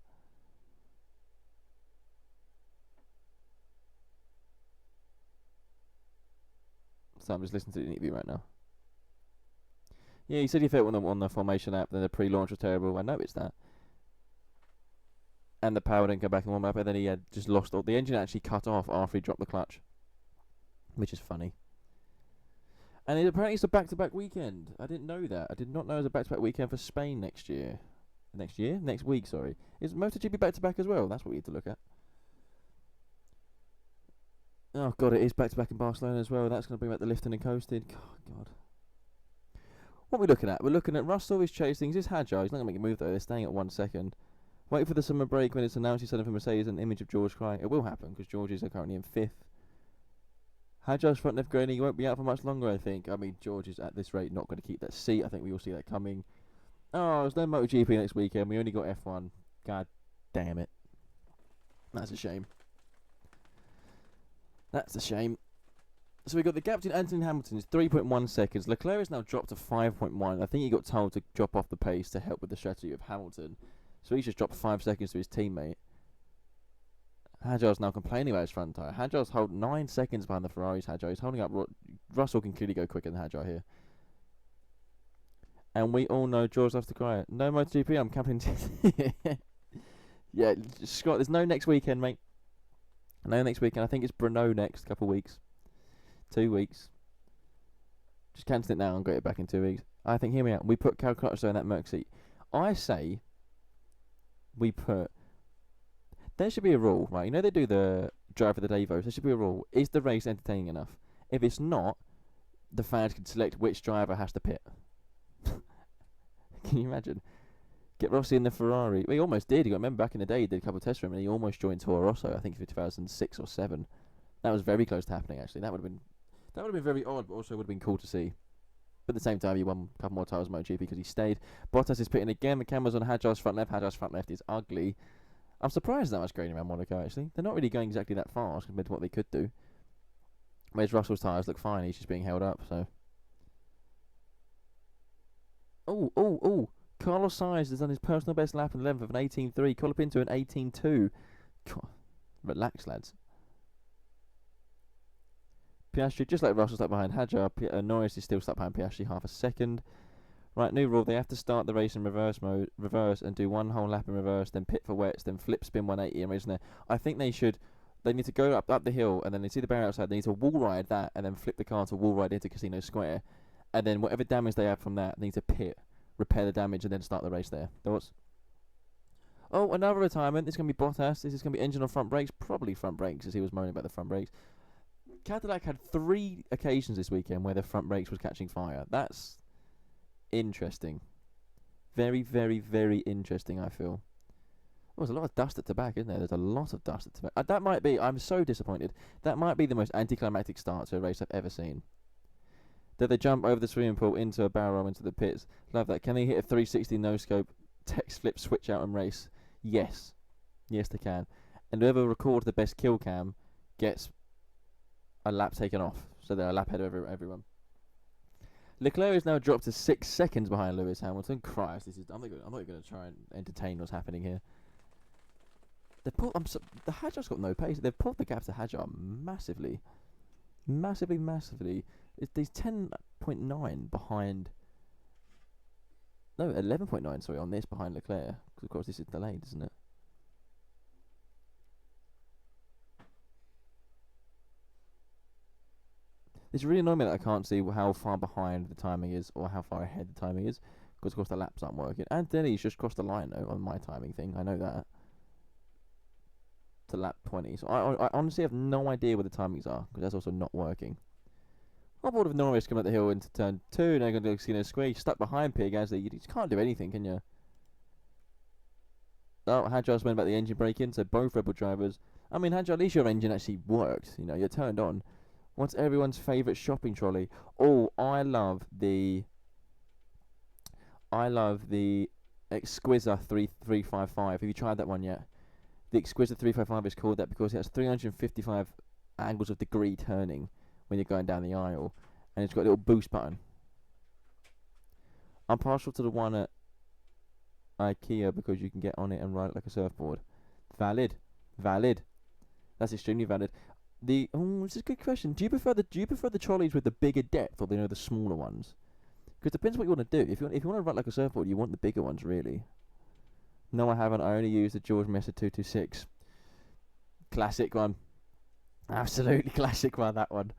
So I'm just listening to the interview right now. Yeah, he said he felt on the formation app, then the pre-launch was terrible. I noticed that. And the power didn't go back and warm up, and then he had just lost all. The engine actually cut off after he dropped the clutch, which is funny. And apparently it's a back-to-back weekend. I didn't know that. I did not know it was a back-to-back weekend for Spain next year. Next week, sorry. Is MotoGP back-to-back as well? That's what we need to look at. Oh, God, it is back-to-back in Barcelona as well. That's going to bring back the lifting and coasting. God. What are we looking at? We're looking at Russell is chasing. Is this Hadjar? He's not going to make a move, though. They're staying at 1 second. Wait for the summer break when it's announced he's selling for Mercedes and image of George crying. It will happen, because George is currently in 5th. Hadjar's front left graining. He won't be out for much longer, I think. I mean, George is at this rate not going to keep that seat. I think we all see that coming. Oh, there's no MotoGP next weekend. We only got F1. God damn it. That's a shame. That's a shame. So we got the gap between Anthony and Hamilton is 3.1 seconds. Leclerc has now dropped to 5.1. I think he got told to drop off the pace to help with the strategy of Hamilton. So he's just dropped 5 seconds to his teammate. Hadjar's now complaining about his front tyre. Hadjar's holding 9 seconds behind the Ferraris. Hadjar, he's holding up. Russell can clearly go quicker than Hadjar here. And we all know George loves to cry. No MotoGP, I'm camping. Yeah, Scott, there's no next weekend, mate. No next weekend. I think it's Brno next couple of weeks. 2 weeks. Just cancel it now and get it back in 2 weeks. I think, hear me out. We put Cal Crutchlow in that Merc seat. I say we put... There should be a rule, right? You know they do the drive of the day votes. There should be a rule. Is the race entertaining enough? If it's not, the fans can select which driver has to pit. Can you imagine? Get Rossi in the Ferrari. Well, he almost did. You got remember back in the day he did a couple of tests for him and he almost joined Toro Rosso, I think for 2006 or 7. That was very close to happening actually. That would have been very odd, but also would have been cool to see. But at the same time, he won a couple more titles in MotoGP because he stayed. Bottas is pitting again. The camera's on Hadjar's front left. Hadjar's front left is ugly. I'm surprised that much grading around Monaco, actually. They're not really going exactly that fast compared to what they could do. Whereas Russell's tyres look fine. He's just being held up, so... Oh. Carlos Sainz has done his personal best lap in 11th of an 18.3. Colapinto an 18.2. Relax, lads. Piastri, just like Russell, stuck behind Hadjar. Norris is still stuck behind Piastri half a second. Right, new rule. They have to start the race in reverse and do one whole lap in reverse, then pit for wets, then flip spin 180 and race in there. I think they need to go up the hill, and then they see the barrier outside. They need to wall ride that, and then flip the car to wall ride into Casino Square. And then whatever damage they have from that, they need to pit, repair the damage, and then start the race there. Thoughts? Oh, another retirement. This is going to be Bottas. This is going to be engine on front brakes. Probably front brakes, as he was moaning about the front brakes. Cadillac had 3 occasions this weekend where the front brakes was catching fire. That's interesting. Very, very, very interesting, I feel. Oh, there's a lot of dust at the back, isn't there? There's a lot of dust at the back. That might be, I'm so disappointed. That might be the most anticlimactic start to a race I've ever seen. Did they jump over the swimming pool into a barrel into the pits? Love that. Can they hit a 360 no-scope, text flip, switch out and race? Yes. Yes, they can. And whoever records the best kill cam gets a lap taken off. So they're a lap ahead of everyone. Leclerc is now dropped to 6 seconds behind Lewis Hamilton. Christ, I'm not going to try and entertain what's happening here. The Hadjar's got no pace. They've pulled the gap to Hadjar massively. Massively. He's 10.9 behind... No, 11.9, sorry, on this behind Leclerc. Because, of course, this is delayed, isn't it? It's really annoying me that I can't see how far behind the timing is or how far ahead the timing is. Because, of course, the laps aren't working. Antonelli's just crossed the line, though, on my timing thing. I know that. to lap 20. So I honestly have no idea what the timings are because that's also not working. I'm bored of Norris coming up the hill into turn 2. Now going to Casino Square. Stuck behind Pierre Gasly. You just can't do anything, can you? Oh, Hadjar's went about the engine braking. So both Red Bull drivers. I mean, Hadjar, at least your engine actually worked. You know, you're turned on. What's everyone's favourite shopping trolley? Oh, I love the Exquisite 355. Have you tried that one yet? The Exquisite 355 is called that because it has 355 angles of degree turning when you're going down the aisle, and it's got a little boost button. I'm partial to the one at IKEA because you can get on it and ride it like a surfboard. Valid. That's extremely valid. This is a good question. Do you prefer the trolleys with the bigger depth or the smaller ones? Because it depends what you want to do. If you want to ride like a surfboard, you want the bigger ones, really. No, I haven't. I only use the George Messer 226. Classic one. Absolutely classic one, that one.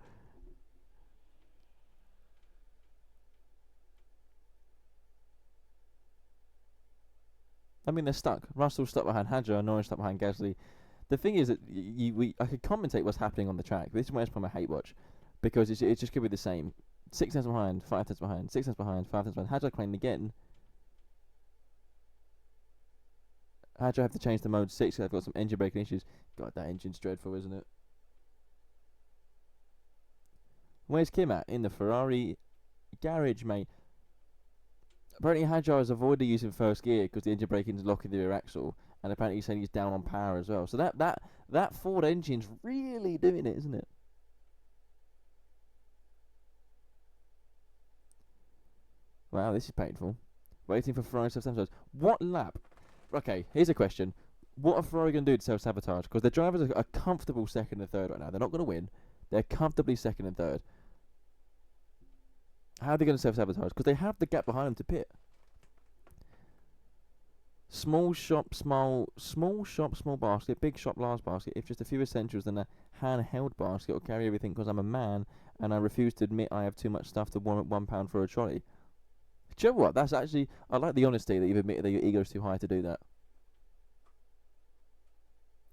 I mean, they're stuck. Russell's stuck behind Hadjar, Norris stuck behind Gasly. The thing is that I could commentate what's happening on the track. This is why it's from a hate watch. Because it's just going to be the same. 6 tenths behind, 5 tenths behind, 6 tenths behind, 5 tenths behind. Hadjar claimed again. Hadjar have to change to mode 6. I've got some engine braking issues. God, that engine's dreadful, isn't it? Where's Kim at? In the Ferrari garage, mate. Apparently Hadjar has avoided using first gear because the engine braking is locking the rear axle, and apparently he's saying he's down on power as well. So that Ford engine's really doing it, isn't it? Wow, this is painful. Waiting for Ferrari to self-sabotage. What lap? Okay, here's a question. What are Ferrari going to do to self-sabotage? Because the drivers are comfortable second and third right now. They're not going to win. They're comfortably second and third. How are they going to self-sabotage? Because they have the gap behind them to pit. Small shop, small basket. Big shop, large basket. If just a few essentials, then a handheld basket will carry everything because I'm a man and I refuse to admit I have too much stuff to warrant £1 for a trolley. Do you know what? That's actually... I like the honesty that you've admitted that your ego's too high to do that.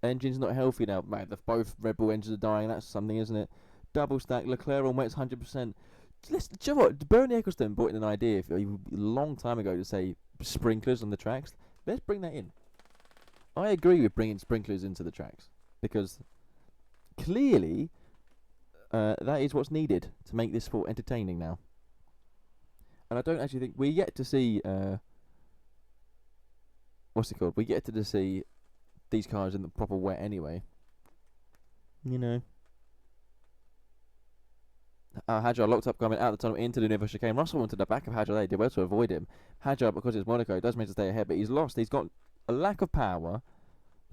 Engine's not healthy now. Man, both Red Bull engines are dying. That's something, isn't it? Double stack. Leclerc on wets 100%. Do you know what? Bernie Ecclestone brought in an idea a long time ago to say sprinklers on the tracks. Let's bring that in. I agree with bringing sprinklers into the tracks. Because clearly that is what's needed to make this sport entertaining now. And I don't actually think... We're yet to see... what's it called? We're yet to see these cars in the proper wet anyway. You know. Hadjar locked up coming out of the tunnel into the Nouveau chicane. Russell wanted the back of Hadjar. They did well to avoid him. Hadjar, because it's Monaco, does manage to stay ahead, but he's lost. He's got a lack of power.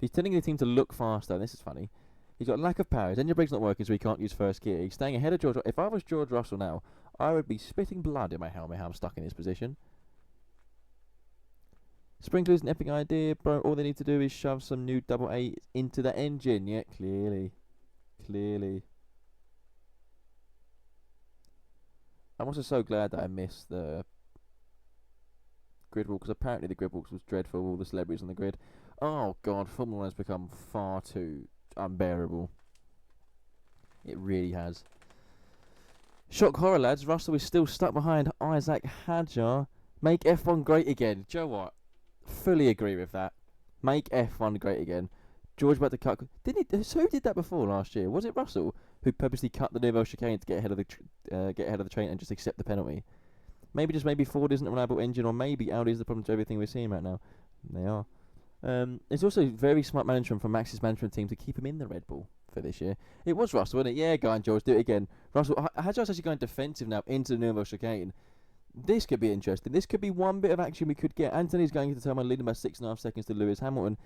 He's telling the team to look faster. This is funny. He's got a lack of power. His engine brake's not working, so he can't use first gear. He's staying ahead of George. If I was George Russell now, I would be spitting blood in my helmet how I'm stuck in this position. Sprinklers an epic idea, bro. All they need to do is shove some new double A into the engine. Yeah, clearly. I'm also so glad that I missed the grid walk, because apparently the grid walks was dreadful, all the celebrities on the grid. Oh god, Formula 1 has become far too unbearable. It really has. Shock horror, lads. Russell is still stuck behind Isaac Hadjar. Make F1 great again. Do you know what? Fully agree with that. Make F1 great again. George about to cut. Didn't he? Who did that before last year? Was it Russell who purposely cut the Nouveau chicane to get ahead of the train and just accept the penalty? Maybe Ford isn't a reliable engine, or maybe Audi is the problem to everything we're seeing right now. They are. It's also very smart management from Max's management team to keep him in the Red Bull for this year. It was Russell, wasn't it? Yeah, go on, George, do it again. Russell, Hadjar's actually going defensive now into the Nouveau chicane. This could be interesting. This could be one bit of action we could get. Anthony's going into turn one, leading by 6.5 seconds to Lewis Hamilton.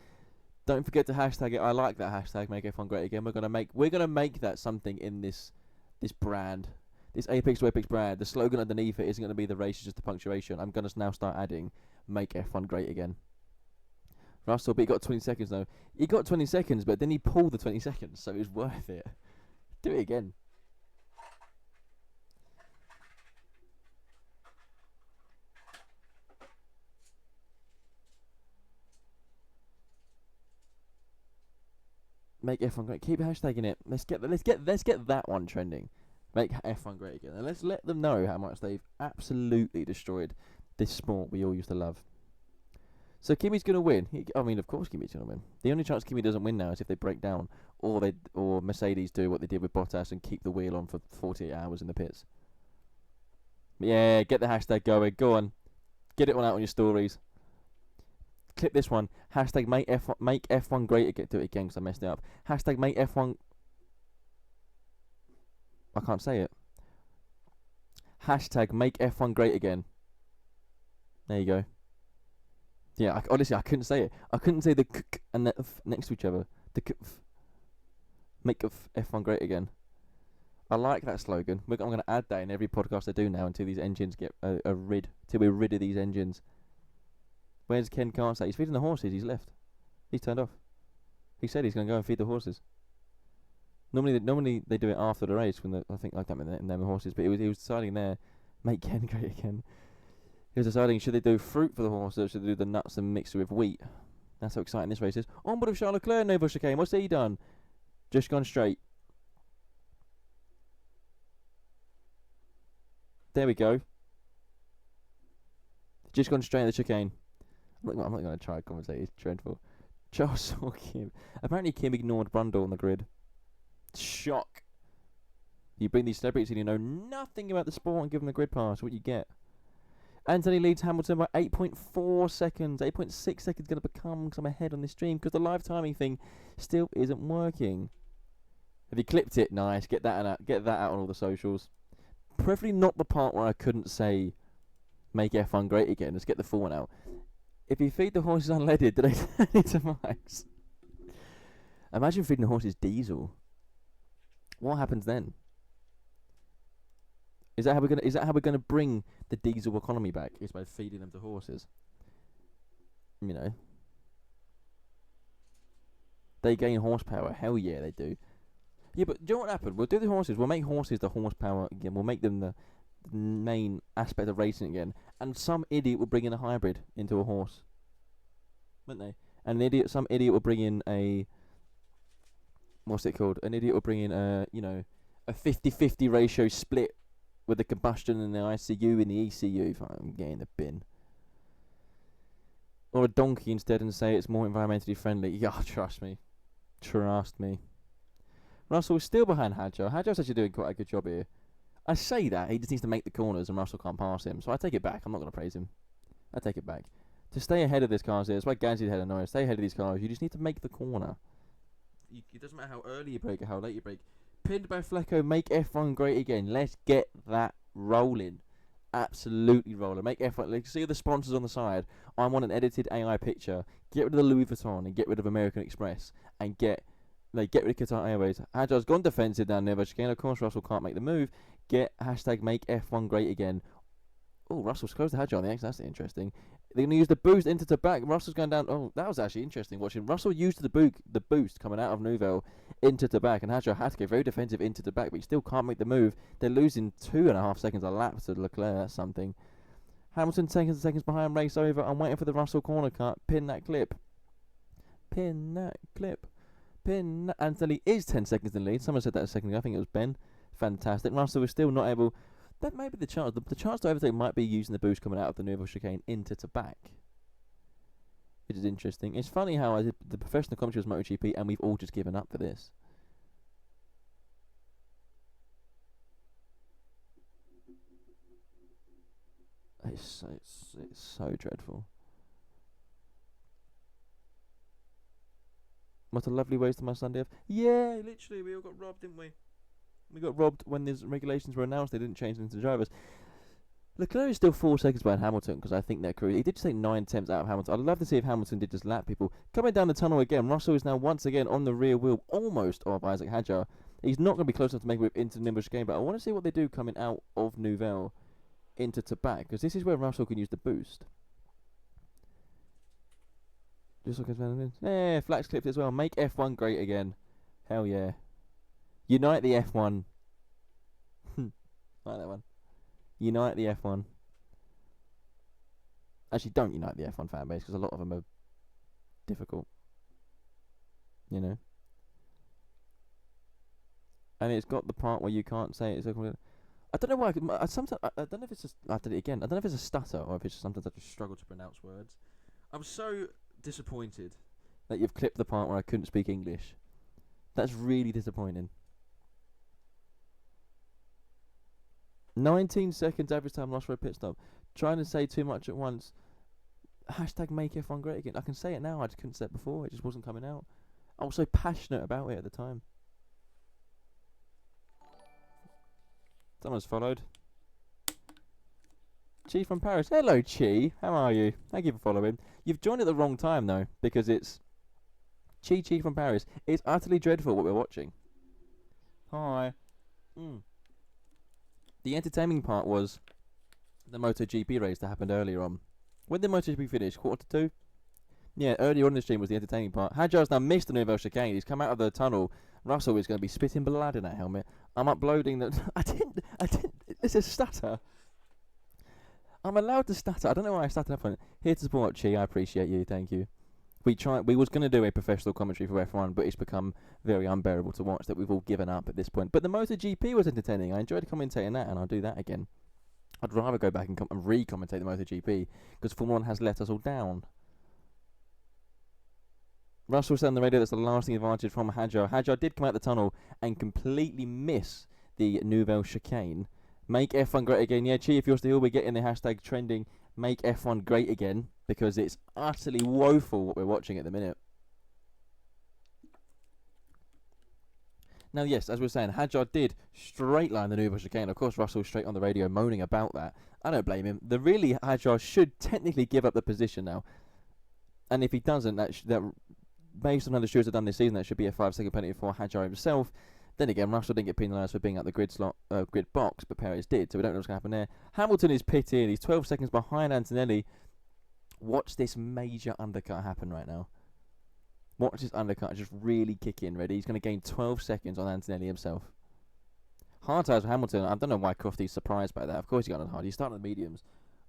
Don't forget to hashtag it. I like that hashtag. Make F1 great again. We're gonna make that something in this brand, this Apex to Apex brand. The slogan underneath it isn't gonna be the race, it's just the punctuation. I'm gonna now start adding "Make F1 great again." Russell, but he got 20 seconds though. He got 20 seconds, but then he pulled the 20 seconds, so it was worth it. Do it again. Make F1 great. Keep hashtagging it. Let's get that one trending. Make F1 great again, and let's let them know how much they've absolutely destroyed this sport we all used to love. So Kimi's gonna win. I mean, of course Kimi's gonna win. The only chance Kimi doesn't win now is if they break down, or Mercedes do what they did with Bottas and keep the wheel on for 48 hours in the pits. Yeah, get the hashtag going. Go on, get it one out on your stories. Clip this one. Hashtag make F1 great again. Do it again because I messed it up. Hashtag make F1. I can't say it. Hashtag make F1 great again. There you go. Yeah, honestly, I couldn't say it. I couldn't say the k and the f next to each other. The k f. Make F1 great again. I like that slogan. I'm going to add that in every podcast I do now until these engines get rid. Till we're rid of these engines. Where's Ken Carter? He's feeding the horses. He's left. He's turned off. He said he's going to go and feed the horses. Normally they do it after the race when I think like that in them horses. But he was deciding there, make Ken great again. He was deciding should they do fruit for the horses or should they do the nuts and mix it with wheat. That's how exciting this race is. Onboard of Charles Leclerc, no chicane. What's he done? Just gone straight. There we go. Just gone straight in the chicane. I'm not going to try to commentate. It's dreadful. Charles saw Kim. Apparently Kim ignored Brundle on the grid. Shock. You bring these celebrities in, you know nothing about the sport and give them a grid pass. What you get? Anthony leads Hamilton by 8.4 seconds. 8.6 seconds going to become because I'm ahead on this stream because the live timing thing still isn't working. Have you clipped it? Nice. Get that out. Get that out on all the socials. Preferably not the part where I couldn't say make F1 great again. Let's get the full one out. If you feed the horses unleaded, do they turn into mice? Imagine feeding the horses diesel. What happens then? Is that how we're gonna bring the diesel economy back? Is by feeding them to horses? You know. They gain horsepower. Hell yeah, they do. Yeah, but do you know what happened? We'll do the horses. We'll make horses the horsepower again. We'll make them the main aspect of racing again. And some idiot will bring in a hybrid into a horse. Wouldn't they? And some idiot will bring in a... What's it called? An idiot will bring in a 50-50 ratio split with the combustion and the ICU and the ECU. I'm getting the bin. Or a donkey instead and say it's more environmentally friendly. Yeah, trust me. Trust me. Russell is still behind Hadjar. Hadjar's actually doing quite a good job here. I say that, he just needs to make the corners and Russell can't pass him. So I take it back. I'm not going to praise him. I take it back. To stay ahead of this cars here, that's why Gansey's ahead of Norris. Stay ahead of these cars. You just need to make the corner. It doesn't matter how early you brake or how late you brake. Pinned by Flecko, make F1 great again. Let's get that rolling. Absolutely rolling. Make F1. Like, see the sponsors on the side. I want an edited AI picture. Get rid of the Louis Vuitton and get rid of American Express. And get rid of Qatar Airways. Hadjar's gone defensive down there, but chicane. Of course, Russell can't make the move. Get hashtag make F1 great again. Oh, Russell's close to Hadjar on the X. That's interesting. They're going to use the boost into the back. Russell's going down. Oh, that was actually interesting watching. Russell used the boost coming out of Nouvelle into the back, and Hadjar had to go very defensive into the back, but he still can't make the move. They're losing 2.5 seconds a lap to Leclerc. That's something. Hamilton seconds behind, race over. I'm waiting for the Russell corner cut. Pin that clip. Pin that clip. Pin that. Anthony is 10 seconds in the lead. Someone said that a second ago. I think it was Ben. Fantastic. Russell was still not able... That may be the chance. The chance to overtake might be using the boost coming out of the Nouvelle chicane into the back. Which is interesting. It's funny how I did the professional commentary was MotoGP and we've all just given up for this. It's so dreadful. What a lovely waste of my Sunday off. Yeah, literally, we all got robbed, didn't we? We got robbed when these regulations were announced. They didn't change them to the drivers. Leclerc is still 4 seconds behind Hamilton because I think their career. He did take 9 tenths out of Hamilton. I'd love to see if Hamilton did just lap people. Coming down the tunnel again, Russell is now once again on the rear wheel, almost of Isaac Hadjar. He's not going to be close enough to make a whip into the Nimbush game, but I want to see what they do coming out of Nouvelle into Tabac because this is where Russell can use the boost. Just look at yeah, Flax clipped as well. Make F1 great again. Hell yeah. Unite the F1. Like that one. Unite the F1. Actually, don't unite the F1 fan base because a lot of them are difficult. You know. and it's got the part where you can't say it's. I don't know why. Sometimes I don't know if it's I did it again. I don't know if it's a stutter or if it's just sometimes I just struggle to pronounce words. I'm so disappointed that you've clipped the part where I couldn't speak English. That's really disappointing. 19 seconds average time lost for a pit stop. Trying to say too much at once. Hashtag make F1 great again. I can say it now. I just couldn't say it before. It just wasn't coming out. I was so passionate about it at the time. Someone's followed. Chi from Paris. Hello, Chi. How are you? Thank you for following. You've joined at the wrong time, though, because it's Chi from Paris. It's utterly dreadful what we're watching. Hi. The entertaining part was the MotoGP race that happened earlier on. When did MotoGP finish? 1:45? Yeah, earlier on in the stream was the entertaining part. Hadjar's now missed the Nouvelle chicane. He's come out of the tunnel. Russell is going to be spitting blood in that helmet. I'm uploading that. I didn't. It's a stutter. I'm allowed to stutter. I don't know why I stuttered up on it. Here to support Chi. I appreciate you. Thank you. We was going to do a professional commentary for F1, but it's become very unbearable to watch that we've all given up at this point. But the MotoGP was entertaining. I enjoyed commentating that, and I'll do that again. I'd rather go back and re-commentate the MotoGP because Formula 1 has let us all down. Russell said on the radio that's the lasting advantage from Hadjar. Hadjar did come out the tunnel and completely miss the Nouvelle chicane. Make F1 great again. Yeah, Chi, if you're still, we're getting the hashtag trending. Make F1 great again because it's utterly woeful what we're watching at the minute. Now, yes, as we were saying, Hadjar did straight line the Nouvelle chicane. Of course, Russell's straight on the radio moaning about that. I don't blame him. The really Hadjar should technically give up the position now. And if he doesn't, that based on how the stewards have done this season, that should be a 5-second penalty for Hadjar himself. Then again, Russell didn't get penalised for being at the grid box, but Perez did, so we don't know what's going to happen there. Hamilton is pitting. He's 12 seconds behind Antonelli. Watch this major undercut happen right now. Watch this undercut just really kick in. Ready? He's going to gain 12 seconds on Antonelli himself. Hard tires for Hamilton. I don't know why Crofty's surprised by that. Of course he's gone on hard. He started on the mediums.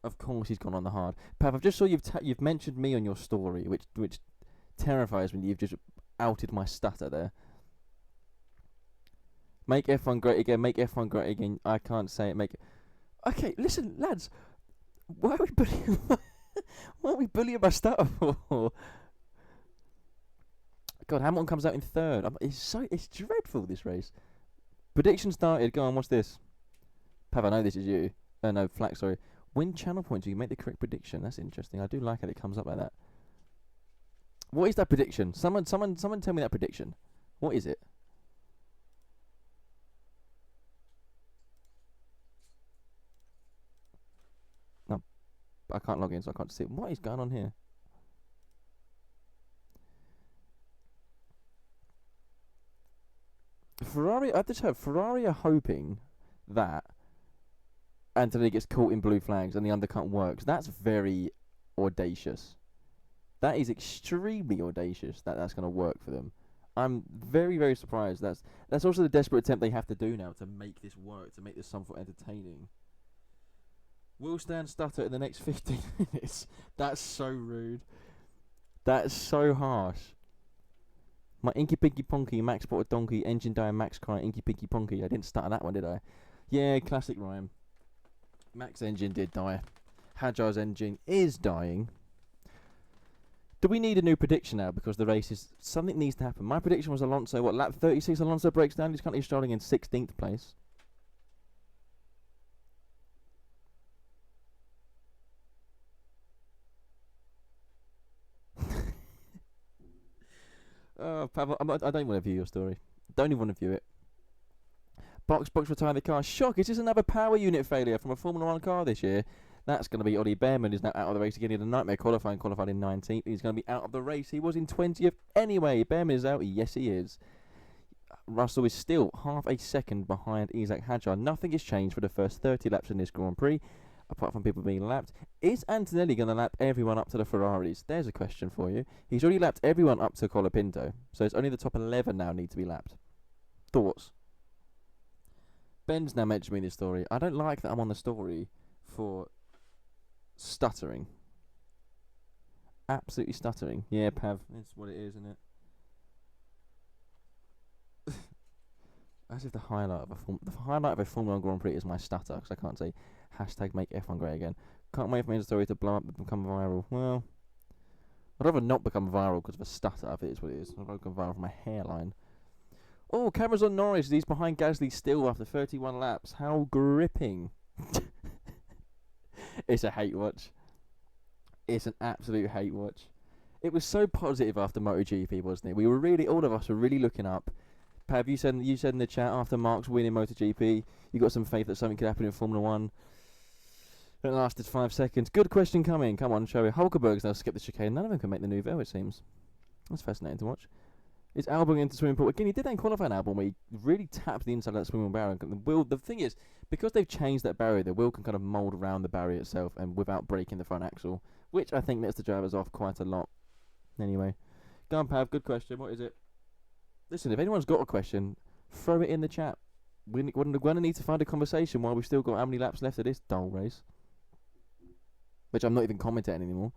Of course he's gone on the hard. Pav, I've just saw you've mentioned me on your story, which terrifies me. You've just outed my stutter there. Make F1 great again. Make F1 great again. I can't say it. Okay, listen, lads. Why are we bullying my stutter for? God, Hamilton comes out in third. It's dreadful, this race. Prediction started. Go on, what's this? Pav, I know this is you. No, Flack, sorry. Win channel points. You make the correct prediction. That's interesting. I do like how it comes up like that. What is that prediction? Someone tell me that prediction. What is it? No, I can't log in, so I can't see. What is going on here? Ferrari, I just heard Ferrari are hoping that Antonelli gets caught in blue flags and the undercut works. That's very audacious. That is extremely audacious that that's going to work for them. I'm very, very surprised. That's also the desperate attempt they have to do now to make this work, to make this somewhat entertaining. Will Stan stutter in the next 15 minutes? That's so rude. That's so harsh. My Inky Pinky Ponky, Max spotted donkey, engine die, Max crying, Inky Pinky Ponky. I didn't stutter that one, did I? Yeah, classic rhyme. Max engine did die. Hadjar's engine is dying. Do we need a new prediction now? Because the race is... Something needs to happen. My prediction was Alonso, lap 36, Alonso breaks down. He's currently starting in 16th place. Pavel, I don't even want to view your story. Don't even want to view it. Box retire the car. Shock, is this another power unit failure from a Formula 1 car this year? That's going to be Ollie Behrman is now out of the race again. He had a nightmare qualified in 19th. He's going to be out of the race. He was in 20th anyway. Behrman is out. Yes, he is. Russell is still half a second behind Isaac Hadjar. Nothing has changed for the first 30 laps in this Grand Prix, apart from people being lapped. Is Antonelli going to lap everyone up to the Ferraris? There's a question for you. He's already lapped everyone up to Colapinto, so it's only the top 11 now need to be lapped. Thoughts? Ben's now mentioned me in this story. I don't like that I'm on the story for stuttering. Absolutely stuttering. Yeah, Pav, that's what it is, isn't it? As if the highlight of a Formula 1 Grand Prix is my stutter, because I can't say hashtag make F1 great again. Can't wait for my story to blow up and become viral. Well, I'd rather not become viral because of a stutter, if it is what it is. I'd rather become viral from my hairline. Oh, cameras on Norris. He's behind Gasly still after 31 laps. How gripping. It's a hate watch. It's an absolute hate watch. It was so positive after MotoGP, wasn't it? We were really, all of us were really looking up. Pav, you said in the chat after Mark's winning MotoGP, you got some faith that something could happen in Formula 1. It lasted 5 seconds. Good question coming. Come on, show it. Hulkenberg's now skipped the chicane. None of them can make the Nouveau, it seems. That's fascinating to watch. Is Albon into swimming pool? Again, he did that in qualifying Albon where he really tapped the inside of that swimming barrier. The thing is, because they've changed that barrier, the wheel can kind of mould around the barrier itself and without breaking the front axle, which I think lets the drivers off quite a lot. Anyway, go on, Pav. Good question. What is it? Listen, if anyone's got a question, throw it in the chat. We're going to need to find a conversation while we've still got how many laps left of this dull race. Which I'm not even commentating anymore.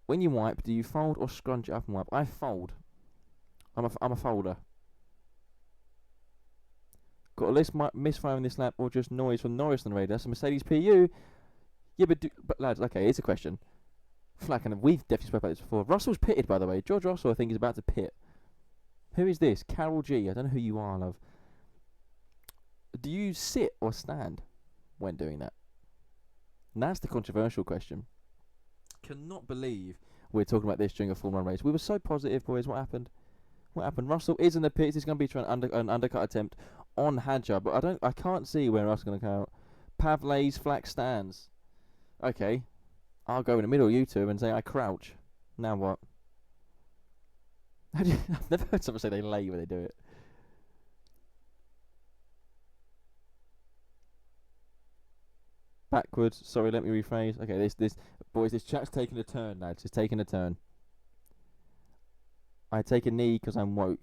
When you wipe, do you fold or scrunch it up and wipe? I fold. I'm a folder. Got a list misfire in this lap or just noise from Norris on the radio? That's a Mercedes PU. Yeah, but lads, okay, here's a question. Flack, and we've definitely spoken about this before. Russell's pitted, by the way. George Russell, I think, is about to pit. Who is this? Carol G. I don't know who you are, love. Do you sit or stand when doing that? And that's the controversial question. Cannot believe we're talking about this during a Formula 1 race. We were so positive, boys. What happened? What happened? Russell is in the pits. He's going to be trying an undercut attempt on Hadjar, but I can't see where Russell's going to go out. Pav lays, Flack stands. Okay. I'll go in the middle of you two and say I crouch. Now what? I've never heard someone say they lay when they do it. Backwards. Sorry, let me rephrase. Okay, this chat's taking a turn, lads. It's taking a turn. I take a knee because I'm woke.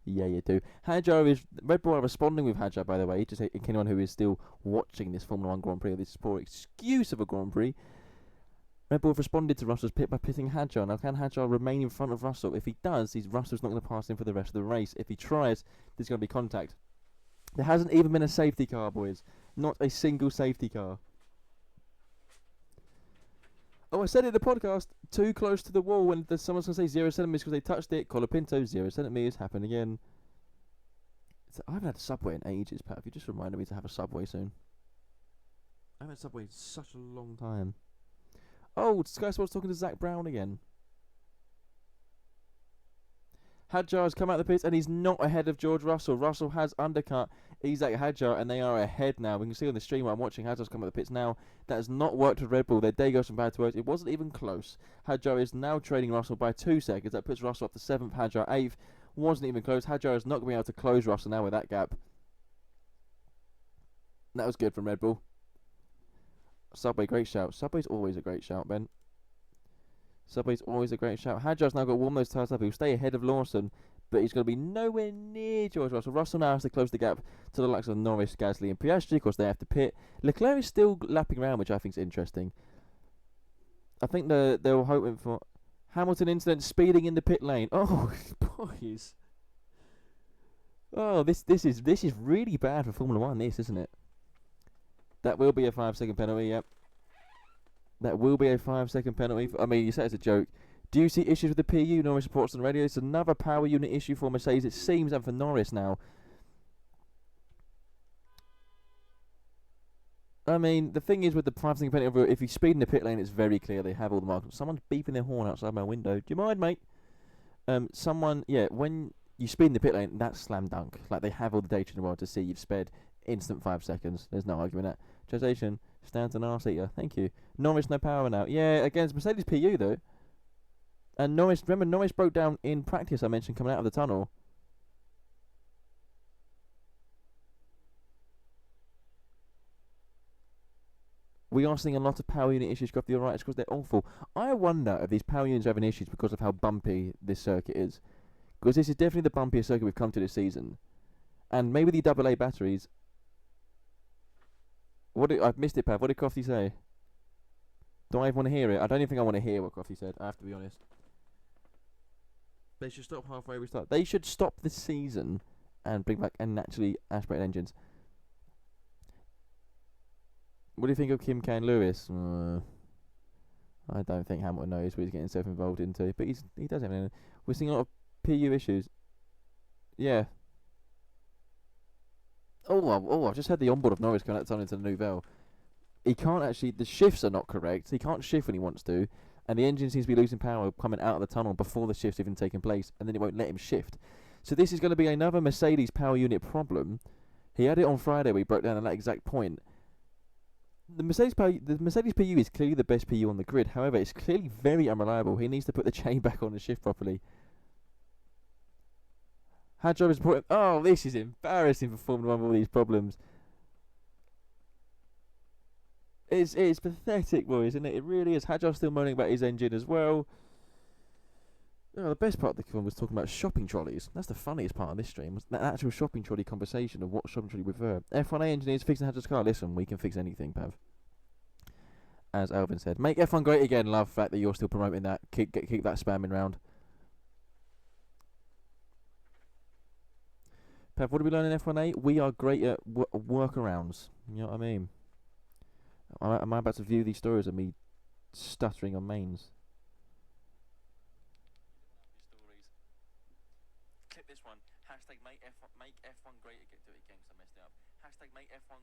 Yeah, you do. Hadjar is... Red Bull are responding with Hadjar, by the way. Just anyone who is still watching this Formula 1 Grand Prix, or this poor excuse of a Grand Prix. Red Bull have responded to Russell's pit by pitting Hadjar. Now, can Hadjar remain in front of Russell? If he does, Russell's not going to pass him for the rest of the race. If he tries, there's going to be contact. There hasn't even been a safety car, boys. Not a single safety car. Oh, I said it in the podcast. Too close to the wall, and someone's going to say 0 centimetres because they touched it. Colapinto, 0 centimetres. Happen again. I haven't had a Subway in ages, Pat. You just reminded me to have a Subway soon. I haven't had Subway in such a long time. Oh, Sky Sports talking to Zach Brown again. Hadjar has come out of the pits and he's not ahead of George Russell. Russell has undercut Isaac Hadjar and they are ahead now. We can see on the stream while I'm watching Hadjar's come out of the pits now. That has not worked with Red Bull. Their day goes from bad to worse. It wasn't even close. Hadjar is now trailing Russell by 2 seconds. That puts Russell up to 7th, Hadjar 8th. Wasn't even close. Hadjar is not going to be able to close Russell now with that gap. That was good from Red Bull. Subway, great shout. Subway's always a great shout, Ben. Subway's always a great shout. Hadjar's now got to warm those tyres up. He'll stay ahead of Lawson, but he's going to be nowhere near George Russell. Russell now has to close the gap to the likes of Norris, Gasly and Piastri. Of course, they have to pit. Leclerc is still lapping around, which I think is interesting. I think they were hoping for Hamilton incident speeding in the pit lane. Oh, boys. Oh, this is really bad for Formula 1, this, isn't it? That will be a 5-second penalty, yep. That will be a 5-second penalty. I mean, you say it's a joke. Do you see issues with the PU? Norris reports on the radio. It's another power unit issue for Mercedes, it seems, and for Norris now. I mean, the thing is with the 5-second penalty, if you speed in the pit lane, it's very clear they have all the marks. Someone's beeping their horn outside my window. Do you mind, mate? When you speed in the pit lane, that's slam dunk. Like, they have all the data in the world to see you've sped instant 5 seconds. There's no argument that. Translation, stands an arse eater. Thank you. Norris, no power now. Yeah, against Mercedes PU, though. And Norris, remember, Norris broke down in practice, I mentioned, coming out of the tunnel. We are seeing a lot of power unit issues go off the right because they're awful. I wonder if these power units are having issues because of how bumpy this circuit is. Because this is definitely the bumpiest circuit we've come to this season. And maybe the AA batteries... I've missed it, Pav. What did Crofty say? Do I even want to hear it? I don't even think I want to hear what Crofty said. I have to be honest. They should stop halfway restart. They should stop the season and bring back and naturally aspirated engines. What do you think of Kim Lewis? I don't think Hamilton knows what he's getting himself involved into, but he does have it. We're seeing a lot of PU issues. Yeah. I've just had the onboard of Norris coming out turn into the Nouvelle. He can't actually. The shifts are not correct. He can't shift when he wants to, and the engine seems to be losing power coming out of the tunnel before the shift's even taken place, and then it won't let him shift. So this is going to be another Mercedes power unit problem. He had it on Friday where he broke down at that exact point. The Mercedes PU is clearly the best PU on the grid. However, it's clearly very unreliable. He needs to put the chain back on and shift properly. Hadjar is important. Oh, this is embarrassing for Formula 1 with all these problems. It's pathetic, boys, isn't it? It really is. Hadjar's still moaning about his engine as well. Oh, the best part of the film was talking about shopping trolleys. That's the funniest part of this stream, was that actual shopping trolley conversation of what shopping trolley we prefer. F1A engineers fixing Hadjar's car. Listen, we can fix anything, Pav. As Alvin said, make F1 great again. Love the fact that you're still promoting that. Keep that spamming round. Pav, what do we learn in F1A? We are great at workarounds. You know what I mean? Am I about to view these stories of me stuttering on mains? Clip this one. Hashtag make F1 great again. Do it again because I messed it up. Hashtag make F1.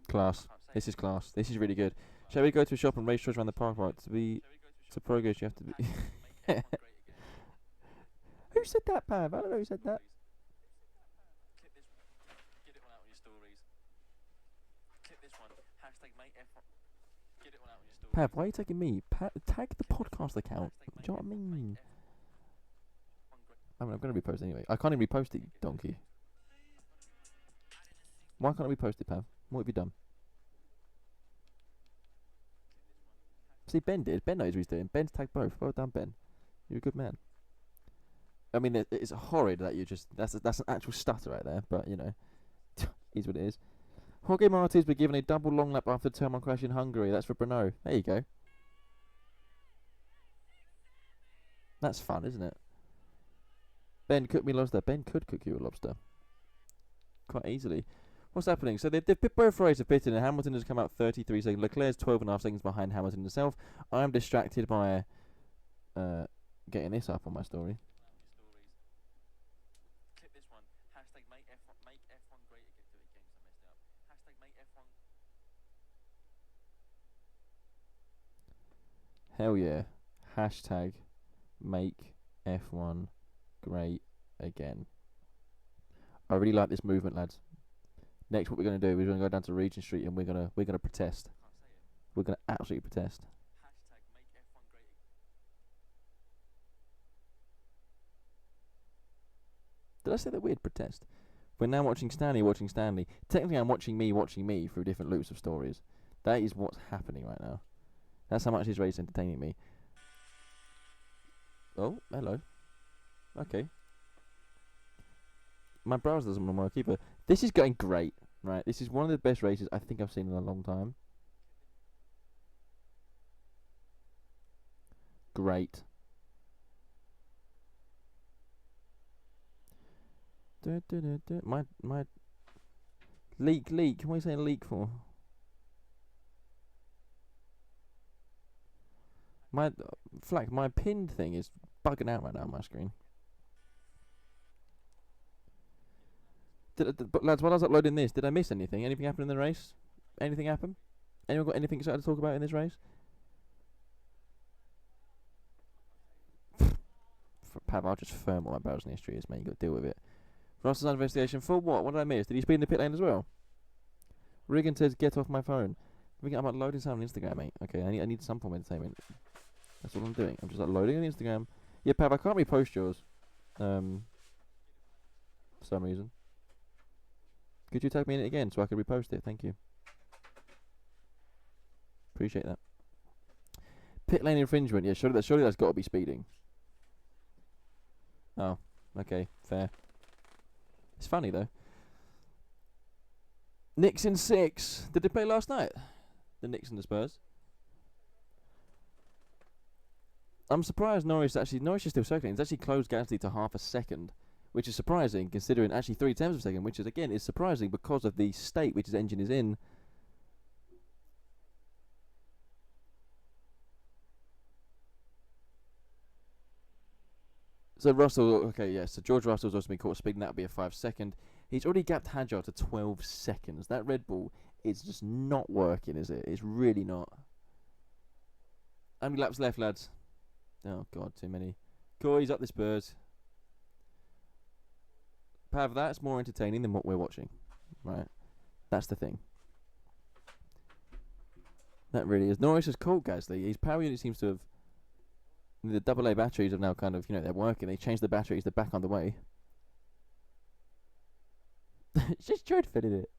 Class. This is class. This is really good. Shall we go to a shop and race shows around the park? Right. To progress, you have to be. Who said that, Pav? I don't know who said that. Pav, why are you tagging me? Tag the podcast account. Do you know what I mean? I'm going to repost it anyway. I can't even repost it, you donkey. Why can't I repost it, Pav? What have you done? See, Ben did. Ben knows what he's doing. Ben's tagged both. Well done, Ben. You're a good man. I mean, it's horrid that you just... That's an actual stutter right there, but, you know. Is what it is. Jorge Martin's been given a double long lap after the turn one crash in Hungary. That's for Brno. There you go. That's fun, isn't it? Ben, cook me lobster. Ben could cook you a lobster. Quite easily. What's happening? So both Ferraris have pitted and Hamilton has come out 33 seconds. Leclerc's 12.5 seconds behind Hamilton himself. I'm distracted by getting this up on my story. Hell yeah. Hashtag make F1 great again. I really like this movement, lads. Next, what we're going to do is we're going to go down to Regent Street and we're going to protest. We're going to absolutely protest. Did I say that weird? Protest. We're now watching Stanley. Technically, I'm watching me through different loops of stories. That is what's happening right now. That's how much this race is entertaining me. Oh, hello. Okay. My browser doesn't want to work either. This is going great, right? This is one of the best races I think I've seen in a long time. Great. My leak. What are you saying leak for? My Flack, my pinned thing is bugging out right now on my screen. But lads, while I was uploading this, did I miss anything? Anything happen in the race? Anything happen? Anyone got anything exciting to talk about in this race? Pav, I'll just firm what my browsing history is, man. You got to deal with it. Ross's investigation for what? What did I miss? Did he speed in the pit lane as well? Regan says, get off my phone. I'm uploading something on Instagram, mate. Okay, I need some form of entertainment. That's what I'm doing. I'm just uploading on Instagram. Yeah, Pav, I can't repost yours. For some reason. Could you tag me in it again so I can repost it? Thank you. Appreciate that. Pit lane infringement. Yeah, surely that's got to be speeding. Oh, okay, fair. It's funny though. Knicks in 6. Did they play last night? The Knicks and the Spurs. I'm surprised Norris is still circling. It's actually closed Gasly to half a second, which is surprising considering actually 3/10 of a second, which is again is surprising because of the state which his engine is in. So Russell, okay, yeah. So George Russell's also been caught speeding. That would be a 5 second. He's already gapped Hadjar to 12 seconds. That Red Bull is just not working, is it? It's really not. How many laps left, lads? Oh God, too many. Cool, he's up the Spurs. Pav, that's more entertaining than what we're watching, right? That's the thing. That really is. Norris has caught Gasly. His power unit seems to have. The AA batteries have now kind of, they're working. They changed the batteries. They're back on the way. It's just dreadful, isn't it?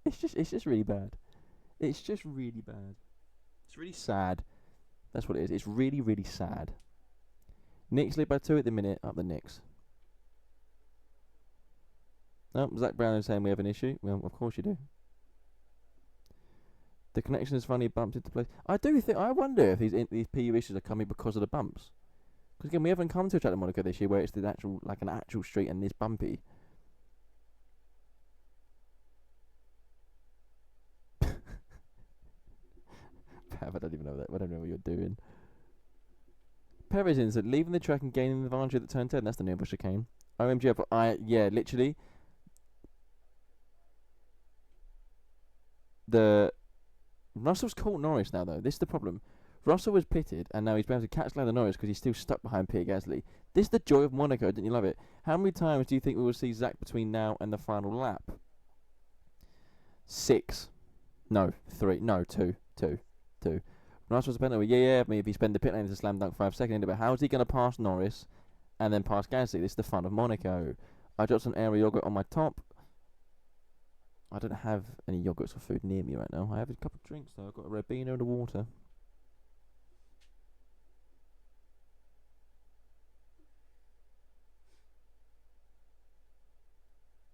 It's just really bad. It's just really bad. It's really sad. That's what it is. It's really, really sad. Nick's lead by 2 at the minute. Up the Knicks. Oh, Zach Brown is saying we have an issue. Well, of course you do. The connection is finally bumped into place. I wonder if these PU issues are coming because of the bumps. Because again, we haven't come to a track in Monaco this year where it's an actual street and this bumpy. Pav, I don't even know that. I don't know what you're doing. Perez said leaving the track and gaining the advantage at the turn 10. That's the nearby chicane. OMG, yeah, literally. Russell's caught Norris now, though. This is the problem. Russell was pitted, and now he's been able to catch Lando Norris because he's still stuck behind Pierre Gasly. This is the joy of Monaco. Didn't you love it? How many times do you think we will see Zach between now and the final lap? 6. No, 3. No, 2. Russell's a penalty. Yeah. Maybe if he spend the pit lane to slam dunk 5 seconds into, but how is he going to pass Norris and then pass Gasly? This is the fun of Monaco. I dropped some Aero yogurt on my top. I don't have any yogurts or food near me right now. I have a couple of drinks though. I've got a Ribena and a water.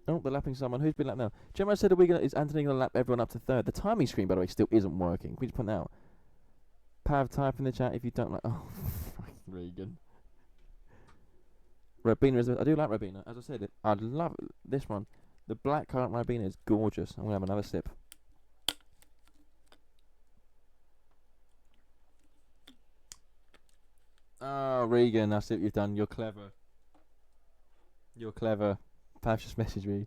Oh, they're lapping someone. Who's been lapped now? Gemma said, is Anthony going to lap everyone up to 3rd? The timing screen, by the way, still isn't working. Can we just point that out? Pav, type in the chat if you don't like... Oh, Regan. Ribena is... I do like Ribena. As I said, I love this one. The black currant Ribena is gorgeous. I'm going to have another sip. Oh, Regan, I see what you've done. You're clever. You're clever. Pav just messaged me.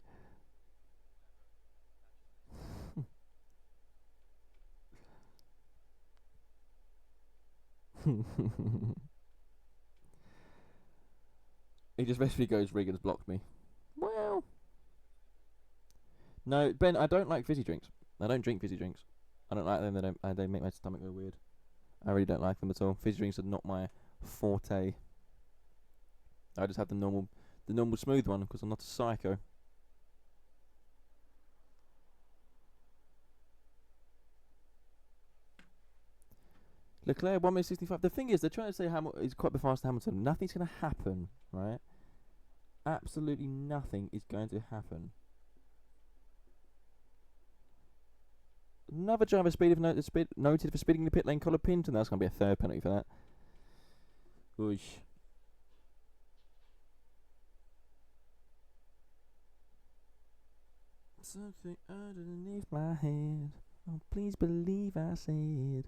He just basically goes, Regan's blocked me. Well... No, Ben, I don't like fizzy drinks. I don't drink fizzy drinks. I don't like them. They make my stomach go weird. I really don't like them at all. Fizzy drinks are not my forte. I just have the normal smooth one because I'm not a psycho. Leclerc 1:65. The thing is, they're trying to say Hamilton is quite fast. Hamilton. Nothing's going to happen, right? Absolutely nothing is going to happen. Another driver noted for speeding the pit lane, Colin Pinton. That's going to be a 3rd penalty for that. Oosh. Something underneath my head. Oh, please believe I said.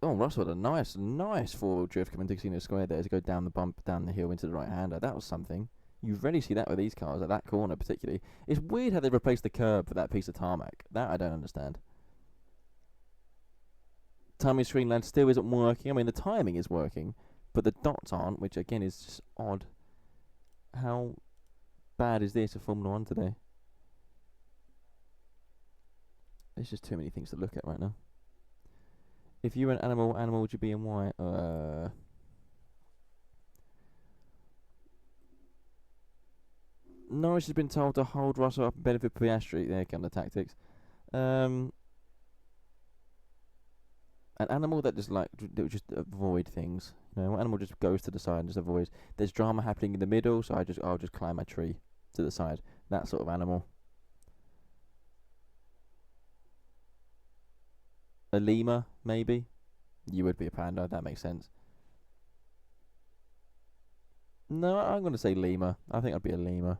Oh, Russell had a nice 4-wheel drift coming to Casino Square there to go down the bump, down the hill into the right-hander. That was something. You rarely see that with these cars, at that corner particularly. It's weird how they replaced the curb for that piece of tarmac. That I don't understand. Timing screen land still isn't working. I mean, the timing is working, but the dots aren't, which again is just odd. How bad is this for Formula 1 today? There's just too many things to look at right now. If you were an animal, would you be and why? Norris has been told to hold Russell up and benefit Piastri. There come the tactics. An animal that just just avoid things. You know, an animal just goes to the side and just avoids. There's drama happening in the middle, so I'll just climb a tree to the side. That sort of animal. A lemur, maybe. You would be a panda. That makes sense. No, I'm going to say lemur. I think I'd be a lemur.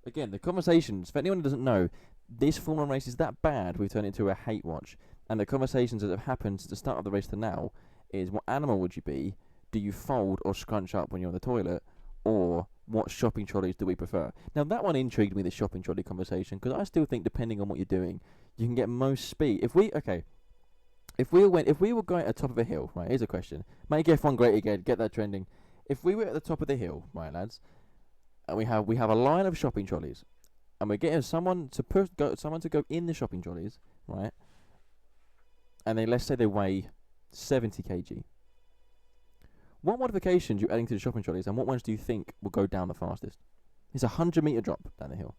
Again, the conversations, for anyone who doesn't know, this Formula 1 race is that bad, we've turned it into a hate watch. And the conversations that have happened since the start of the race to now is, what animal would you be? Do you fold or scrunch up when you're on the toilet? Or what shopping trolleys do we prefer? Now, that one intrigued me, the shopping trolley conversation, because I still think, depending on what you're doing, you can get most speed. If we were going at the top of a hill, right, here's a question. Make F1 great again, get that trending. If we were at the top of the hill, right, lads, and we have a line of shopping trolleys, and we're getting someone to go in the shopping trolleys, right? And let's say they weigh 70 kg. What modifications are you adding to the shopping trolleys, and what ones do you think will go down the fastest? It's a 100-meter drop down the hill.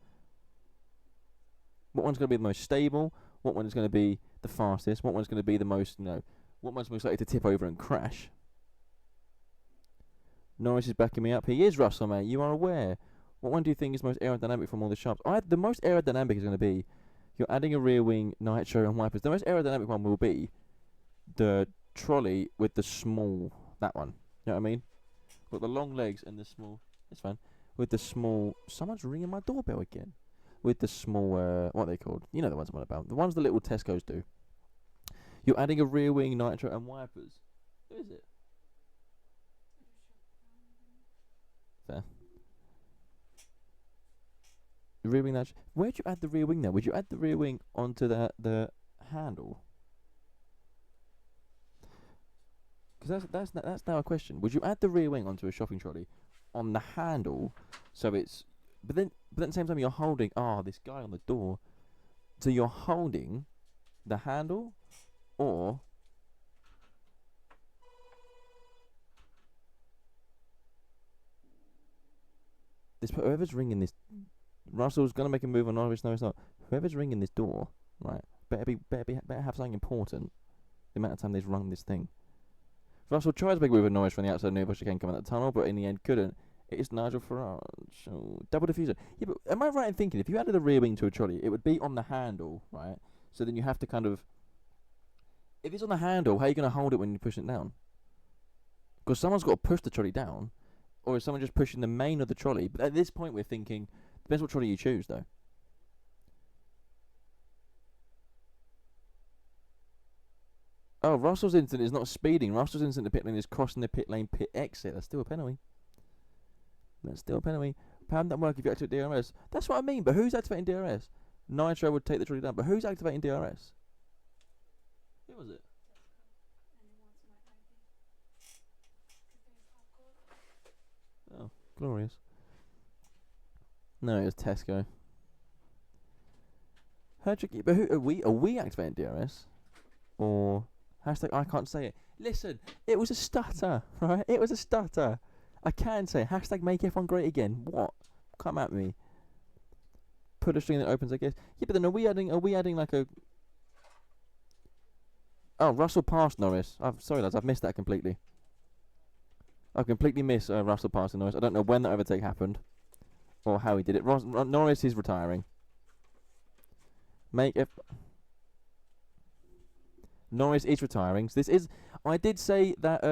What one's going to be the most stable? What one is going to be the fastest? What one's going to be the most, what one's most likely to tip over and crash? Norris is backing me up. He is, Russell, mate. You are aware. What one do you think is most aerodynamic from all the shops? The most aerodynamic is going to be, you're adding a rear wing, nitro, and wipers. The most aerodynamic one will be the trolley with the small, that one. You know what I mean? Got the long legs and the small, it's fine. With the small, someone's ringing my doorbell again. With the small, what are they called? You know the ones I'm on about. The ones the little Tesco's do. You're adding a rear wing, nitro, and wipers. Who is it? Fair. Rear wing, nitro. Where'd you add the rear wing then? Would you add the rear wing onto the handle? Because that's now a question. Would you add the rear wing onto a shopping trolley on the handle, so it's, but then at the same time you're holding, this guy on the door, so you're holding the handle, or whoever's ringing this, Russell's gonna make a move on Norris. No, it's not. Whoever's ringing this door, right? Better have something important. The amount of time they've rung this thing. Russell tries to make a move on Norris from the outside, new chicane coming out the tunnel, but in the end couldn't. It is Nigel Farage. Double diffuser. Yeah, but am I right in thinking if you added a rear wing to a trolley, it would be on the handle, right? So then you have to kind of, if it's on the handle, how are you going to hold it when you push it down? Because someone's got to push the trolley down, or is someone just pushing the main of the trolley? But at this point, we're thinking, depends what trolley you choose, though. Oh, Russell's instant is not speeding. Russell's instant to pit lane is crossing the pit lane pit exit. That's still a penalty. How would that work if you activate DRS? That's what I mean, but who's activating DRS? Nitro would take the trolley down, but who's activating DRS? Who was it? Oh, glorious. No, it was Tesco. Hadjar, but who are we activating DRS? Or hashtag I can't say it. Listen, it was a stutter, right? It was a stutter. I can say hashtag make F1 great again. What? Come at me. Put a string that opens, I guess. Yeah, but then are we adding like a? Oh, Russell passed Norris. Sorry lads, I've missed that completely. I've completely missed Russell passing Norris. I don't know when that overtake happened, or how he did it. Norris is retiring. Norris is retiring. So this is. I did say that.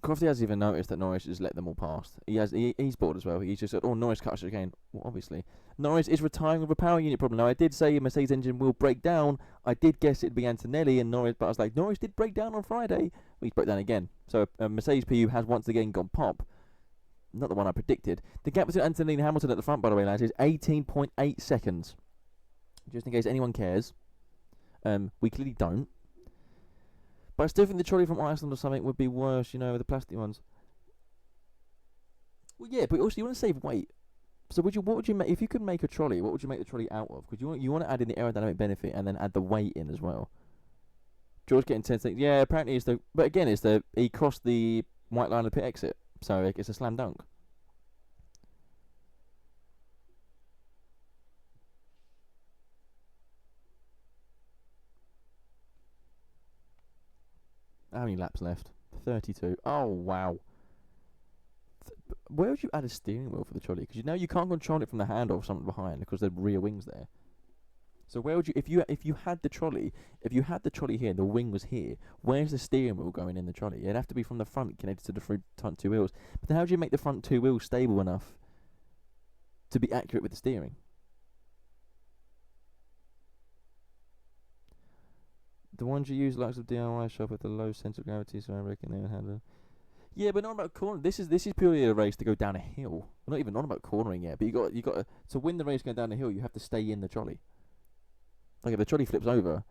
Crofty hasn't even noticed that Norris has let them all past. He's bored as well. He's just said, Norris cuts it again. Well, obviously. Norris is retiring with a power unit problem. Now, I did say a Mercedes engine will break down. I did guess it'd be Antonelli and Norris, but I was like, Norris did break down on Friday. Well, he's broke down again. So, Mercedes PU has once again gone pop. Not the one I predicted. The gap between Antonelli and Hamilton at the front, by the way, lads, is 18.8 seconds. Just in case anyone cares. We clearly don't. But I still think the trolley from Iceland or something would be worse, the plastic ones. Well, yeah, but also you want to save weight. So what would you make if you could make a trolley? What would you make the trolley out of? Because you want to add in the aerodynamic benefit and then add the weight in as well. George getting 10 seconds. Yeah, apparently it's the. But again, he crossed the white line of the pit exit, so it's a slam dunk. How many laps left? 32. Oh, wow. where would you add a steering wheel for the trolley? Because you can't control it from the handle or something behind because the rear wing's there. So where would you, if you had the trolley here, the wing was here, where's the steering wheel going in the trolley? It'd have to be from the front connected to the front two wheels. But then how do you make the front two wheels stable enough to be accurate with the steering? The ones you use, likes of DIY shop with the low center of gravity, so I reckon they would handle. Yeah, but not about cornering. This is purely a race to go down a hill. We're not even on about cornering yet. But you got to win the race going down a hill. You have to stay in the trolley. Like if the trolley flips over,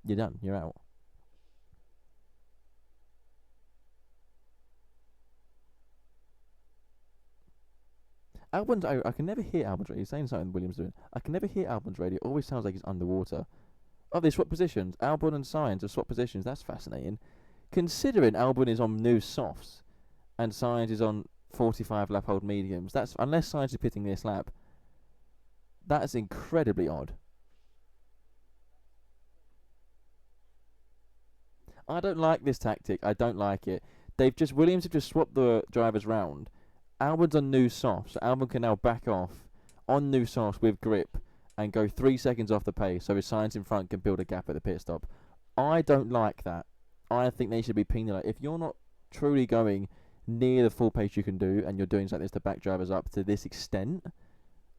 you're done. You're out. Albon's. I can never hear Albon's radio. He's saying something Williams doing. I can never hear Albon's radio. It always sounds like he's underwater. Oh, they swap positions. Albon and Sainz have swapped positions. That's fascinating. Considering Albon is on new softs and Sainz is on 45 lap old mediums, that's unless Sainz is pitting this lap. That's incredibly odd. I don't like this tactic. I don't like it. Williams have just swapped the drivers round. Albon's on new softs, so Albon can now back off on new softs with grip and go 3 seconds off the pace, so his Sainz in front can build a gap at the pit stop. I don't like that. I think they should be penalised. If you're not truly going near the full pace you can do, and you're doing something like this to back drivers up to this extent,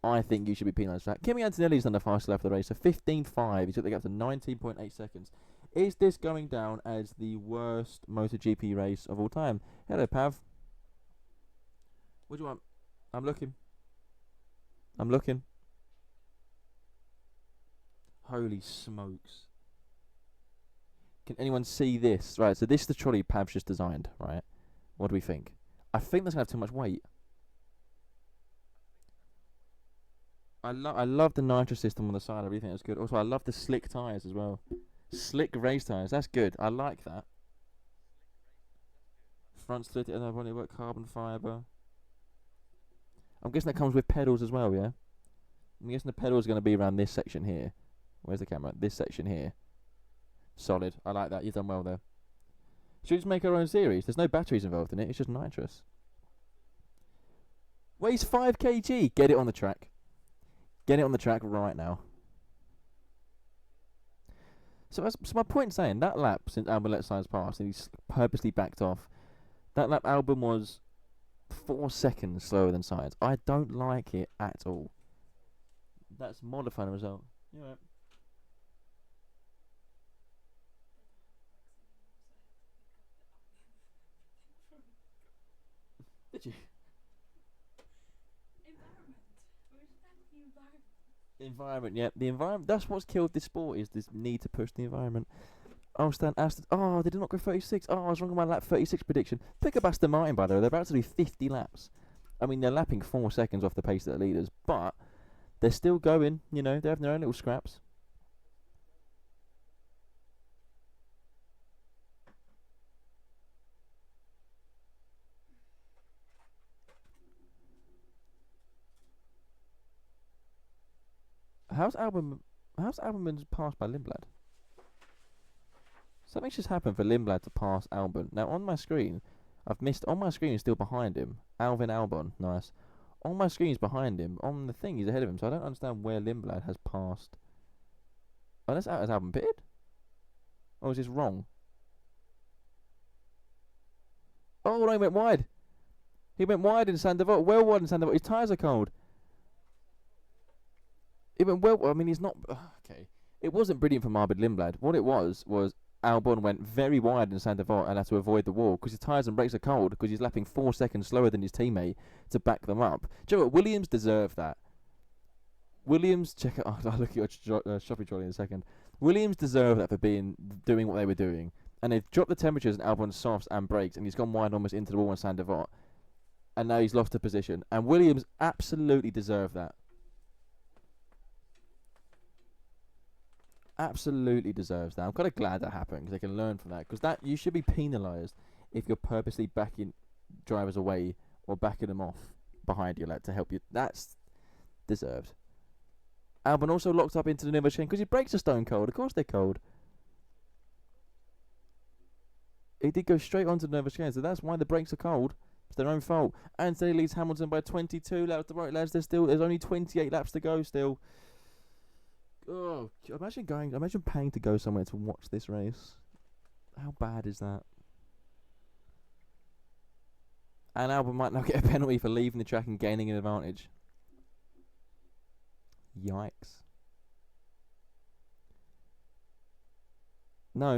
I think you should be penalised for that. Kimi Antonelli's done the fastest lap of the race, so 15.5. He took the gap to 19.8 seconds. Is this going down as the worst MotoGP race of all time? Hello, Pav. What do you want? I'm looking. Holy smokes. Can anyone see this? Right, so this is the trolley Pav's just designed, right? What do we think? I think that's going to have too much weight. I love the nitro system on the side. Everything that's good. Also, I love the slick tyres as well. Slick race tyres. That's good. I like that. Front split and I've only worked carbon fibre. I'm guessing that comes with pedals as well, yeah? I'm guessing the pedals are going to be around this section here. Where's the camera? This section here. Solid. I like that. You've done well there. Should we just make our own series? There's no batteries involved in it. It's just nitrous. Weighs 5 kg. Get it on the track. Get it on the track right now. So my point saying, that lap since Albon let Sainz pass, and he's purposely backed off, that lap Albon was 4 seconds slower than Sainz. I don't like it at all. That's modifying the result. You're right. Did you? Environment, yeah. The environment, that's what's killed this sport, is this need to push the environment. Oh, Aston. Oh, they did not go 36. Oh, I was wrong on my lap 36 prediction. Pick up Aston Martin, by the way. They're about to do 50 laps. I mean, they're lapping 4 seconds off the pace of the leaders, but they're still going. You know, they're having their own little scraps. How's Albon been passed by Lindblad? Something's just happened for Lindblad to pass Albon. Now on my screen, on my screen he's still behind him. Alvin Albon, nice. On my screen he's behind him. On the thing he's ahead of him. So I don't understand where Lindblad has passed. Unless has Albon pitted? Or is this wrong? Oh no, he went wide. He went wide in Sandoval. Well wide in Sandoval. His tyres are cold. It went well. I mean, he's not okay. It wasn't brilliant for Marbid Lindblad. What it was Albon went very wide in Sandoval and had to avoid the wall because his tyres and brakes are cold because he's lapping 4 seconds slower than his teammate to back them up. Do you know what? Williams deserved that. Williams, check it out. I'll look at your shopping trolley in a second. Williams deserved that for doing what they were doing. And they've dropped the temperatures in Albon's softs and brakes and he's gone wide almost into the wall in Sandoval. And now he's lost a position. And Williams absolutely deserved that. Absolutely deserves that. I'm kind of glad that happened because they can learn from that. Because that you should be penalised if you're purposely backing drivers away or backing them off behind you, like to help you. That's deserved. Albon also locked up into the Nürburgring chain because his brakes are stone cold. Of course they're cold. He did go straight onto the Nürburgring chain, so that's why the brakes are cold. their own fault. Antonelli leads Hamilton by 22 laps. Right, lads, there's only 28 laps to go still. Oh, imagine paying to go somewhere to watch this race. How bad is that? And Albon might now get a penalty for leaving the track and gaining an advantage. Yikes. No.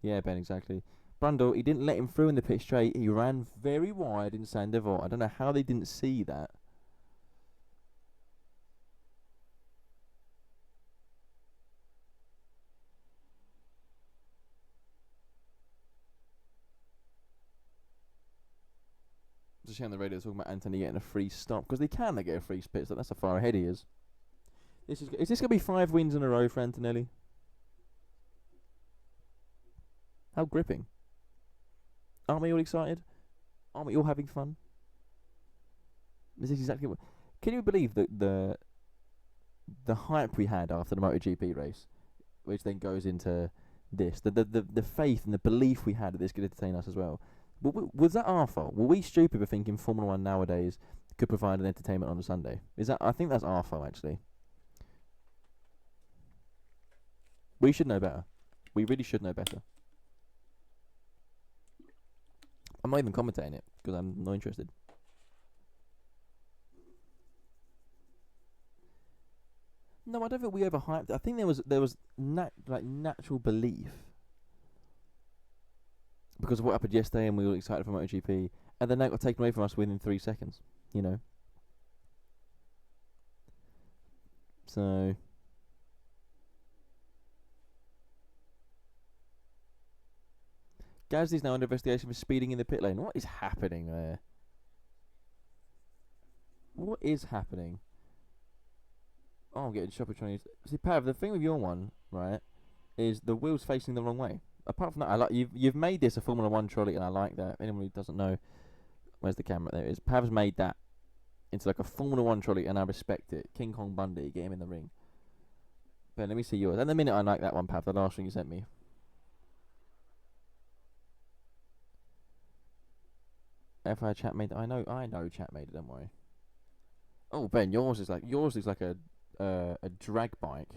Yeah, Ben, exactly. Brundle, he didn't let him through in the pit straight. He ran very wide in Sandoval. I don't know how they didn't see that. Just hearing the radio talking about Anthony getting a free stop because they get a free pit stop. That's how far ahead he is. Is this going to be 5 wins in a row for Antonelli? How gripping. Aren't we all excited? Aren't we all having fun? This is exactly what... Can you believe that the hype we had after the MotoGP race, which then goes into this, the faith and the belief we had that this could entertain us as well? Was that our fault? Were we stupid for thinking Formula 1 nowadays could provide an entertainment on a Sunday? I think that's our fault, actually. We should know better. We really should know better. I'm not even commentating it because I'm not interested. No, I don't think we overhyped it. I think there was natural belief because of what happened yesterday, and we were excited for MotoGP, and then that got taken away from us within 3 seconds. You know. So. Gasly's now under investigation for speeding in the pit lane. What is happening there? What is happening? Oh, I'm getting shopper trains. See, Pav, the thing with your one, right, is the wheel's facing the wrong way. Apart from that, I like you've made this a Formula 1 trolley, and I like that. Anyone who doesn't know, where's the camera? There it is. Pav's made that into like a Formula 1 trolley, and I respect it. King Kong Bundy, get him in the ring. But let me see yours. At the minute, I like that one, Pav, the last thing you sent me. FI chat made. I know. Chat made it. Don't worry. Oh, Ben, yours is like a drag bike.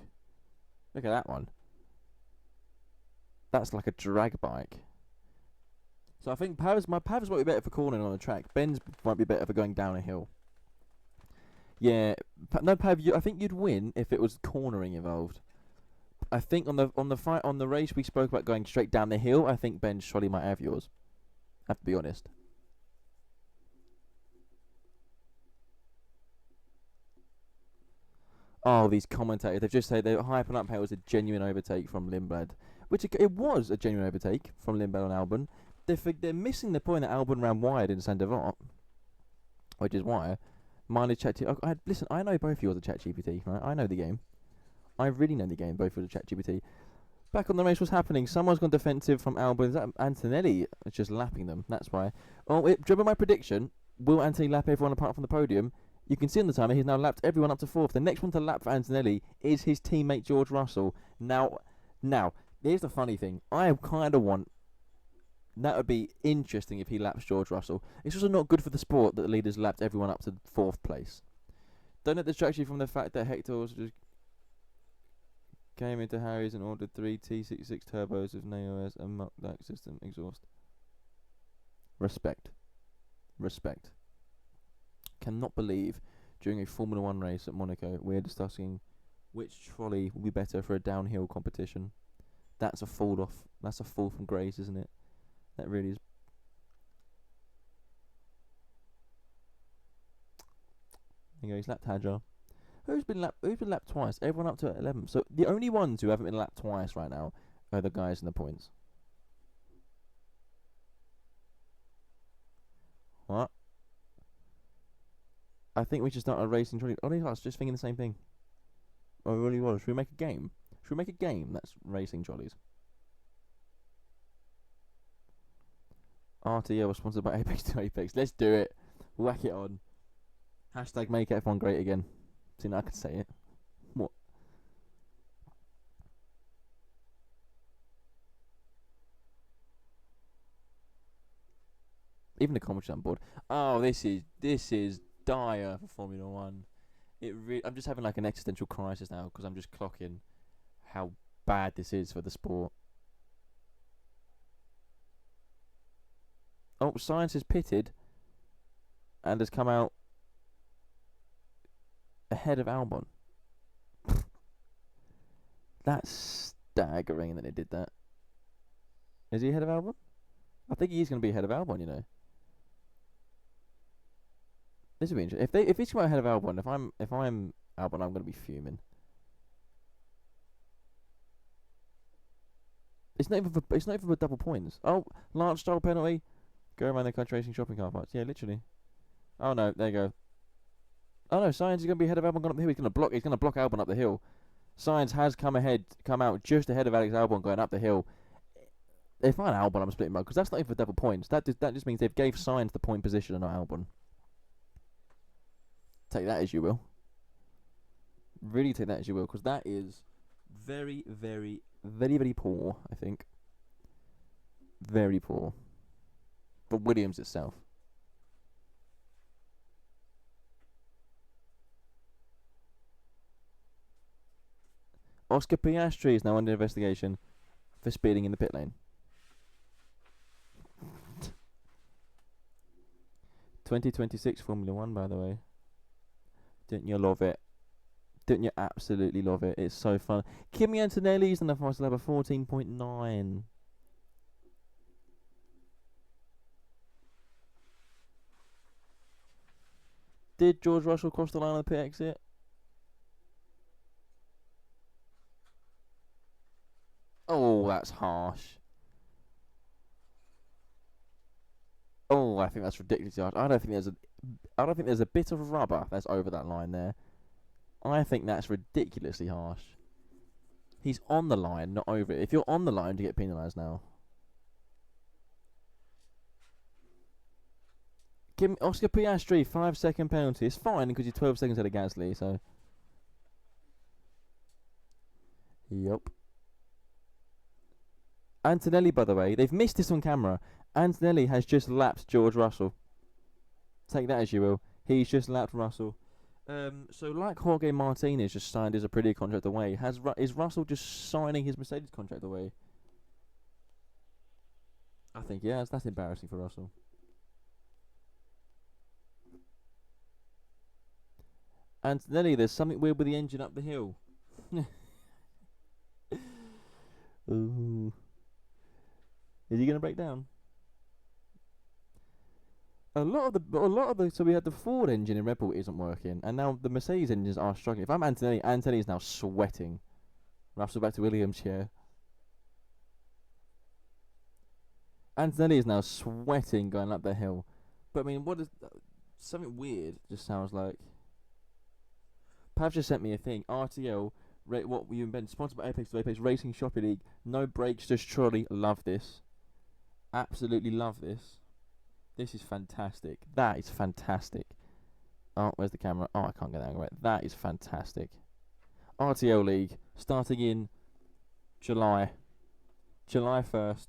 Look at that one. That's like a drag bike. So I think Pav's might be better for cornering on the track. Ben's might be better for going down a hill. Yeah, no, Pav. I think you'd win if it was cornering involved. I think on the race we spoke about going straight down the hill. I think Ben's trolley might have yours. I have to be honest. Oh, these commentators, they've just said they're hyping up how it was a genuine overtake from Lindblad. Which it was a genuine overtake from Lindblad on Albon. They're missing the point that Albon ran wide in Sandoval. Which is why mine chat. Listen, I know both of you are the ChatGPT, right? I know the game. I really know the game, both of the ChatGPT. Back on the race, what's happening? Someone's gone defensive from Albon. Is that Antonelli? It's just lapping them, that's why. Oh, do you remember my prediction? Will Antonelli lap everyone apart from the podium? You can see on the timer he's now lapped everyone up to 4th. The next one to lap for Antonelli is his teammate George Russell. Now, here's the funny thing. I kind of want... That would be interesting if he laps George Russell. It's also not good for the sport that the leaders lapped everyone up to 4th place. Don't let distract you from the fact that Hector also just came into Harry's and ordered 3 T66 turbos with NAOS and Mach system exhaust. Respect. Cannot believe during a Formula 1 race at Monaco we're discussing which trolley will be better for a downhill competition. That's a fall from grace, isn't it? That really is. There you go, he's lapped Hadjar. Who's been lapped twice? Everyone up to 11. So the only ones who haven't been lapped twice right now are the guys in the points. What? I think we should start a racing trolley. Oh, I was just thinking the same thing. Oh, really was. Should we make a game? Should we make a game that's racing trolleys? RTL was sponsored by Apex to Apex. Let's do it. Whack it on. Hashtag make F1 great again. See, now I can say it. What? Even the commentary's on board. Oh, this is dire for Formula One. I'm just having like an existential crisis now because I'm just clocking how bad this is for the sport. Oh, Science has pitted and has come out ahead of Albon. That's staggering that it did that. Is he ahead of Albon? I think he's going to be ahead of Albon, you know. This will be interesting. If he's come out ahead of Albon, if I'm Albon, I'm going to be fuming. It's not even for double points. Oh, large style penalty. Go around the country racing shopping car parks. Yeah, literally. Oh no, there you go. Oh no, Science is going to be ahead of Albon going up the hill. He's going to block Albon up the hill. Science has come out just ahead of Alex Albon going up the hill. If I'm Albon, I'm splitting mode because that's not even for double points. That just means they've gave Science the point position and not Albon. Take that as you will. Really take that as you will, because that is very, very, very, very poor, I think. Very poor. For Williams itself. Oscar Piastri is now under investigation for speeding in the pit lane. 2026 Formula 1, by the way. Didn't you love it? Didn't you absolutely love it? It's so fun. Kimi Antonelli's on the fast lap of 14.9. Did George Russell cross the line on the pit exit? Oh, that's harsh. Oh, I think that's ridiculously harsh. I don't think there's a bit of rubber that's over that line there. I think that's ridiculously harsh. He's on the line, not over it. If you're on the line, you get penalised now. Oscar Piastri, 5-second penalty. It's fine because you're 12 seconds ahead of Gasly, so. Yup. Antonelli, by the way, they've missed this on camera. Antonelli has just lapped George Russell. Take that as you will. He's just lapped Russell. So like Jorge Martin has just signed his Aprilia contract away. Is Russell just signing his Mercedes contract away? I think yes. That's embarrassing for Russell. Antonelli, there's something weird with the engine up the hill. Ooh. Is he gonna break down? A lot of the so we had the Ford engine in Red Bull isn't working, and now the Mercedes engines are struggling. If I'm Antonelli, Antonelli's now sweating. Russell back to Williams here. Antonelli is now sweating going up the hill. But I mean, what is something weird? Just sounds like. Pav just sent me a thing. RTL, what you invent, sponsored by Apex Racing Shopping League. No brakes, just trolley. Love this. Absolutely love this. This is fantastic. That is fantastic. Oh, where's the camera? Oh, I can't get that right. That is fantastic. RTL League starting in July 1st.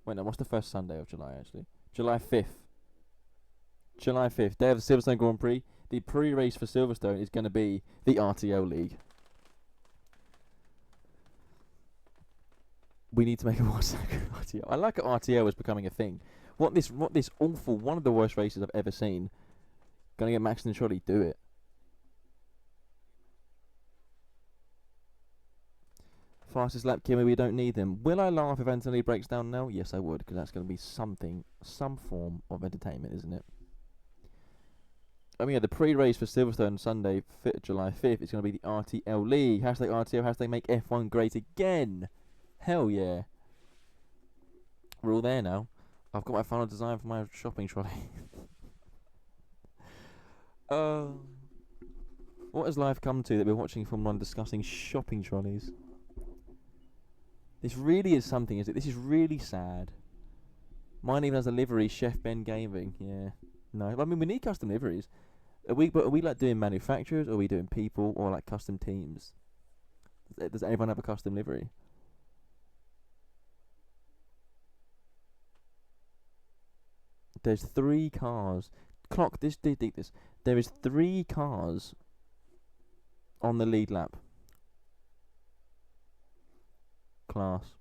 Wait, no, what's the first Sunday of July actually? July 5th. July 5th, day of the Silverstone Grand Prix. The pre-race for Silverstone is going to be the RTL League. We need to make a RTL. I like RTL as becoming a thing. What this awful, one of the worst races I've ever seen. Gonna get Max and Trolli, do it. Fastest lap, Kimi, we don't need them. Will I laugh if Anthony breaks down now? Yes, I would, because that's going to be some form of entertainment, isn't it? I mean, yeah, the pre-race for Silverstone Sunday, July 5th, is going to be the RTL League. Hashtag RTL, hashtag make F1 great again. Hell yeah. We're all there now. I've got my final design for my shopping trolley. What has life come to that we're watching Formula 1 discussing shopping trolleys? This really is something, is it? This is really sad. Mine even has a livery, Chef Ben Gaming. Yeah. No, I mean, we need custom liveries. Are we like doing manufacturers, or are we doing people, or like custom teams? Does anyone have a custom livery? There's 3 cars. Clock this, this. There is 3 cars on the lead lap. Class.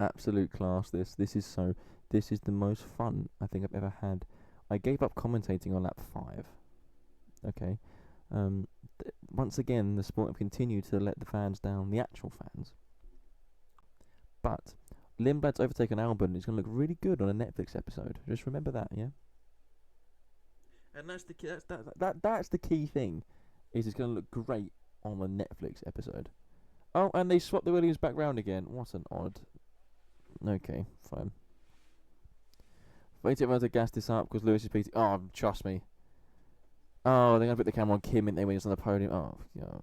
Absolute class. This is the most fun I think I've ever had. I gave up commentating on lap 5. Okay. Once again, the sport have continued to let the fans down, the actual fans. But Lindblad's overtaken Albon. It's going to look really good on a Netflix episode. Just remember that, yeah. And that's the key thing, is it's going to look great on a Netflix episode. Oh, and they swapped the Williams back round again. What an odd. Okay, fine. Wait till everyone to gas this up because Lewis is beating. Oh, trust me. Oh, they're going to put the camera on Kim and they when he's on the podium. Oh, God.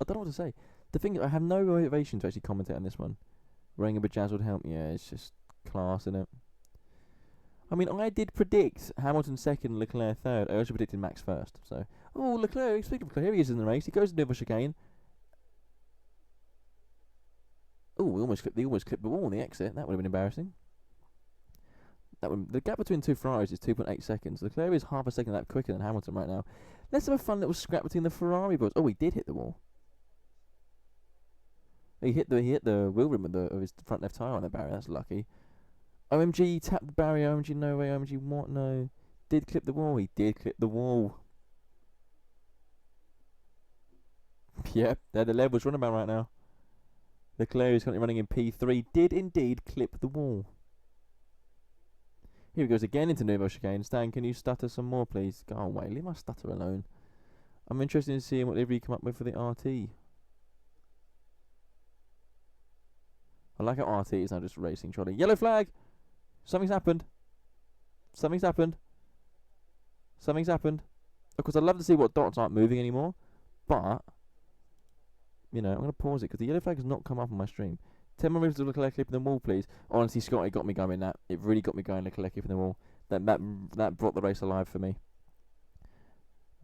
I don't know what to say. The thing is, I have no motivation to actually commentate on this one. Wearing a bedazzled helmet, yeah, it's just class, isn't it? I mean, I did predict Hamilton second, Leclerc third. I also predicted Max first. So, oh, Leclerc, speaking of Leclerc, here he is in the race. He goes to the other chicane. Oh, they almost clipped the wall on the exit. That would have been embarrassing. The gap between 2 Ferraris is 2.8 seconds. Leclerc is half a second lap quicker than Hamilton right now. Let's have a fun little scrap between the Ferrari boys. Oh, he did hit the wall. He hit the wheel rim of his front left tyre on the barrier. That's lucky. OMG tapped the barrier. OMG no way. OMG what? No. Did clip the wall. He did clip the wall. Yep, they're the levels running about right now. Leclerc is currently running in P3. Did indeed clip the wall. Here he goes again into Nouveau chicane. Stan, can you stutter some more, please? Go away. Leave my stutter alone. I'm interested in seeing whatever you come up with for the RT. I like how RT is now just racing trolley. Yellow flag! Something's happened. Something's happened. Something's happened. Of course, I'd love to see what dots aren't moving anymore. But, you know, I'm going to pause it because the yellow flag has not come up on my stream. 10 more moves to Leclerc clipping the wall, please. Honestly, Scott, it got me going that. It really got me going, Leclerc clipping the wall. That brought the race alive for me.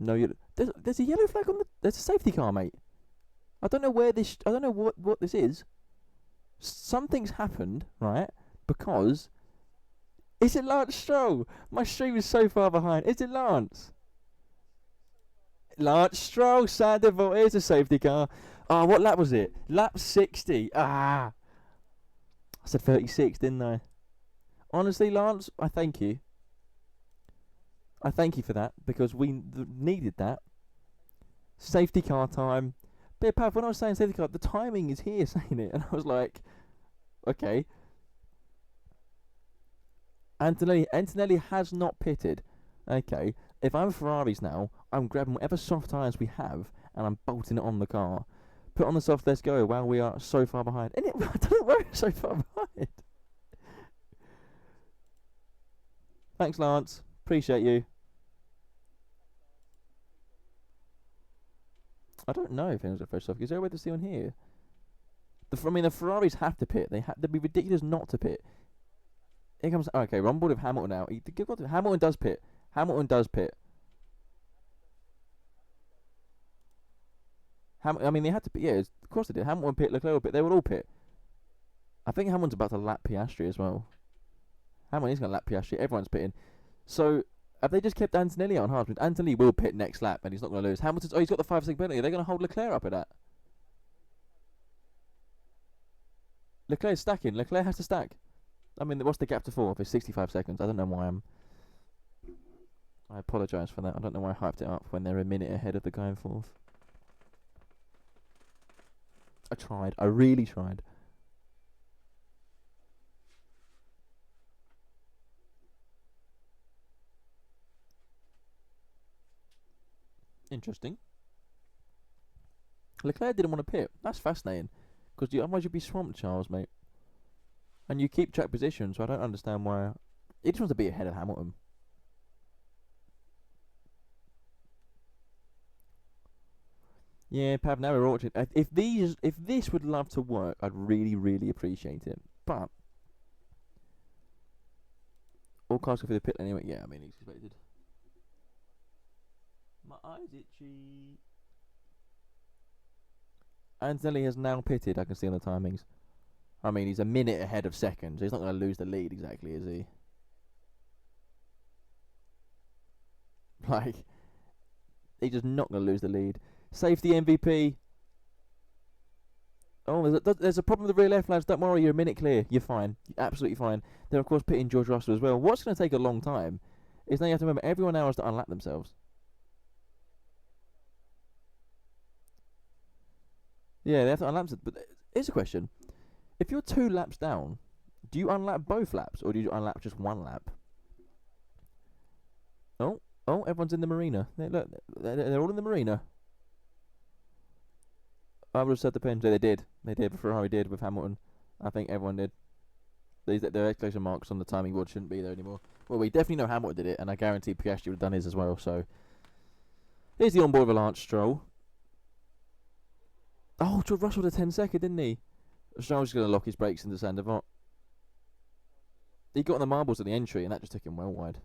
No, there's a yellow flag on the... There's a safety car, mate. I don't know where this... I don't know what this is. Something's happened, right? Because... Is it Lance Stroll? My stream is so far behind. Is it Lance? Lance Stroll, Sandoval, here's a safety car. Ah, what lap was it? Lap 60. Ah. I said 36, didn't I? Honestly, Lance, I thank you. I thank you for that, because we needed that. Safety car time. But Pav, when I was saying safety car, the timing is here saying it. And I was like, okay. Antonelli has not pitted. Okay. If I'm Ferraris now, I'm grabbing whatever soft tyres we have and I'm bolting it on the car. Put on the soft, let's go, while we are so far behind. And I don't know why we're so far behind. Thanks, Lance. Appreciate you. I don't know if anyone's a fresh soft. Is there a way to see on here? The Ferraris have to pit. They'd be ridiculous not to pit. Here comes... Okay, we're on board with Hamilton now. Hamilton does pit. Hamilton does pit. I mean, they had to pit. Yeah, of course they did. Hamilton pit, Leclerc pit. They would all pit. I think Hamilton's about to lap Piastri as well. Hamilton is going to lap Piastri. Everyone's pitting. So, have they just kept Antonelli on hard? Antonelli will pit next lap and he's not going to lose. Hamilton's... Oh, he's got the 5-second penalty. Are they going to hold Leclerc up at that? Leclerc's stacking. Leclerc has to stack. I mean, what's the gap to 4th? It's 65 seconds. I don't know why I apologise for that. I don't know why I hyped it up when they're a minute ahead of the going 4th. I tried. I really tried. Interesting. Leclerc didn't want to pit. That's fascinating. Because otherwise you'd be swamped, Charles, mate. And you keep track position, so I don't understand why. He just wants to be ahead of Hamilton. Yeah, Pav, now we're watching. If this would love to work, I'd really, really appreciate it. But all cars go through the pit anyway. Yeah, I mean, it's expected. Bezzecchi. Antonelli has now pitted, I can see on the timings. I mean, he's a minute ahead of second, so he's not going to lose the lead exactly, is he? Like, he's just not going to lose the lead. Safety MVP. Oh, there's a problem with the rear left, lads. Don't worry, you're a minute clear. You're fine. You're absolutely fine. They're, of course, pitting George Russell as well. What's going to take a long time is now you have to remember everyone now has to unlap themselves. Yeah, they have to unlap themselves. But here's a question. If you're 2 laps down, do you unlap both laps or do you unlap just 1 lap? Oh, everyone's in the marina. Look, they're all in the marina. I would have said depends. They did. They did. Ferrari did with Hamilton. I think everyone did. Their exclamation marks on the timing board shouldn't be there anymore. Well, we definitely know Hamilton did it, and I guarantee Piastri would have done his as well. So here's the onboard of Lance Stroll. Oh, George Russell had a 10-second, didn't he? Stroll's going to lock his brakes into Sandoval. He got on the marbles at the entry, and that just took him well wide.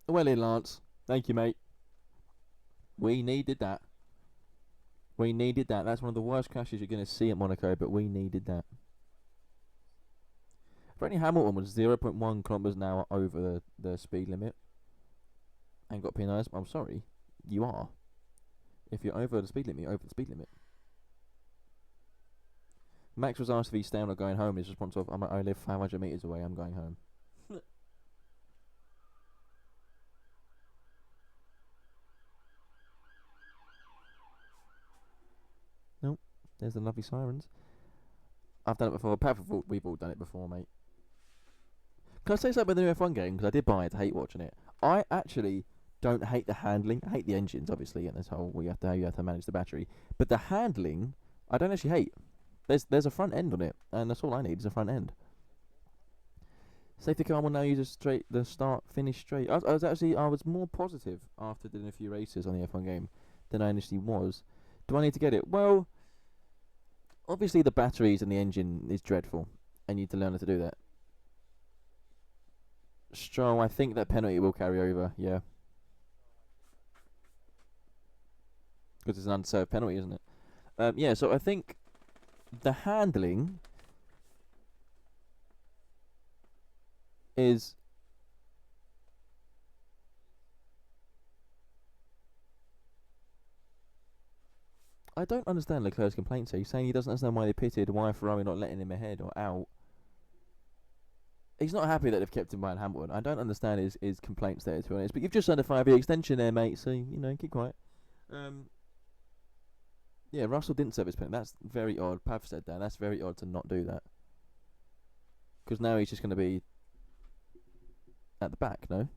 Well in, Lance. Thank you, mate. We needed that. We needed that. That's one of the worst crashes you're going to see at Monaco, but we needed that. Apparently Hamilton was 0.1 kilometers an hour over the speed limit and got penalised. I'm sorry, you are. If you're over the speed limit, you're over the speed limit. Max was asked if he's staying or going home. His response was, I live 500 metres away, I'm going home. Nope, there's the lovely sirens. I've done it before. We've all done it before, mate. Can I say something about the new F1 game? Because I did buy it to hate watching it. I actually don't hate the handling. I hate the engines, obviously, and this whole you have to manage the battery. But the handling, I don't actually hate. There's a front end on it, and that's all I need is a front end. Safety car will now use the start finish straight. I was more positive after doing a few races on the F1 game than I initially was. Do I need to get it? Well, obviously the batteries and the engine is dreadful, and you need to learn how to do that. Stroll, I think that penalty will carry over, yeah. Because it's an unserved penalty, isn't it? Yeah, so I think the handling is... I don't understand Leclerc's complaints here. He's saying he doesn't understand why they pitted, why Ferrari not letting him ahead or out. He's not happy that they've kept him behind Hamilton. I don't understand his complaints there, to be honest. But you've just signed a 5-year extension there, mate, so, keep quiet. Yeah, Russell didn't serve his penalty. That's very odd. Pav said that. That's very odd to not do that. Because now he's just going to be at the back, no?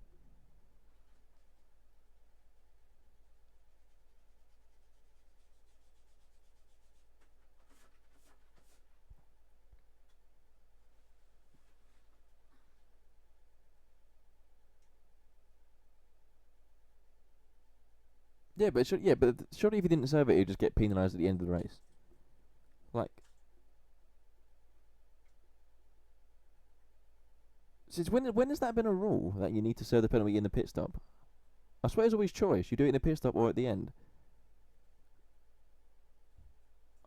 Yeah, but surely if he didn't serve it, he'd just get penalised at the end of the race. Like, since when has that been a rule that you need to serve the penalty in the pit stop? I swear it's always choice. You do it in the pit stop or at the end.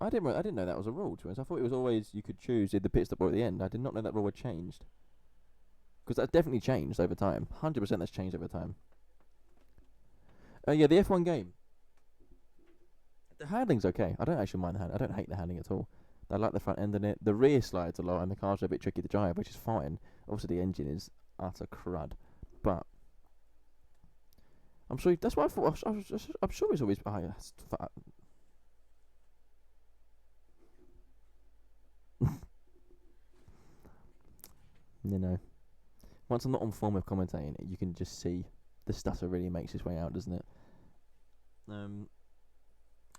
I didn't know that was a rule, to be honest. I thought it was always you could choose either the pit stop or at the end. I did not know that rule had changed. Because that's definitely changed over time. 100% that's changed over time. Yeah, the F1 game. The handling's okay. I don't actually mind the handling. I don't hate the handling at all. I like the front end in it. The rear slides a lot, and the cars are a bit tricky to drive, which is fine. Obviously, the engine is utter crud. But I'm sure that's why I thought. I'm sure it's always. Oh, yeah, once I'm not on form of commentating, you can just see the stutter really makes its way out, doesn't it?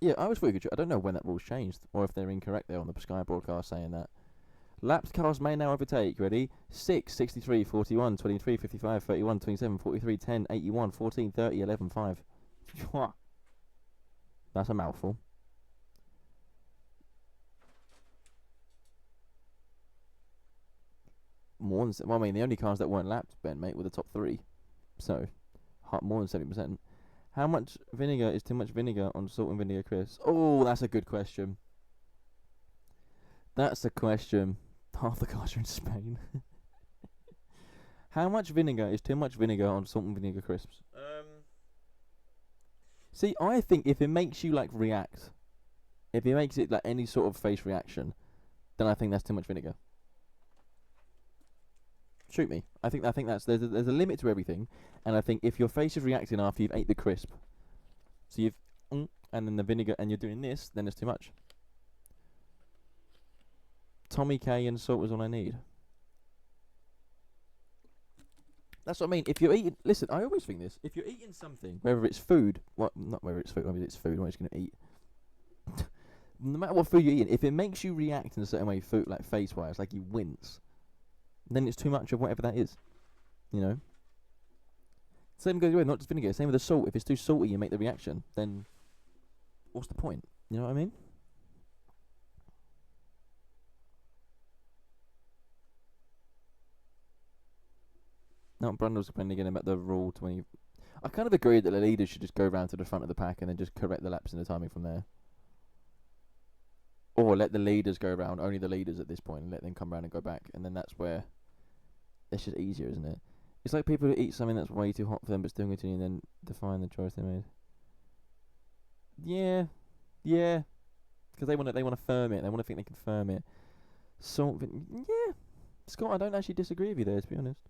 Yeah, I was pretty good. I don't know when that rule's changed, or if they're incorrect there on the Sky broadcast saying that. Lapped cars may now overtake. Ready? 6, 63, 41, 23, 55, 31, 27, 43, 10, 81, 14, 30, 11, 5. That's a mouthful. Well, I mean, the only cars that weren't lapped, Ben, mate, were the top 3. So, more than 70%. How much vinegar is too much vinegar on salt and vinegar crisps? Oh, that's a good question. That's a question. Half the cars are in Spain. How much vinegar is too much vinegar on salt and vinegar crisps? See, I think if it makes you like react, if it makes it like any sort of face reaction, then I think that's too much vinegar. Shoot me. I think that's there's a limit to everything, and I think if your face is reacting after you've ate the crisp, so you've and then the vinegar and you're doing this, then it's too much. Tommy K and salt is all I need. That's what I mean. If you're eating, listen, I always think this. If you're eating something, whether it's food, not whether it's food, I mean it's food. I'm just gonna eat. No matter what food you're eating, if it makes you react in a certain way, food like face-wise, like you wince, then it's too much of whatever that is. You know. Same goes away, not just vinegar. Same with the salt. If it's too salty, you make the reaction. Then, what's the point? You know what I mean? No, Brundle's complaining again about the rule 20. I kind of agree that the leaders should just go round to the front of the pack and then just correct the laps in the timing from there. Or let the leaders go round, only the leaders at this point, and let them come round and go back. And then that's where it's just easier, isn't it? It's like people who eat something that's way too hot for them but still continue and then define the choice they made. Yeah. Because they want to firm it. They want to think they can firm it. Yeah. Scott, I don't actually disagree with you there, to be honest.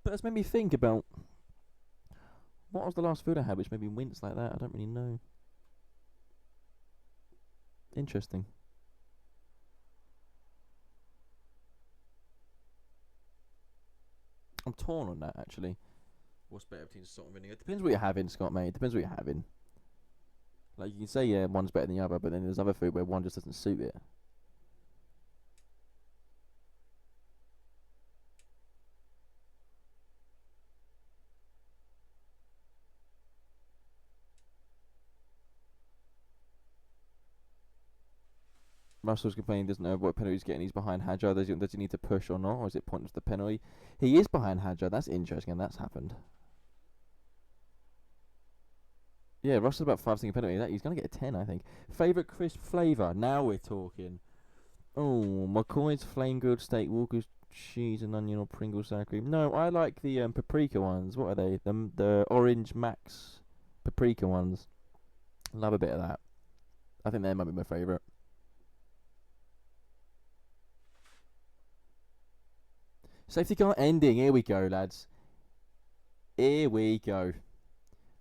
But it's made me think about what was the last food I had which made me wince like that. I don't really know. Interesting. I'm torn on that, actually. What's better between salt and vinegar? It depends what you're having, Scott, mate. It depends what you're having. Like, you can say, yeah, one's better than the other, but then there's other food where one just doesn't suit it. Russell's complaining he doesn't know what penalty he's getting. He's behind Hadjar. Does he need to push or not? Or is it pointless the penalty? He is behind Hadjar. That's interesting, and that's happened. Yeah, Russell's about 5 second penalty. He's going to get a 10, I think. Favourite crisp flavour? Now we're talking. Oh, McCoy's flame grilled steak, Walker's cheese and onion or Pringles sour cream. No, I like the paprika ones. What are they? The Orange Max paprika ones. Love a bit of that. I think they might be my favourite. Safety car ending. Here we go, lads. Here we go.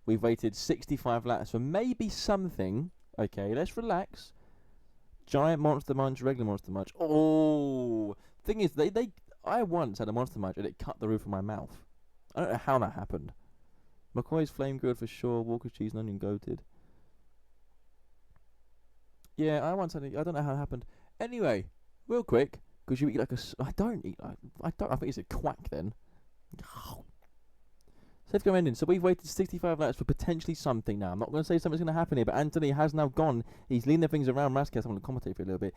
We've waited 65 laps for maybe something. Okay, let's relax. Giant Monster Munch, regular Monster Munch. Oh, thing is, I once had a Monster Munch and it cut the roof of my mouth. I don't know how that happened. McCoy's flame grilled for sure. Walker's cheese and onion goated. Yeah, I once had it. I don't know how it happened. Anyway, real quick. Because you eat like I don't eat like... I think it's a quack then. Safety car ending. So we've waited 65 laps for potentially something now. I'm not going to say something's going to happen here, but Anthony has now gone. He's leading the things around Márquez. I'm going to commentate for a little bit.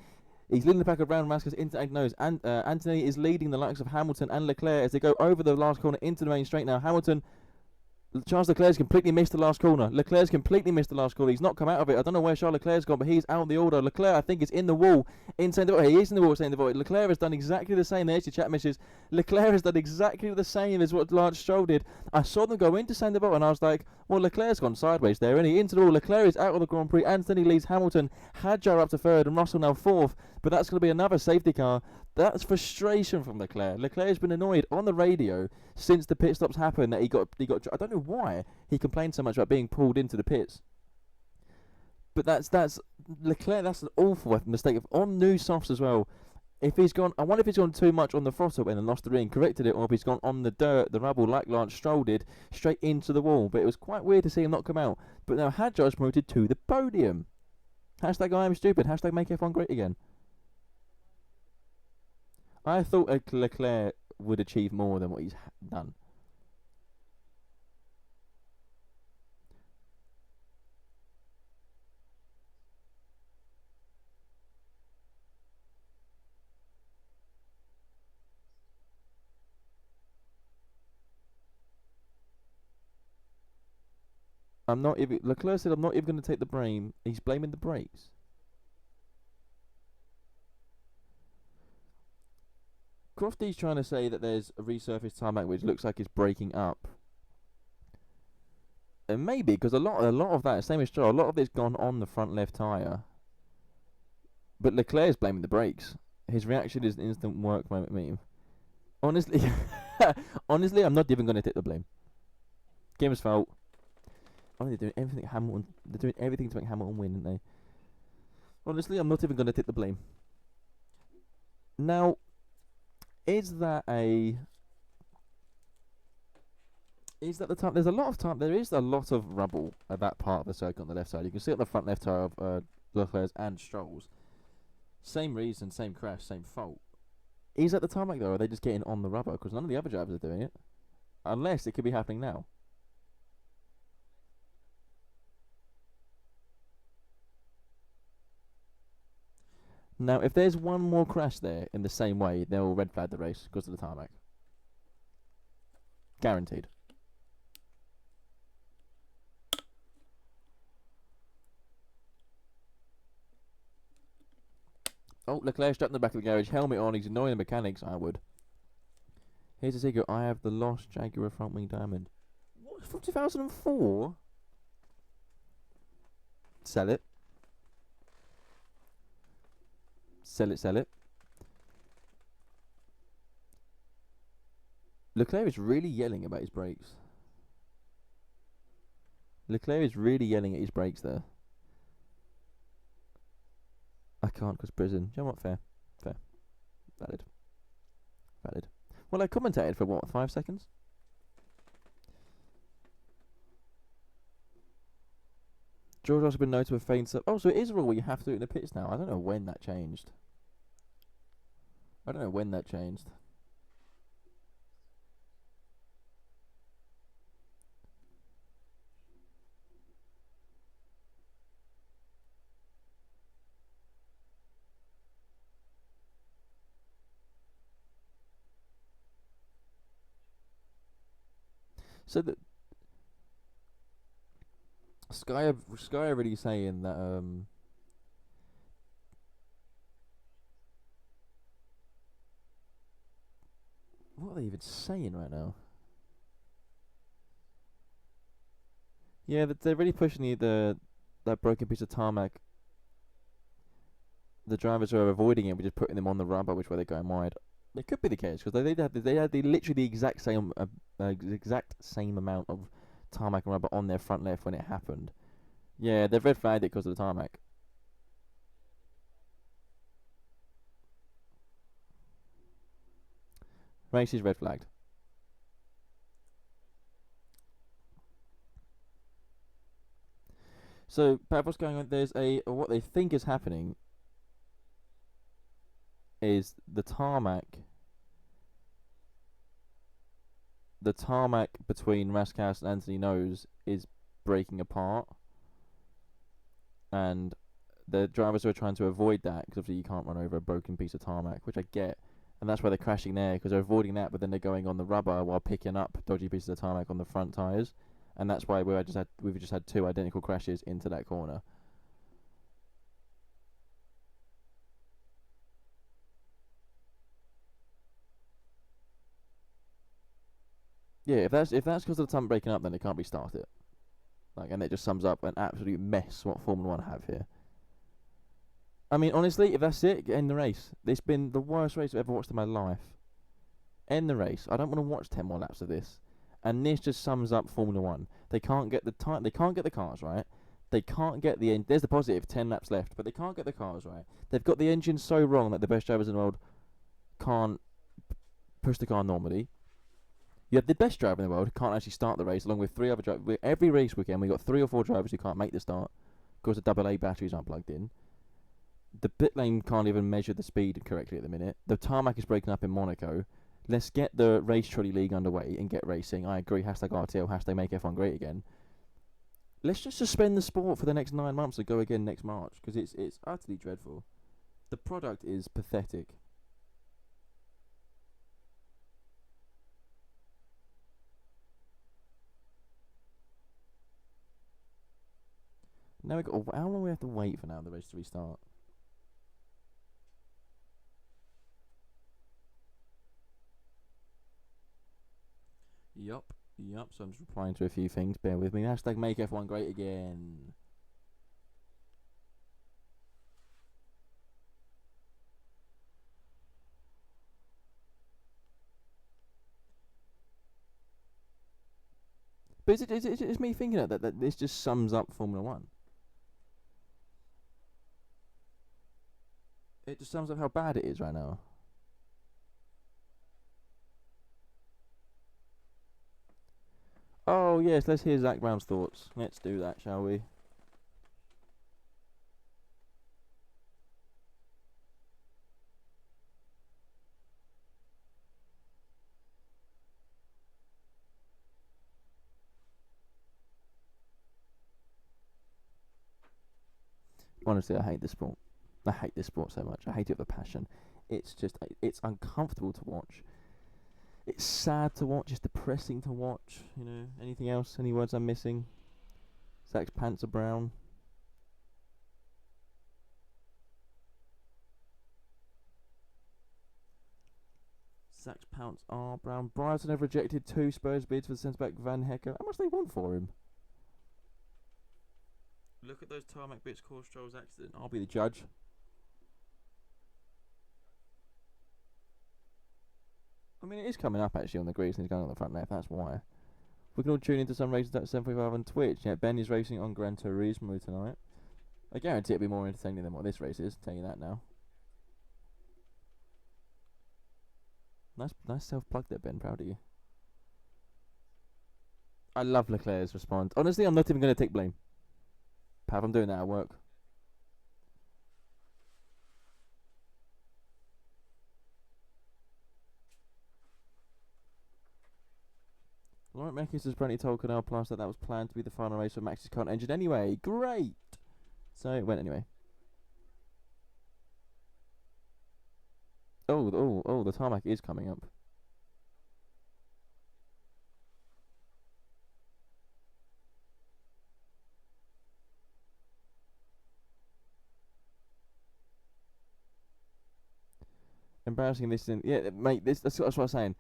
He's leading the pack around Márquez into nose. And Anthony is leading the likes of Hamilton and Leclerc as they go over the last corner into the main straight now. Charles Leclerc's completely missed the last corner. He's not come out of it. I don't know where Charles Leclerc's gone, but he's out of the order. Leclerc, I think, is in the wall. He is in the wall, saying the void. Leclerc has done exactly the same. There's your chat messages. Leclerc has done exactly the same as what Lance Stroll did. I saw them go into Sandoval, and I was like, well, Leclerc's gone sideways there, and he into the wall. Leclerc is out of the Grand Prix. Anthony leads Hamilton. Hadjar up to third, and Russell now fourth. But that's going to be another safety car. That's frustration from Leclerc. Leclerc has been annoyed on the radio since the pit stops happened that he got. I don't know why he complained so much about being pulled into the pits. But that's Leclerc. That's an awful mistake on new softs as well. If he's gone, I wonder if he's gone too much on the throttle and lost the ring, corrected it, or if he's gone on the dirt, the rubble, like Lance Stroll did, straight into the wall. But it was quite weird to see him not come out. But now Hadjar's promoted to the podium. Hashtag I am stupid. Hashtag make F1 great again. I thought Leclerc would achieve more than what he's done. I'm not even. Leclerc said I'm not even going to take the blame. He's blaming the brakes. Crofty's trying to say that there's a resurfaced tarmac which looks like it's breaking up. And maybe because a lot of that, same as Joe, a lot of it's gone on the front left tyre. But Leclerc's blaming the brakes. His reaction is an instant work meme. Honestly, honestly, I'm not even going to take the blame. Game's fault. Oh, they're doing everything Hamilton. They're doing everything to make Hamilton win, aren't they? Honestly, I'm not even going to take the blame. Now, is that the time? There's a lot of time. There is a lot of rubble at that part of the circuit on the left side. You can see it on the front left tyre of Leclerc's and Stroll's. Same reason, same crash, same fault. Is that the tarmac though, or are they just getting on the rubber? Because none of the other drivers are doing it. Unless it could be happening now. Now, if there's one more crash there in the same way, they'll red flag the race because of the tarmac. Guaranteed. Oh, Leclerc strapped in the back of the garage, helmet on, he's annoying the mechanics. I would. Here's a secret, I have the lost Jaguar front wing diamond. What? From 2004? Sell it. Sell it, sell it. Leclerc is really yelling about his brakes. Leclerc is really yelling at his brakes there. I can't because prison. Do you know what? Fair. Fair. Valid. Valid. Well, I commentated for what, 5 seconds? George also been known to have feigned up. Oh, so it is a rule where you have to do it in the pits now. I don't know when that changed. I don't know when that changed. So the Sky are really saying that what are they even saying right now? Yeah, they're really pushing that broken piece of tarmac. The drivers are avoiding it, we're just putting them on the rubber, which way they're going wide. It could be the case because they had literally the exact same amount of tarmac and rubber on their front left when it happened. Yeah, they've red flagged it because of the tarmac. Race is red flagged. So, Pat, what's going on? There's what they think is happening is the tarmac between Rascasse and Anthony Nose is breaking apart, and the drivers are trying to avoid that because obviously you can't run over a broken piece of tarmac, which I get, and that's why they're crashing there because they're avoiding that, but then they're going on the rubber while picking up dodgy pieces of tarmac on the front tyres, and that's why we've just had 2 identical crashes into that corner. Yeah, if that's because of the tarmac breaking up, then it can't restart it. And it just sums up an absolute mess what Formula 1 have here. I mean, honestly, if that's it, end the race. It's been the worst race I've ever watched in my life. End the race. I don't want to watch 10 more laps of this. And this just sums up Formula 1. They can't get the time. They can't get the cars right. They can't get the end. There's the positive, 10 laps left, but they can't get the cars right. They've got the engine so wrong that the best drivers in the world can't push the car normally. You have the best driver in the world who can't actually start the race, along with 3 other drivers. Every race weekend, we've got 3 or 4 drivers who can't make the start because the AA batteries aren't plugged in. The pit lane can't even measure the speed correctly at the minute. The tarmac is breaking up in Monaco. Let's get the race trolley league underway and get racing. I agree. Hashtag RTL. Hashtag make F1 great again. Let's just suspend the sport for the next 9 months and go again next March because it's utterly dreadful. The product is pathetic. Now we got. How long do we have to wait for now the race to restart? Yup. So I'm just replying to a few things. Bear with me. Hashtag make F1 great again. But it's me thinking that this just sums up Formula 1. It just sums up how bad it is right now. Oh, yes, let's hear Zach Brown's thoughts. Let's do that, shall we? Honestly, I hate this sport. I hate this sport so much. I hate it with a passion. It's just, it's uncomfortable to watch. It's sad to watch. It's depressing to watch. You know, anything else? Any words I'm missing? Zach's pants are brown. Zach's pants are brown. Brighton have rejected 2 Spurs bids for the centre-back Van Hecker. How much do they want for him? Look at those tarmac bits cause Stroll's accident. I'll be the judge. I mean, it is coming up actually on the grease and he's going on the front left. That's why. We can all tune into some races at 7:45 on Twitch. Yeah, Ben is racing on Gran Turismo tonight. I guarantee it'll be more entertaining than what this race is. Tell you that now. Nice self-plug there, Ben. Proud of you. I love Leclerc's response. Honestly, I'm not even going to take blame. Pav, I'm doing that at work. Laurent Márquez has apparently told Canal Plus that was planned to be the final race for Max's current engine anyway. Great! So it went anyway. Oh, the tarmac is coming up. Embarrassing this in, yeah, mate, that's what I was saying.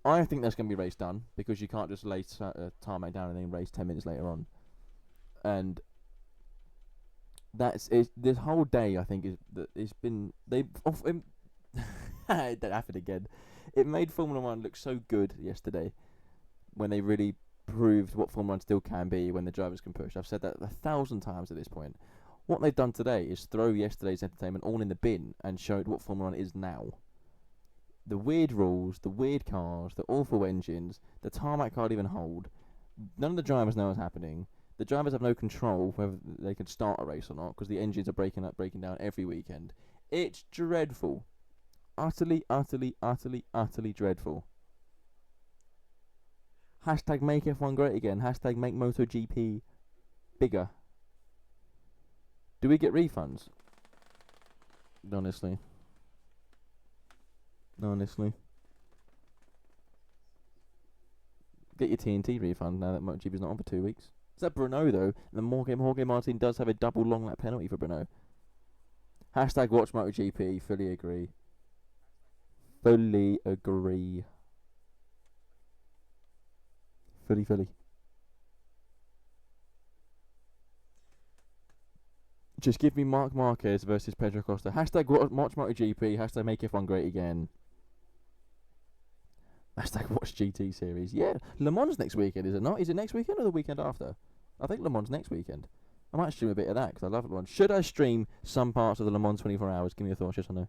I think that's going to be race done because you can't just lay tarmac down and then race 10 minutes later on. And that's this whole day. I think is that it's been they've that happened again. It made Formula 1 look so good yesterday when they really proved what Formula 1 still can be when the drivers can push. I've said that 1,000 times at this point. What they've done today is throw yesterday's entertainment all in the bin and showed what Formula 1 is now. The weird rules, the weird cars, the awful engines, the tarmac can't even hold. None of the drivers know what's happening. The drivers have no control whether they can start a race or not because the engines are breaking down every weekend. It's dreadful. Utterly dreadful. Hashtag make F1 great again. Hashtag make MotoGP bigger. Do we get refunds? Honestly. Get your TNT refund now that MotoGP's not on for 2 weeks. Is that Bruno though? And then Jorge Martin does have a double long lap penalty for Bruno. Hashtag watch MotoGP. Fully agree. Fully. Just give me Marc Márquez versus Pedro Acosta. Hashtag watch MotoGP. Hashtag make F1 great again. Hashtag watch GT series. Yeah, Le Mans next weekend, is it not? Is it next weekend or the weekend after? I think Le Mans next weekend. I might stream a bit of that because I love Le Mans. Should I stream some parts of the Le Mans 24 hours? Give me your thoughts, yes or no.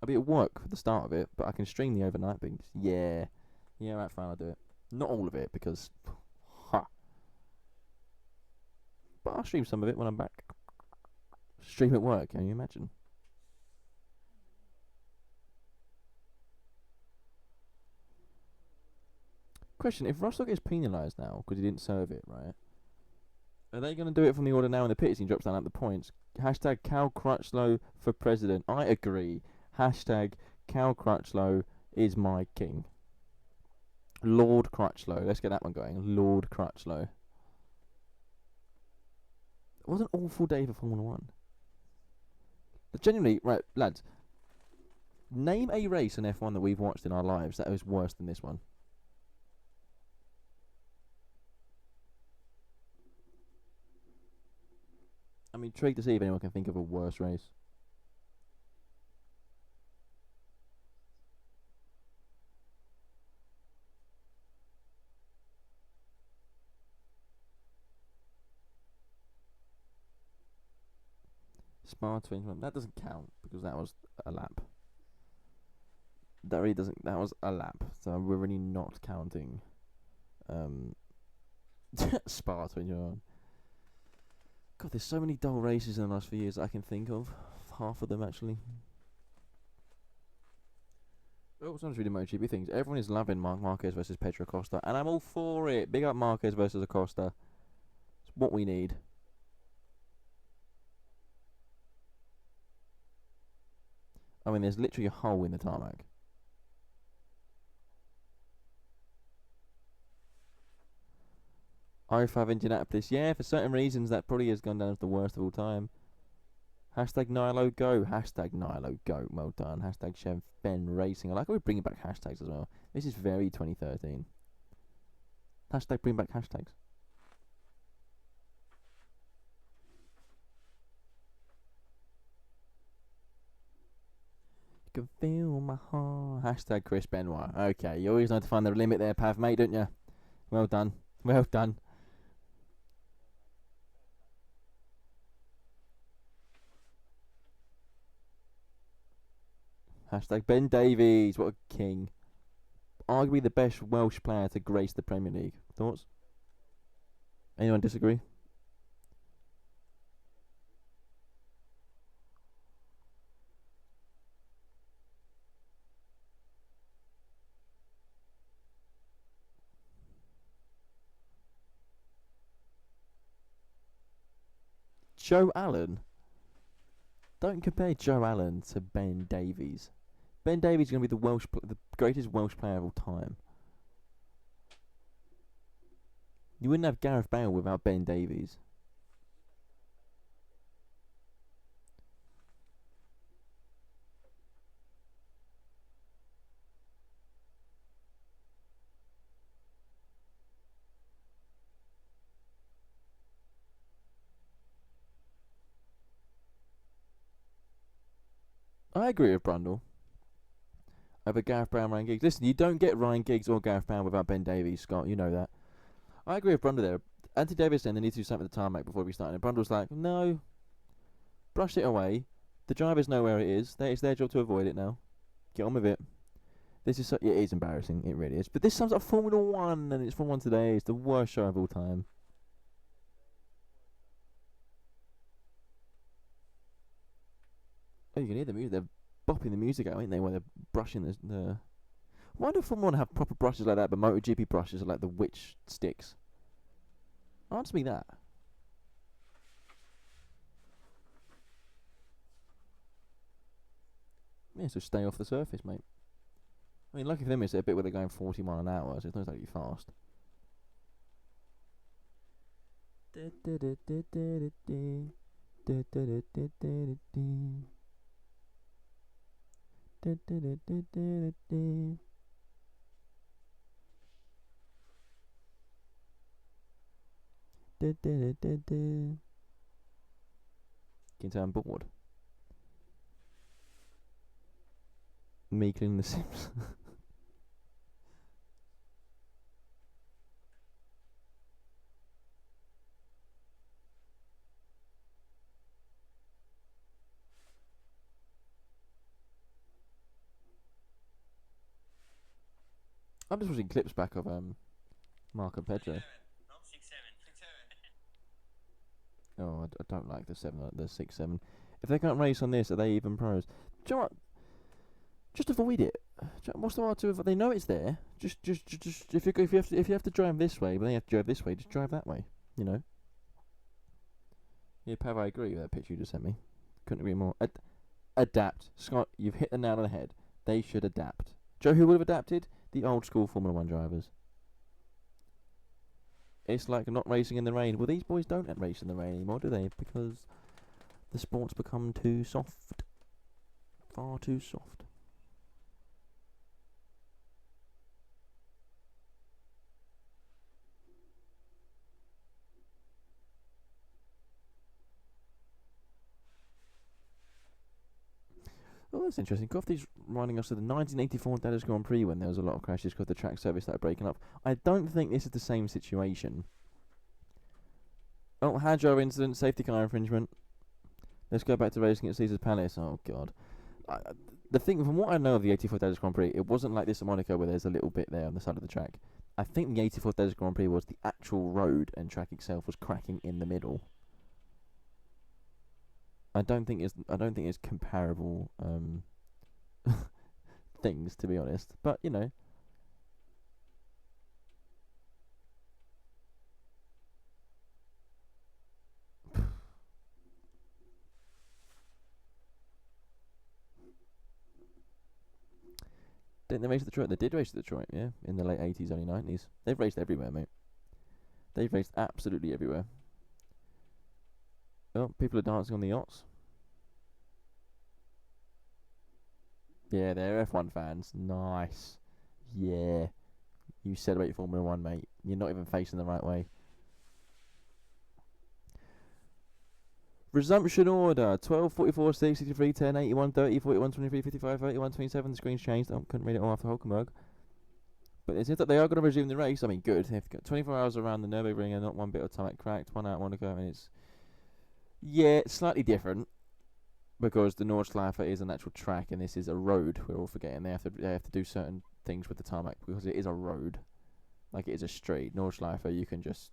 I'll be at work for the start of it, but I can stream the overnight things. Yeah, right, fine, I'll do it. Not all of it because, ha. But I'll stream some of it when I'm back. Stream at work, can you imagine? Question, if Russell gets penalised now because he didn't serve it, right? Are they going to do it from the order now in the pits and he drops down at the points? Hashtag Cal Crutchlow for president. I agree. Hashtag Cal Crutchlow is my king. Lord Crutchlow. Let's get that one going. Lord Crutchlow. It was an awful day for Formula 1. But genuinely, right, lads, name a race in F1 that we've watched in our lives that was worse than this one. I'm intrigued to see if anyone can think of a worse race. Spa 21. That doesn't count because that was a lap. That really doesn't. That was a lap, so we're really not counting. Spa 21. God, there's so many dull races in the last few years that I can think of. Half of them actually. Oh, someone's reading MotoGP things. Everyone is loving Márquez versus Pedro Acosta, and I'm all for it. Big up Márquez versus Acosta. It's what we need. I mean, there's literally a hole in the tarmac. i5 Indianapolis. Yeah, for certain reasons, that probably has gone down as the worst of all time. Hashtag Nilo Go. Hashtag Nilo Go. Well done. Hashtag Chef Ben Racing. I like how we're bringing back hashtags as well. This is very 2013. Hashtag bring back hashtags. You can feel my heart. Hashtag Chris Benoit. Okay, you always know to find the limit there, Pav, mate, don't you? Well done. Well done. Hashtag Ben Davies. What a king. Arguably the best Welsh player to grace the Premier League. Thoughts? Anyone disagree? Joe Allen? Don't compare Joe Allen to Ben Davies. Ben Davies is going to be the greatest Welsh player of all time. You wouldn't have Gareth Bale without Ben Davies. I agree with Brundle. Over Gareth Bale and Ryan Giggs. Listen, you don't get Ryan Giggs or Gareth Bale without Ben Davies, Scott. You know that. I agree with Brundle there. Anthony Davis saying they need to do something with the tarmac before we start. And Brundle's like, no. Brush it away. The drivers know where it is. It's their job to avoid it now. Get on with it. This is it is embarrassing. It really is. But this sums up Formula 1, and it's Formula 1 today. It's the worst show of all time. Oh, you can hear the music. They're bopping the music out, ain't they? While they're brushing the. Why do Formula 1 have proper brushes like that, but MotoGP brushes are like the witch sticks? Answer me that. Yeah, so stay off the surface, mate. I mean, lucky for them, it's a bit where they're going 40 miles an hour, so it's not exactly fast. Can tell I'm bored. Me cleaning the Sims. I'm just watching clips back of Mark and Pedro. Oh, I don't like the 6-7. If they can't race on this, are they even pros? Do you know what? Just avoid it. What's the hard to avoid? They know it's there. Just if you have to drive this way, but then you have to drive this way, just drive that way. You know. Yeah, Pav, I agree with that picture you just sent me. Couldn't agree more. Adapt, Scott. You've hit the nail on the head. They should adapt. Joe, who would have adapted? The old school Formula 1 drivers. It's like not racing in the rain. Well, these boys don't race in the rain anymore, do they? Because the sport's become too soft. Far too soft. Oh, that's interesting. Goffey's reminding us of the 1984 Dallas Grand Prix when there was a lot of crashes because the track service started breaking up. I don't think this is the same situation. Oh, Hadjar incident, safety car infringement. Let's go back to racing at Caesar's Palace. Oh, God. The thing, from what I know of the 84 Dallas Grand Prix, it wasn't like this at Monaco where there's a little bit there on the side of the track. I think the 84 Dallas Grand Prix was the actual road and track itself was cracking in the middle. I don't think it's comparable things, to be honest. But you know, didn't they race at Detroit? They did race at Detroit, yeah, in the late 80s, early 90s. They've raced everywhere, mate. They've raced absolutely everywhere. Oh, people are dancing on the yachts. Yeah, they're F1 fans. Nice. Yeah. You celebrate Formula 1, mate. You're not even facing the right way. Resumption order. 12, 44, 6, 63, 10, 81, 30, 41, 23, 55, 31, 27. The screen's changed. I couldn't read it all after Hulkenberg. But it seems that they are going to resume the race. I mean, good. They've got 24 hours around the Nürburgring and not one bit of tarmac cracked. 1 out, 1 to go. And it's... Yeah, it's slightly different. Because the Nordschleife is an actual track and this is a road. We're all forgetting they have to do certain things with the tarmac because it is a road, like it is a street. Nordschleife, you can just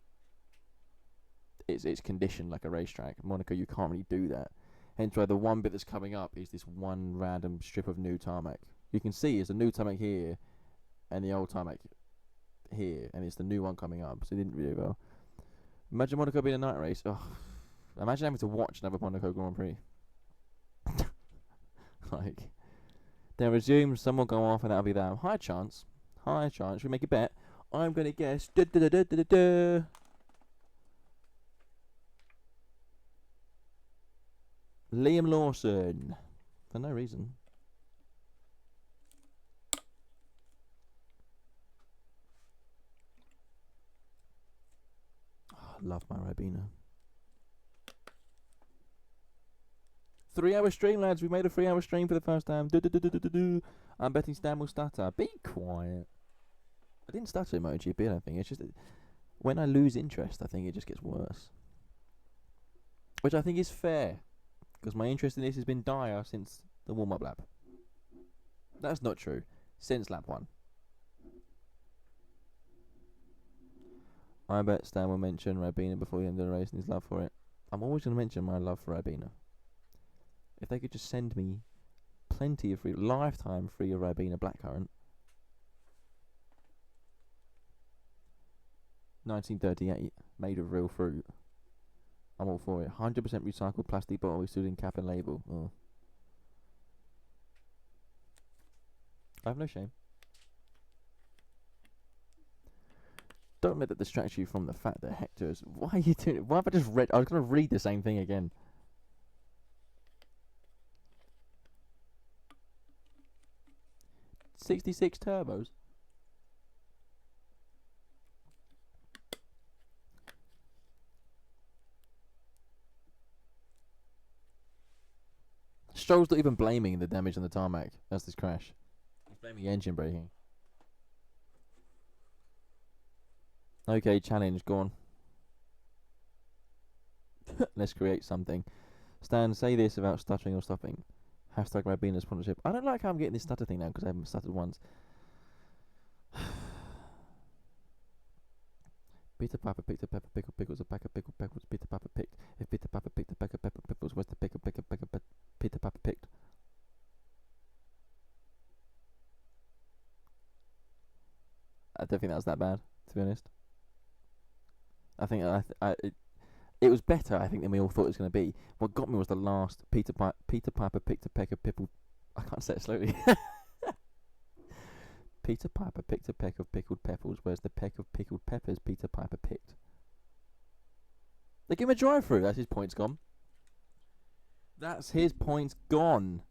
it's conditioned like a racetrack. Monaco, you can't really do that. Hence why the one bit that's coming up is this one random strip of new tarmac. You can see it's a new tarmac here, and the old tarmac here, and it's the new one coming up. So it didn't really well. Imagine Monaco being a night race. Oh, imagine having to watch another Monaco Grand Prix. Like, they'll resume, some will go off, and that'll be that. High chance. Should we make a bet? I'm gonna guess. Liam Lawson. For no reason. Oh, I love my Ribena. 3-hour stream, lads. We made a 3-hour stream for the first time. I'm betting Stan will stutter. Be quiet. I didn't stutter in MotoGP, I don't think. It's just when I lose interest, I think it just gets worse. Which I think is fair. Because my interest in this has been dire since the warm-up lap. That's not true. Since lap 1. I bet Stan will mention Ribena before the end of the race and his love for it. I'm always going to mention my love for Ribena. If they could just send me plenty of free, lifetime free of Ribena blackcurrant. 1938, made of real fruit. I'm all for it. 100% recycled plastic bottle with soothing cap and label. Oh. I have no shame. Don't let that distract you from the fact that Hector's... Why are you doing it? Why have I just read... I was going to read the same thing again. .66 turbos. Stroll's not even blaming the damage on the tarmac. That's this crash. He's blaming engine braking. Okay, challenge, go on. Let's create something. Stan, say this about stuttering or stopping. Hashtag Ribena sponsorship. I don't like how I'm getting this stutter thing now because I haven't stuttered once. Peter Piper picked a pepper, pickle, pickles, a pack of pickled peppers. Peter Piper picked. If Peter Piper picked a pack of pepper, pickles, where's the pickle, Peter Piper picked? I don't think that was that bad, to be honest. I think it was better, I think, than we all thought it was going to be. What got me was the last Peter Piper picked a peck of pickled... I can't say it slowly. Peter Piper picked a peck of pickled peppers, whereas the peck of pickled peppers Peter Piper picked. They give him a drive-through. That's his points gone. That's his points gone.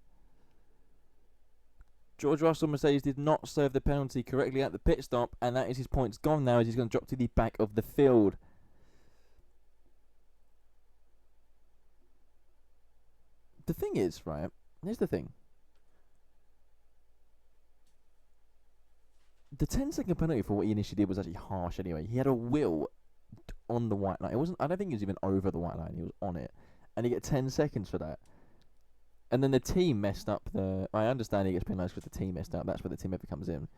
George Russell Mercedes did not serve the penalty correctly at the pit stop, and that is his points gone now as he's going to drop to the back of the field. The thing is, right, here's the thing. The 10-second penalty for what he initially did was actually harsh anyway. He had a wheel on the white line. It wasn't. I don't think he was even over the white line. He was on it. And he get 10 seconds for that. And then the team messed up the... I understand he gets penalised because the team messed up. That's where the team ever comes in.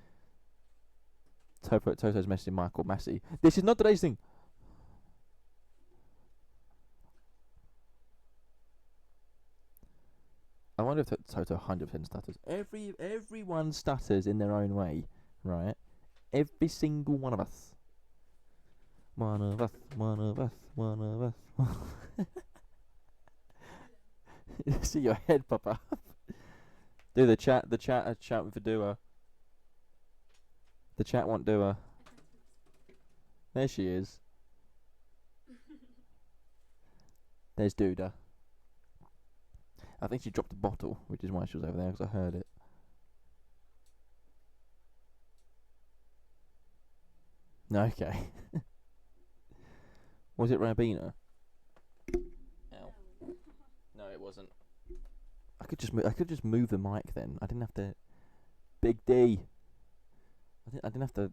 Toto's messaging Michael Massey. This is not today's thing. I wonder if Toto 100% stutters. Everyone stutters in their own way, right? Every single one of us. One of us, one of us, one of us. See your head pop up. Do the chat for Dua. The chat want Dua. There she is. There's Duda. I think she dropped a bottle, which is why she was over there, because I heard it. No, okay. Was it Rabina? Ow. No, it wasn't. I could just move the mic then. I didn't have to. Big D. I didn't have to.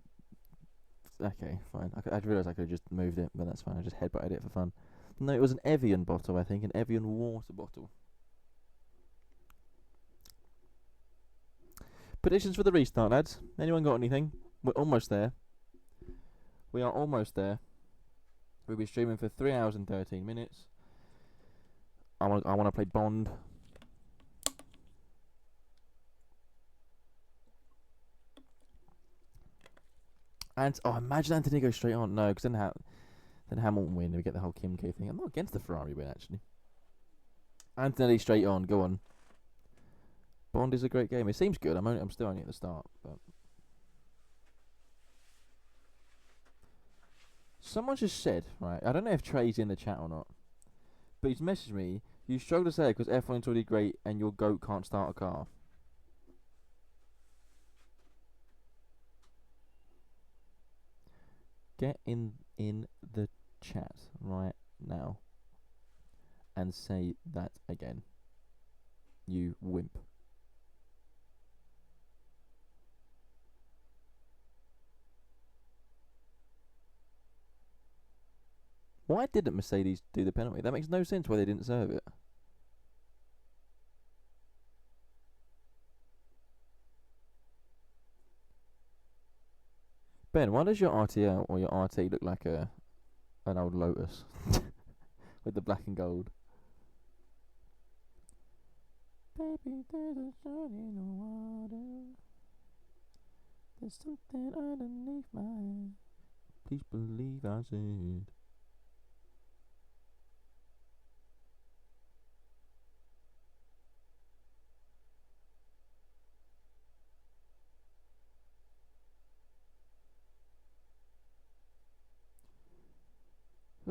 Okay, fine. I realised I could have just moved it, but that's fine. I just headbutted it for fun. No, it was an Evian bottle, I think, an Evian water bottle. Predictions for the restart, lads. Anyone got anything? We're almost there. We are almost there. We'll be streaming for 3 hours and 13 minutes. I want to play Bond. And imagine Antonelli goes straight on. No, because then Hamilton win and we get the whole Kim K thing. I'm not against the Ferrari win actually. Antonelli straight on. Go on. Bond is a great game. It seems good. I'm still only at the start, but someone just said, right, I don't know if Trey's in the chat or not, but he's messaged me, you struggle to say it because F1's already great and your GOAT can't start a car. Get in the chat right now and say that again. You wimp. Why didn't Mercedes do the penalty? That makes no sense why they didn't serve it. Ben, why does your RTL or your RT look like an old Lotus with the black and gold? Baby, there's a sun in the water. There's something underneath my head. Please believe I said.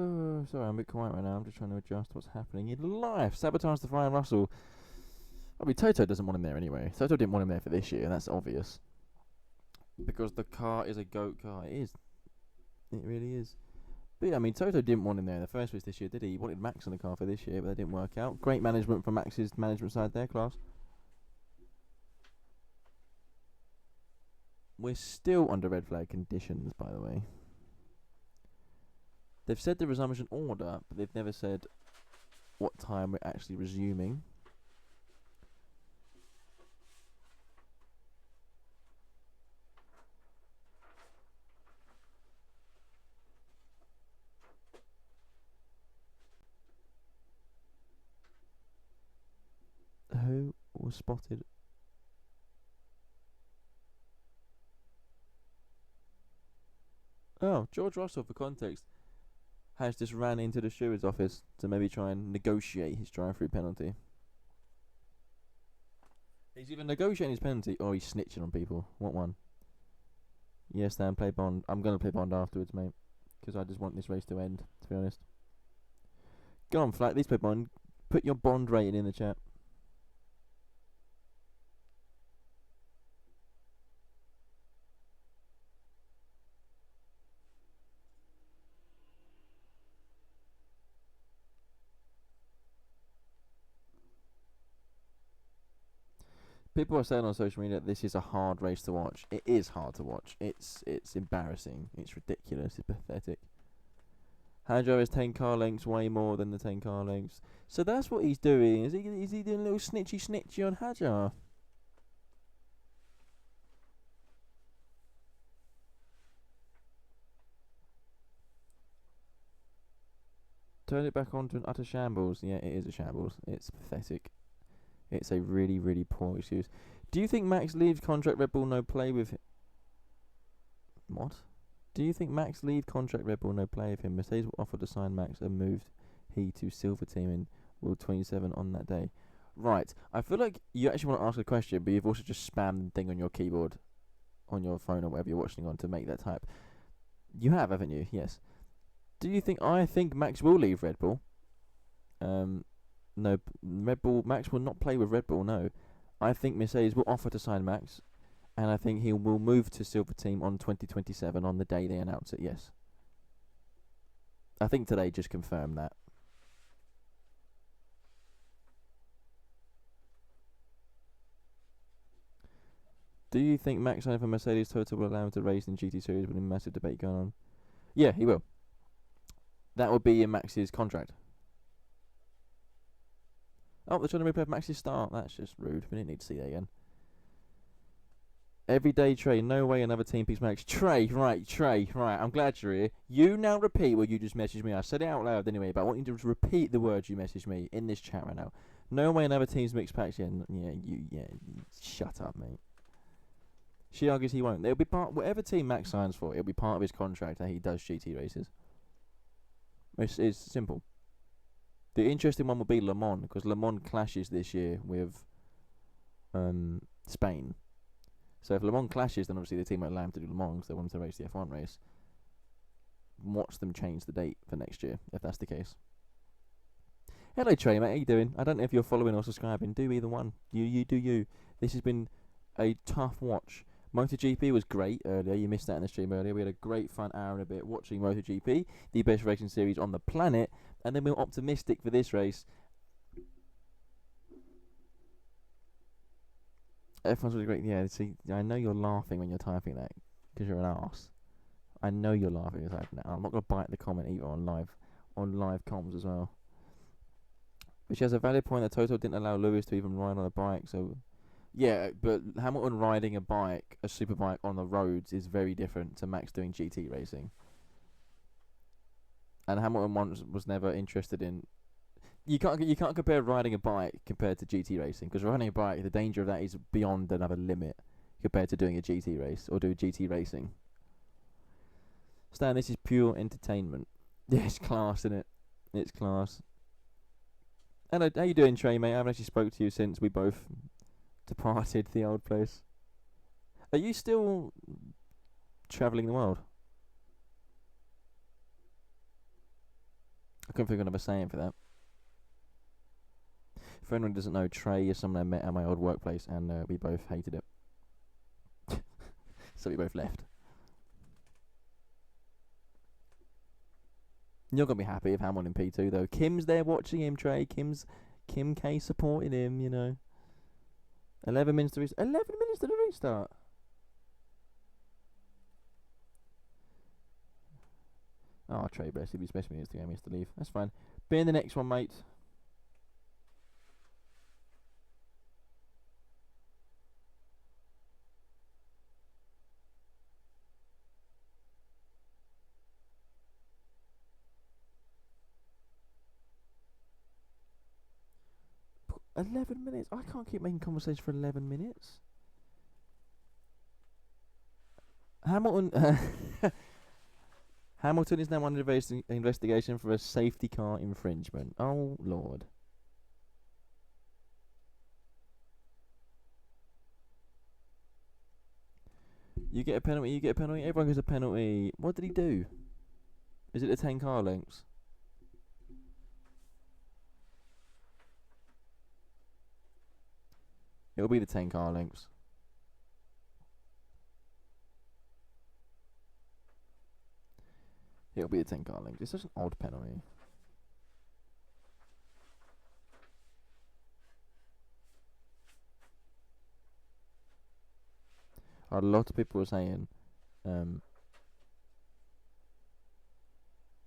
Oh, sorry, I'm a bit quiet right now. I'm just trying to adjust what's happening in life. Sabotage the Ryan Russell. I mean, Toto doesn't want him there anyway. Toto didn't want him there for this year, and that's obvious. Because the car is a GOAT car. It is. It really is. But yeah, I mean, Toto didn't want him there in the first place this year, did he? He wanted Max in the car for this year, but that didn't work out. Great management from Max's management side there, class. We're still under red flag conditions, by the way. They've said the resumption order, but they've never said what time we're actually resuming. Who was spotted? Oh, George Russell, for context, has just ran into the steward's office to maybe try and negotiate his drive-through penalty. He's either negotiating his penalty or he's snitching on people. What one? Yes, Dan, play Bond. I'm going to play Bond afterwards, mate. Because I just want this race to end, to be honest. Go on, Flat. Please play Bond. Put your Bond rating in the chat. People are saying on social media that this is a hard race to watch. It is hard to watch. It's embarrassing. It's ridiculous. It's pathetic. Hadjar is 10 car lengths, way more than the 10 car lengths. So that's what he's doing. Is he doing a little snitchy on Hadjar? Turn it back on to an utter shambles. Yeah, it is a shambles. It's pathetic. It's a really, really poor excuse. Do you think Max leaves contract Red Bull no play with him? What? Do you think Max leave contract Red Bull no play with him? Mercedes will offer to sign Max and moved he to Silver Team in World 27 on that day. Right. I feel like you actually want to ask a question, but you've also just spammed the thing on your keyboard, on your phone or whatever you're watching on to make that type. You have, haven't you? Yes. Do you think... I think Max will leave Red Bull. No, Red Bull... Max will not play with Red Bull, no. I think Mercedes will offer to sign Max, and I think he will move to Silver Team on 2027 on the day they announce it, yes. I think today just confirmed that. Do you think Max signing for Mercedes Total will allow him to race in GT Series with a massive debate going on? Yeah, he will. That will be in Max's contract. Oh, they're trying to replay Max's start. That's just rude. We didn't need to see that again. Everyday Trey, no way another team picks Max. Trey, right. I'm glad you're here. You now repeat what you just messaged me. I said it out loud anyway, but I want you to repeat the words you messaged me in this chat right now. No way another team's mixed packs. Yeah, shut up, mate. She argues he won't. It'll be part whatever team Max signs for. It'll be part of his contract that he does GT races. It's simple. The interesting one will be Le Mans, because Le Mans clashes this year with Spain. So if Le Mans clashes, then obviously the team won't allow him to do Le Mans because they want him to race the F1 race. Watch them change the date for next year, if that's the case. Hello Trey, mate, how you doing? I don't know if you're following or subscribing. Do either one. You do you. This has been a tough watch. MotoGP was great earlier. You missed that in the stream earlier. We had a great fun hour and a bit watching MotoGP, the best racing series on the planet. And then we were optimistic for this race. F1's really great. Yeah, see, I know you're laughing when you're typing that because you're an arse. I know you're laughing when you're typing that. I'm not going to bite the comment either on live comms as well. But she has a valid point that Toto didn't allow Lewis to even ride on a bike. So, yeah, but Hamilton riding a bike, a superbike on the roads is very different to Max doing GT racing. And Hamilton was never interested in... You can't compare riding a bike compared to GT racing, because riding a bike, the danger of that is beyond another limit compared to doing a GT race or doing GT racing. Stan, this is pure entertainment. Yeah, it's class, isn't it? It's class. Hello, how you doing, Trey, mate? I haven't actually spoke to you since we both departed the old place. Are you still travelling the world? I couldn't think of another saying for that. For anyone who doesn't know, Trey is someone I met at my old workplace, and we both hated it. So we both left. You're going to be happy if Hamilton in P2, though. Kim's there watching him, Trey. Kim K supporting him, you know. 11 minutes to restart. 11 minutes to the restart. Oh, Trey, bless you. He's best minutes to go. He has to leave. That's fine. Be in the next one, mate. P 11 minutes? I can't keep making conversation for 11 minutes. Hamilton... Hamilton is now under investigation for a safety car infringement. Oh, Lord. You get a penalty. You get a penalty. Everyone gets a penalty. What did he do? Is it the 10 car lengths? It'll be the 10 car lengths. It'll be the 10 car lengths. It's such an odd penalty. A lot of people were saying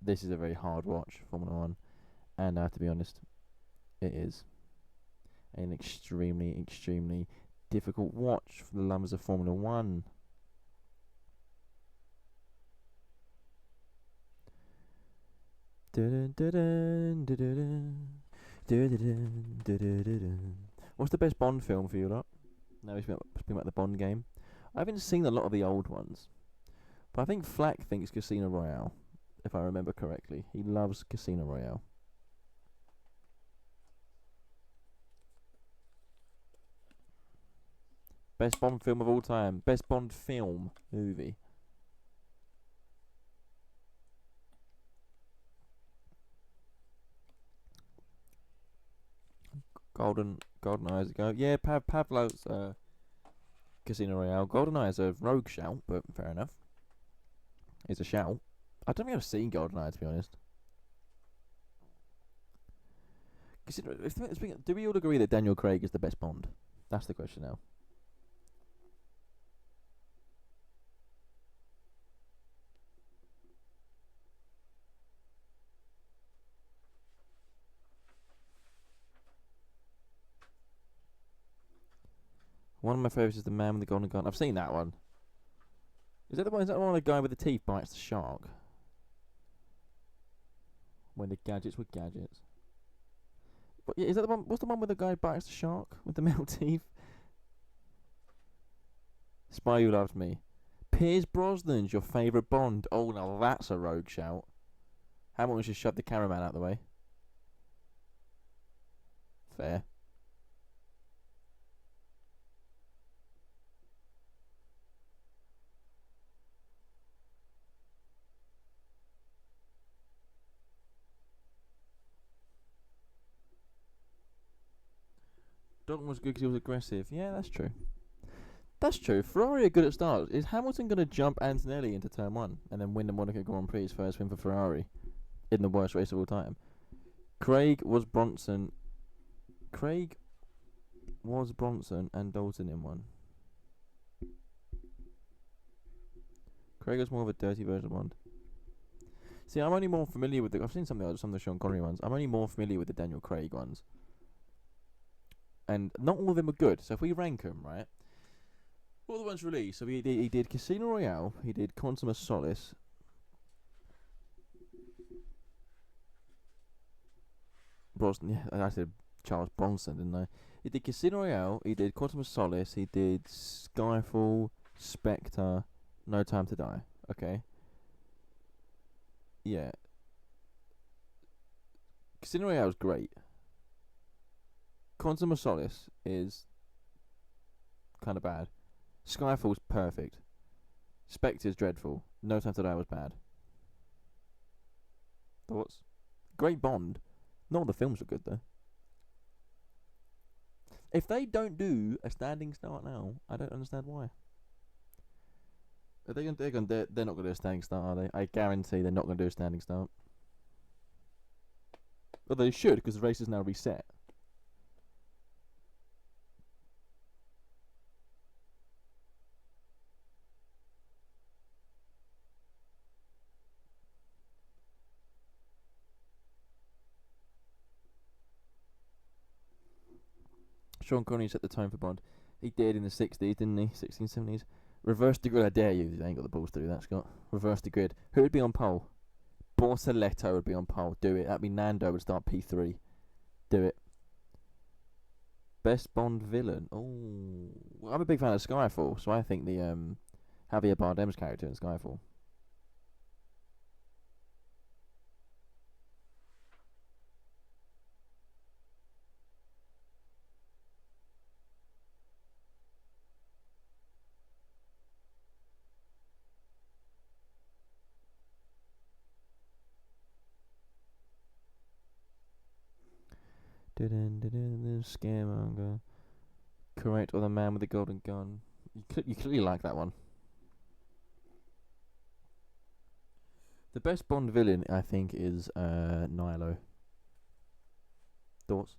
this is a very hard watch, Formula 1. And I have to be honest, it is an extremely, extremely difficult watch for the lovers of Formula 1. What's the best Bond film for you lot? Now we've been about the Bond game. I haven't seen a lot of the old ones, but I think Flack thinks Casino Royale, if I remember correctly. He loves Casino Royale. Best Bond film of all time. Best Bond film movie. Golden Eyes ago. Yeah, Pavlo's Casino Royale. GoldenEye is a rogue shout, but fair enough. It's a shout. I don't think I've seen GoldenEye, to be honest. Do we all agree that Daniel Craig is the best Bond? That's the question now. One of my favourites is The Man with the Golden Gun. I've seen that one. Is that the one? Is that the one where the guy with the teeth bites the shark? When the gadgets were gadgets. But yeah, is that the one? What's the one where the guy bites the shark with the metal teeth? Spy Who Loved Me. Pierce Brosnan's your favourite Bond. Oh, now that's a rogue shout. Hamilton should shove the cameraman out of the way. Fair. Dalton was good because he was aggressive. Yeah, that's true. That's true. Ferrari are good at starts. Is Hamilton going to jump Antonelli into turn 1 and then win the Monaco Grand Prix, his first win for Ferrari in the worst race of all time? Craig was Bronson and Dalton in one. Craig was more of a dirty version of Bond. See, I'm only more familiar with I've seen some of the Sean Connery ones. I'm only more familiar with the Daniel Craig ones. And not all of them are good. So if we rank them, right? All the ones released. So he did Casino Royale. He did Quantum of Solace. Brosnan, yeah, I said Charles Bronson, didn't I? He did Casino Royale. He did Quantum of Solace. He did Skyfall, Spectre, No Time to Die. Okay. Yeah. Casino Royale is great. Quantum of Solace is kind of bad. Skyfall's perfect. Spectre's dreadful. No Time to Die was bad. Thoughts? Great Bond. Not all the films were good though. If they don't do a standing start now, I don't understand why. They're not going to do a standing start, are they? I guarantee they're not going to do a standing start. Well, they should, because the race is now reset. Sean Connery set the tone for Bond. He did in the 60s, didn't he? 16s, 70s. Reverse the grid, I dare you. They ain't got the balls to do that, Scott. Reverse the grid. Who would be on pole? Borsaletto would be on pole. Do it. That'd be Nando would start P3. Do it. Best Bond villain. Oh, well, I'm a big fan of Skyfall, so I think the Javier Bardem's character in Skyfall. Scaremonger. Correct, or the man with the golden gun. You clearly like that one. The best Bond villain, I think, is Nilo. Thoughts?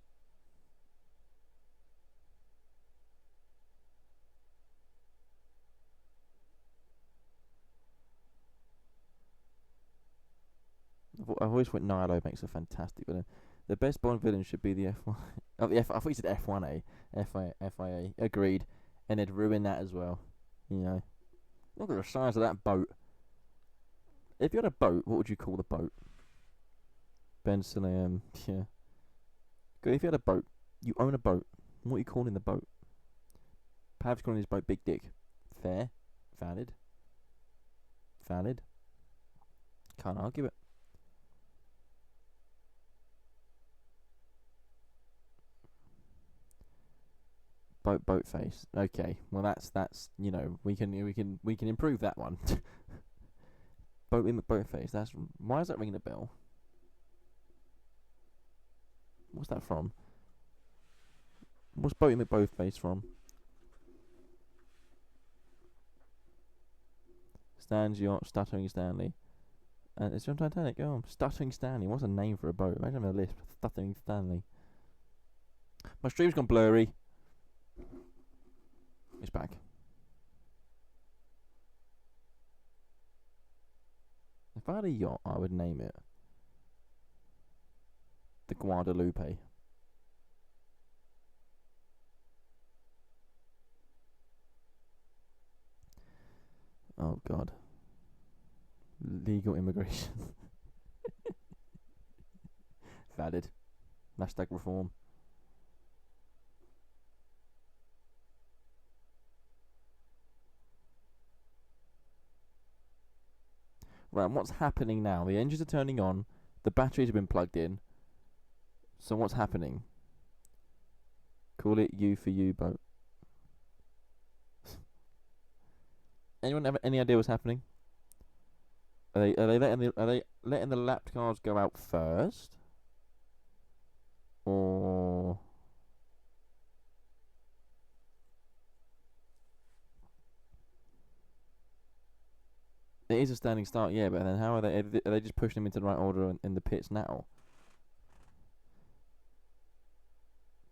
I've always thought Nilo makes a fantastic villain. The best Bond villain should be the F1. Oh, the F. I thought you said F1A. FIA. Agreed. And they'd ruin that as well. You know. Look at the size of that boat. If you had a boat, what would you call the boat? Ben Salam. Yeah. If you had a boat, you own a boat. What are you calling the boat? Pav's calling his boat Big Dick. Fair. Valid. Can't argue it. Boat face. Okay. Well, that's you know, we can improve that one. Boat face. That's why is that ringing a bell? What's that from? What's boat face from? Stan's yacht, Stuttering Stanley. And it's from Titanic. Oh, Stuttering Stanley. What's a name for a boat? Imagine having a list. Stuttering Stanley. My stream's gone blurry. It's back. If I had a yacht, I would name it the Guadalupe. Oh God. Legal immigration. Valid. Hashtag reform. Right, what's happening now? The engines are turning on. The batteries have been plugged in. So what's happening? Call it U for U-boat. Anyone have any idea what's happening? Are they letting the lapped cars go out first? Or it is a standing start, yeah, but then how are they just pushing them into the right order in the pits now?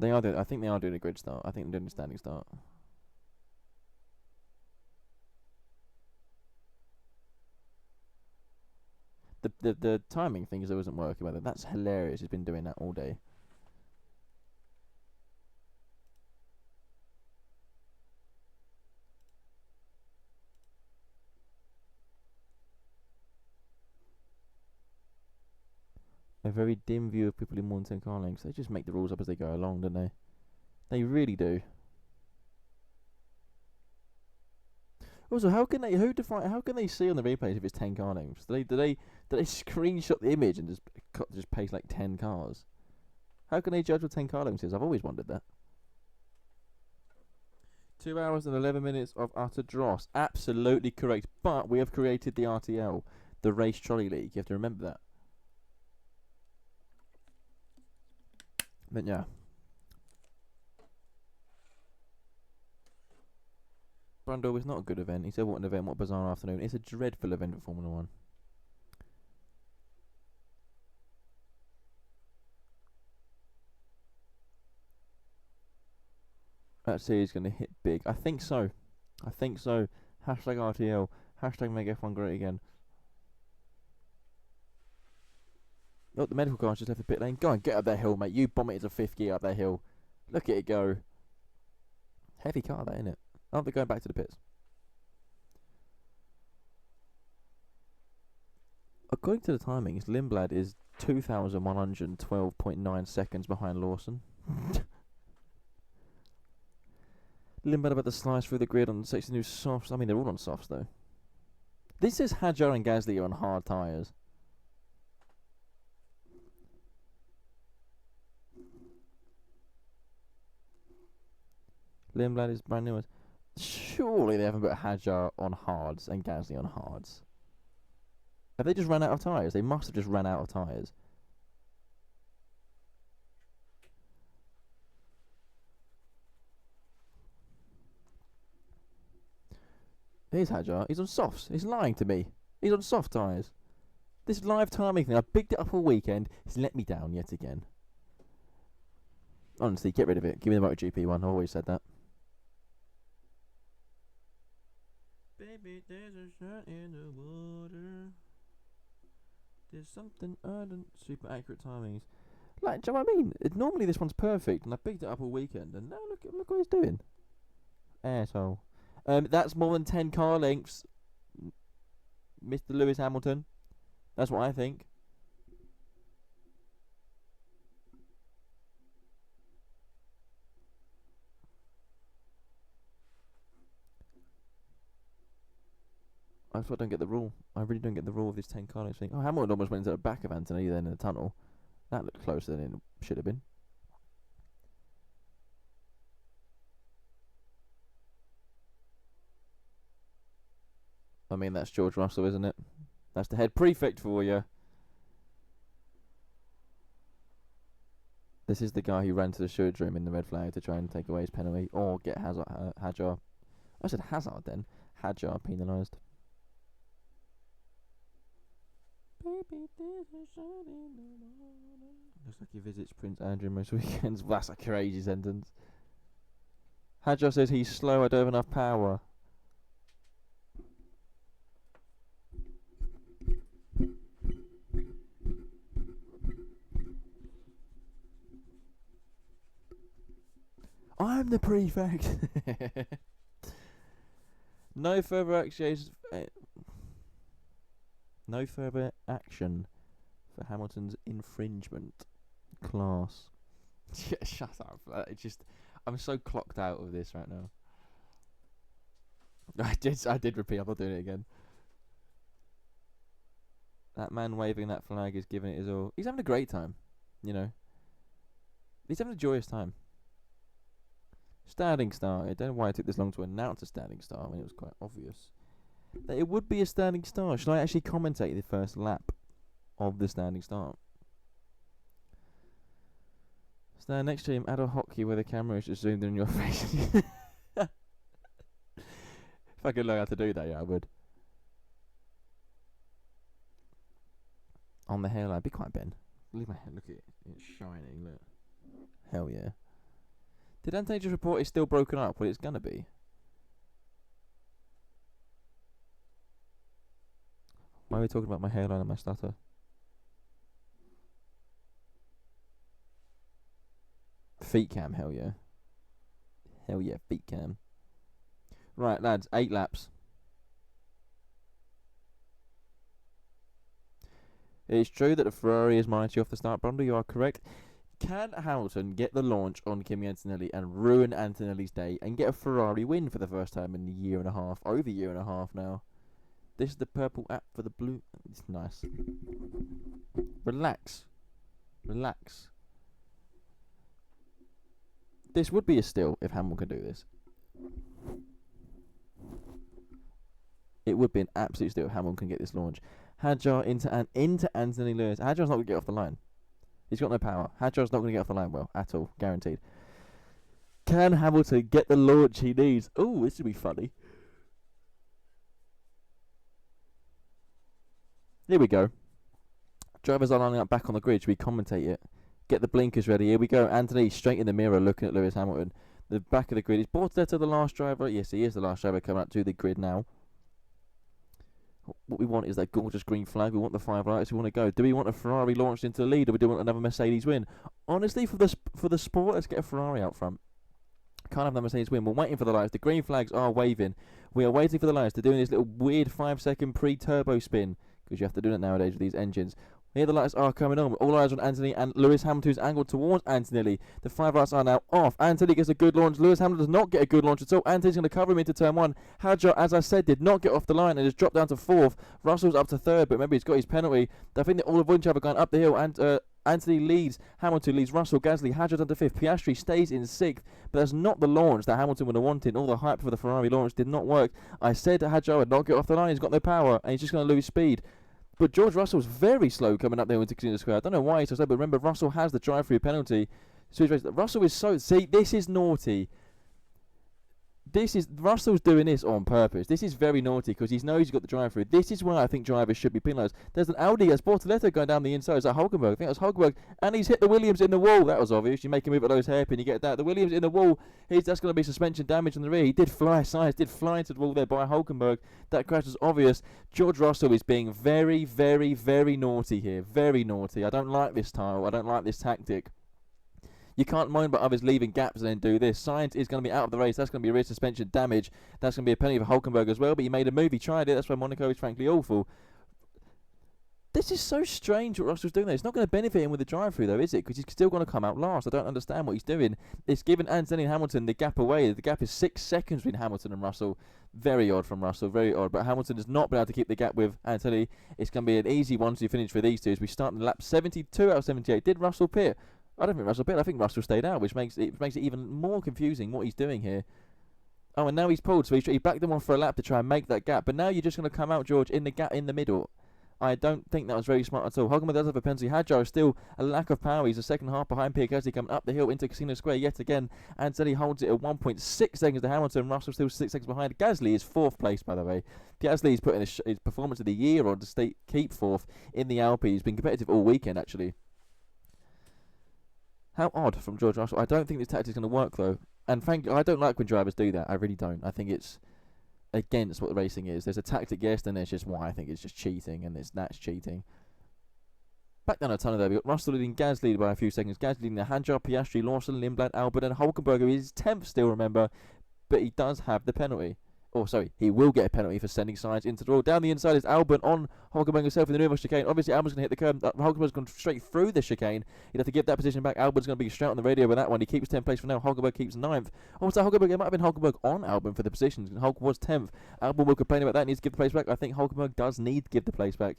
I think they are doing a grid start. I think they're doing a standing start. The timing thing isn't working with it. That's hilarious. He's been doing that all day. A very dim view of people in more than 10 car lengths. They just make the rules up as they go along, don't they? They really do. Also, how can they see on the replays if it's 10 car lengths? Do they screenshot the image and just paste like 10 cars? How can they judge what 10 car lengths is? I've always wondered that. 2 hours and 11 minutes of utter dross. Absolutely correct. But we have created the RTL, the Race Trolley League. You have to remember that. But yeah. Brundle is not a good event. He said, what an event, what a bizarre afternoon. It's a dreadful event for Formula 1. That series going to hit big. I think so. Hashtag RTL. Hashtag make F1 great again. Look, the medical car's just left the pit lane. Go on, get up that hill, mate. You bomb it into 5th gear up that hill. Look at it go. Heavy car, that, isn't it? Aren't they going back to the pits? According to the timings, Lindblad is 2,112.9 seconds behind Lawson. Lindblad about to slice through the grid on 6 new softs. I mean, they're all on softs, though. This says Hadjar and Gasly are on hard tyres. Lindblad is brand new. Surely they haven't put Hadjar on hards and Gasly on hards. Have they just run out of tyres? They must have just run out of tyres. Here's Hadjar. He's on softs. He's lying to me. He's on soft tyres. This live timing thing, I picked it up all weekend. He's let me down yet again. Honestly, get rid of it. Give me the MotoGP one. I always said that. Baby, there's a shot in the water. There's something ardent. Super accurate timings. Like, do you know what I mean? Normally this one's perfect, and I picked it up all weekend, and now look what he's doing. Asshole. That's more than 10 car lengths, Mr. Lewis Hamilton. That's what I think. I just don't get the rule. I really don't get the rule of this 10 car lengths thing. Oh, Hamilton almost went into the back of Antonelli then in the tunnel. That looked closer than it should have been. I mean, that's George Russell, isn't it? That's the head prefect for you. This is the guy who ran to the shooter room in the red flag to try and take away his penalty or get Hadjar. I said Hazard then. Hadjar penalised. Baby, there's a shot in the water. Looks like he visits Prince Andrew most weekends. That's a crazy sentence. Hadjar says he's slow, I don't have enough power. I'm the prefect. No further action for Hamilton's infringement class. Yeah, shut up. I'm so clocked out of this right now. I did repeat. I'm not doing it again. That man waving that flag is giving it his all. He's having a great time, you know. He's having a joyous time. Standing start. I don't know why it took this long to announce a standing start. I mean, it was quite obvious that it would be a standing start. Should I actually commentate the first lap of the standing start? Stand next to him at a hockey where the camera is just zoomed in your face. If I could learn how to do that, yeah, I would. On the hairline. Be quiet, Ben. Leave my hair. Look at it. It's shining. Look. Hell yeah. Did Anthony just report it's still broken up? Well, it's gonna be. Why are we talking about my hairline and my stutter? Feet cam, hell yeah. Hell yeah, feet cam. Right, lads, 8 laps. It is true that the Ferrari is mighty off the start, Brundle, you are correct. Can Hamilton get the launch on Kimi Antonelli and ruin Antonelli's day and get a Ferrari win for the first time in a year and a half? Over a year and a half now. This is the purple app for the blue. It's nice. Relax. Relax. This would be a steal if Hamilton could do this. It would be an absolute steal if Hamilton can get this launch. Hadjar into Anthony Lewis. Hadjar's not going to get off the line. He's got no power. Hadjar's not going to get off the line well at all. Guaranteed. Can Hamilton get the launch he needs? Oh, this would be funny. Here we go. Drivers are lining up back on the grid. Should we commentate it? Get the blinkers ready. Here we go. Anthony straight in the mirror looking at Lewis Hamilton. The back of the grid. Is Bortoletto the last driver? Yes, he is the last driver coming up to the grid now. What we want is that gorgeous green flag. We want the 5 lights. We want to go. Do we want a Ferrari launched into the lead, or do we want another Mercedes win? Honestly, for the sport, let's get a Ferrari out front. Can't have the Mercedes win. We're waiting for the lights. The green flags are waving. We are waiting for the lights. They're doing this little weird 5-second pre-turbo spin, because you have to do that nowadays with these engines. Here the lights are coming on. All eyes on Anthony, and Lewis Hamilton is angled towards Antonelli. The 5 lights are now off. Anthony gets a good launch. Lewis Hamilton does not get a good launch at all. Anthony's going to cover him into turn 1. Hadjar, as I said, did not get off the line and has dropped down to 4th. Russell's up to 3rd, but maybe he's got his penalty. I think they're all avoiding each other going up the hill, and Anthony leads. Hamilton leads Russell. Gasly, Hadjar down to 5th. Piastri stays in 6th, but that's not the launch that Hamilton would have wanted. All the hype for the Ferrari launch did not work. I said that Hadjar would not get off the line. He's got no power, and he's just going to lose speed. But George Russell's very slow coming up there into Casino Square. I don't know why he's so slow, but remember, Russell has the drive-through penalty. So Russell is so... See, this is naughty. Russell's doing this on purpose. This is very naughty because he knows he's got the drive through. This is why I think drivers should be penalised. There's an Audi, a Sportaletto going down the inside. Is that Hulkenberg? I think that's Hulkenberg. And he's hit the Williams in the wall. That was obvious. You make him move at those hairpin, you get that. The Williams in the wall. That's going to be suspension damage on the rear. He did fly into the wall there by Hulkenberg. That crash was obvious. George Russell is being very, very, very naughty here. Very naughty. I don't like this style. I don't like this tactic. You can't moan about others leaving gaps and then do this. Sainz is going to be out of the race. That's going to be rear suspension damage. That's going to be a penalty for Hulkenberg as well. But he made a move. He tried it. That's why Monaco is frankly awful. This is so strange what Russell's doing there. It's not going to benefit him with the drive-through though, is it? Because he's still going to come out last. I don't understand what he's doing. It's given Antonelli and Hamilton the gap away. The gap is 6 seconds between Hamilton and Russell. Very odd from Russell. Very odd. But Hamilton has not been able to keep the gap with Antonelli. It's going to be an easy one to finish for these two as we start in lap 72 out of 78. Did Russell pit? I don't think Russell pit. I think Russell stayed out, which makes it even more confusing what he's doing here. Oh, and now he's pulled, so he backed them off for a lap to try and make that gap. But now you're just going to come out, George, in the gap in the middle. I don't think that was very smart at all. Hulkenberg does have a penalty. Hadjar is still a lack of power. He's a second half behind Pierre Gasly coming up the hill into Casino Square yet again. Antonelli holds it at 1.6 seconds to Hamilton. Russell still 6 seconds behind. Gasly is 4th place, by the way. Gasly is putting his performance of the year on to keep 4th in the Alpes. He's been competitive all weekend, actually. How odd from George Russell. I don't think this tactic is going to work, though. And frankly, I don't like when drivers do that. I really don't. I think it's against what the racing is. There's a tactic, yes, and there's just why I think it's just cheating, and that's cheating. Back down a tunnel there. We've got Russell leading Gasly by a few seconds. Gasly leading the Hadjar, Piastri, Lawson, Lindblad, Albert, and Hulkenberg, who is 10th still, remember. But he does have the penalty. Oh, sorry, he will get a penalty for sending Sainz into the wall. Down the inside is Albon on Hulkenberg himself in the Nürburgring chicane. Obviously, Albon's going to hit the curb. Hulkenberg's gone straight through the chicane. He'd have to give that position back. Albon's going to be straight on the radio with that one. He keeps 10th place for now. Hulkenberg keeps 9th. Oh, so Hulkenberg, it might have been Hulkenberg on Albon for the positions. Hulk was 10th. Albon will complain about that. Needs to give the place back. I think Hulkenberg does need to give the place back.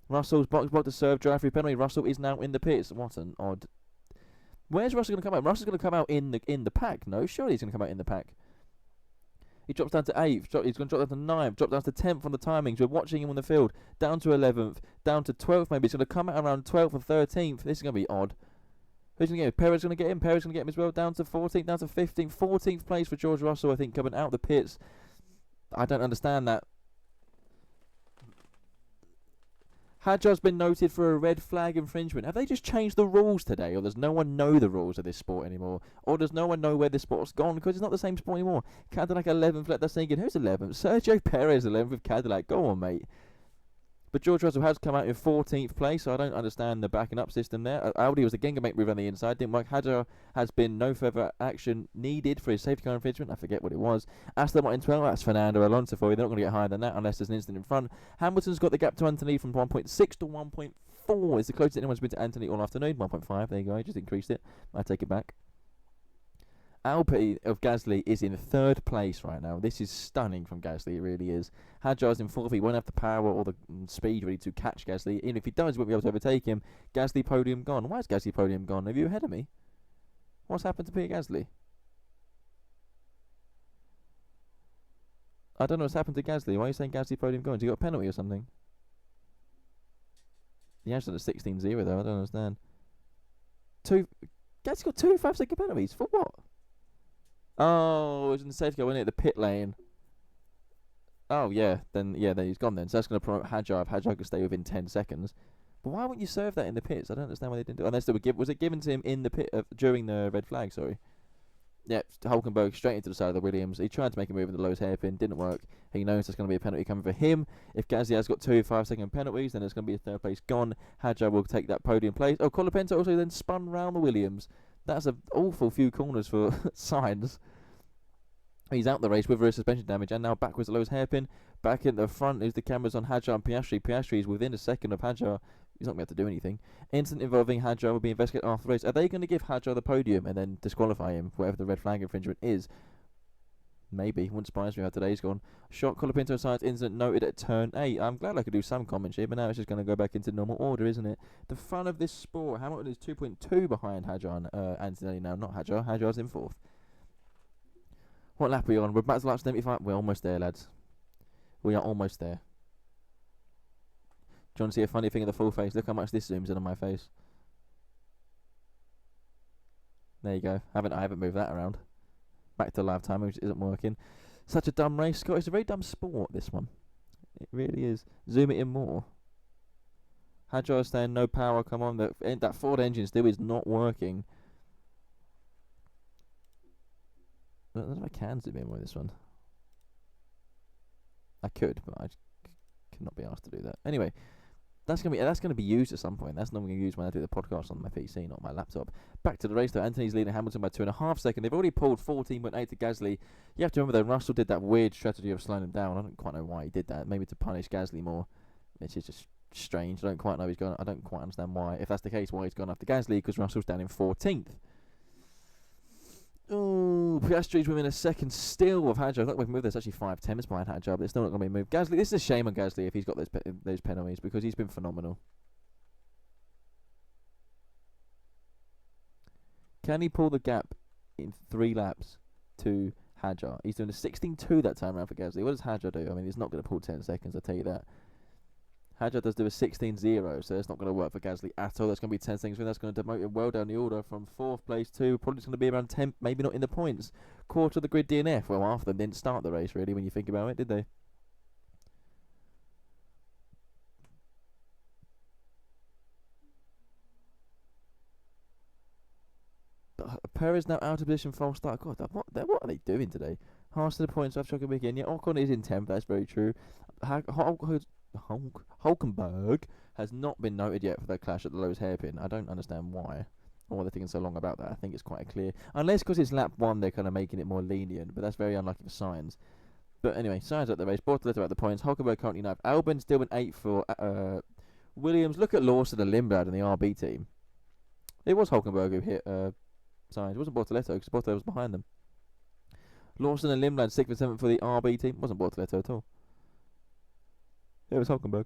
Russell's box block to serve. Drive-through penalty. Russell is now in the pits. What an odd. Where's Russell going to come out? Russell's going to come out in the pack. No, surely he's going to come out in the pack. He drops down to 8th, he's going to drop down to 9th, drop down to 10th on the timings. We're watching him on the field. Down to 11th, down to 12th maybe. He's going to come out around 12th or 13th. This is going to be odd. Who's going to get him? Perez going to get him. Perez going to get him as well. Down to 14th, down to 15th. 14th place for George Russell, I think, coming out the pits. I don't understand that. Hadjar's been noted for a red flag infringement. Have they just changed the rules today? Or does no one know the rules of this sport anymore? Or does no one know where this sport's gone? Because it's not the same sport anymore. Cadillac 11th, let us thinking, who's 11th? Sergio Perez 11th with Cadillac. Go on, mate. But George Russell has come out in 14th place, so I don't understand the backing up system there. Audi was again going to make move on the inside. Didn't work. Hadjar has been no further action needed for his safety car infringement. I forget what it was. Aston Martin 12, that's Fernando Alonso for you. They're not going to get higher than that unless there's an incident in front. Hamilton's got the gap to Anthony from 1.6 to 1.4. It's the closest anyone's been to Anthony all afternoon. 1.5, there you go. I just increased it. I take it back. Alpine of Gasly is in 3rd place right now. This is stunning from Gasly, it really is. Hadjar's in 4th. He won't have the power or the speed really to catch Gasly. Even if he does, he won't be able to overtake him. Gasly podium gone. Why is Gasly podium gone? Are you ahead of me? What's happened to Pierre Gasly? I don't know what's happened to Gasly. Why are you saying Gasly podium gone? Has he got a penalty or something? He actually had a 16-0 though. I don't understand. Gasly got 2 5-second penalties. For what? Oh, it was in the safety car, wasn't it? The pit lane. Oh, yeah. Then he's gone then. So that's going to promote Hadjar. If Hadjar could stay within 10 seconds. But why wouldn't you serve that in the pits? I don't understand why they didn't do it. Unless they were was it given to him in the pit during the red flag, sorry? Yep, Hulkenberg straight into the side of the Williams. He tried to make a move in the lowest hairpin. Didn't work. He knows there's going to be a penalty coming for him. If Gasly has got 2 5-second penalties, then there's going to be a 3rd place gone. Hadjar will take that podium place. Oh, Colapinto also then spun round the Williams. That's an awful few corners for Sainz. He's out the race with rear suspension damage and now backwards the lowest hairpin. Back in the front is the cameras on Hadjar and Piastri. Piastri is within a second of Hadjar. He's not going to have to do anything. Incident involving Hadjar will be investigated after the race. Are they going to give Hadjar the podium and then disqualify him for whatever the red flag infringement is? Maybe. Wouldn't surprise me how today's gone. Shot Colapinto Science incident noted at turn 8. I'm glad I could do some commentary, but now it's just going to go back into normal order, isn't it? The fun of this sport. Hamilton is 2.2 behind Hadjar and Antonelli now. Not Hadjar. Hadjar's in 4th. What lap are we on? We're back to lap 75. We're almost there, lads. We are almost there. Do you want to see a funny thing in the full face? Look how much this zooms in on my face. There you go. I haven't moved that around. back to live timing, which isn't working. Such a dumb race, Scott. It's a very dumb sport, this one. It really is. Zoom it in more. Hadjar saying no power, come on. That Ford engine still is not working. I don't know if I can zoom in with this one. I could, but I cannot be asked to do that. Anyway, that's gonna be used at some point. That's not going to be used when I do the podcast on my PC, not my laptop. Back to the race though. Anthony's leading Hamilton by 2.5 seconds. They've already pulled 14.8 to Gasly. You have to remember though, Russell did that weird strategy of slowing him down. I don't quite know why he did that. Maybe to punish Gasly more, which is just strange. I don't quite understand why. If that's the case, why he's gone after Gasly, because Russell's down in 14th. Oh, Piastri's within a second still of Hadjar. I thought we've moved. There's actually 5 tenths behind Hadjar, but it's still not going to be moved. Gasly, this is a shame on Gasly if he's got those penalties, because he's been phenomenal. Can he pull the gap in 3 laps to Hadjar? He's doing a 16.2 that time around for Gasly. What does Hadjar do? I mean, he's not going to pull 10 seconds, I'll tell you that. Hadjar does do a 16.0, so that's not going to work for Gasly at all. That's going to be 10 seconds. That's going to demote him well down the order from 4th place to probably just going to be around 10th, maybe not in the points. Quarter of the grid DNF. Well, half of them didn't start the race, really, when you think about it, did they? Perez now out of position, false start. God, what are they doing today? Haas to the points after Chuck again. Yeah, Ocon is in 10th, that's very true. Hulkenberg has not been noted yet for that clash at the lowest hairpin. I don't understand why, or why they're thinking so long about that. I think it's quite clear. Unless because it's lap 1, they're kind of making it more lenient, but that's very unlucky for Sainz. But anyway, Sainz at the race, Bortoletto at the points, Hulkenberg currently 9th. Albon still in 8th for Williams. Look at Lawson and Lindblad in the RB team. It was Hulkenberg who hit Sainz. It wasn't Bortoletto, because Bortoletto was behind them. Lawson and Lindblad 6th and 7th for the RB team. It wasn't Bortoletto at all. It was Hulkenberg.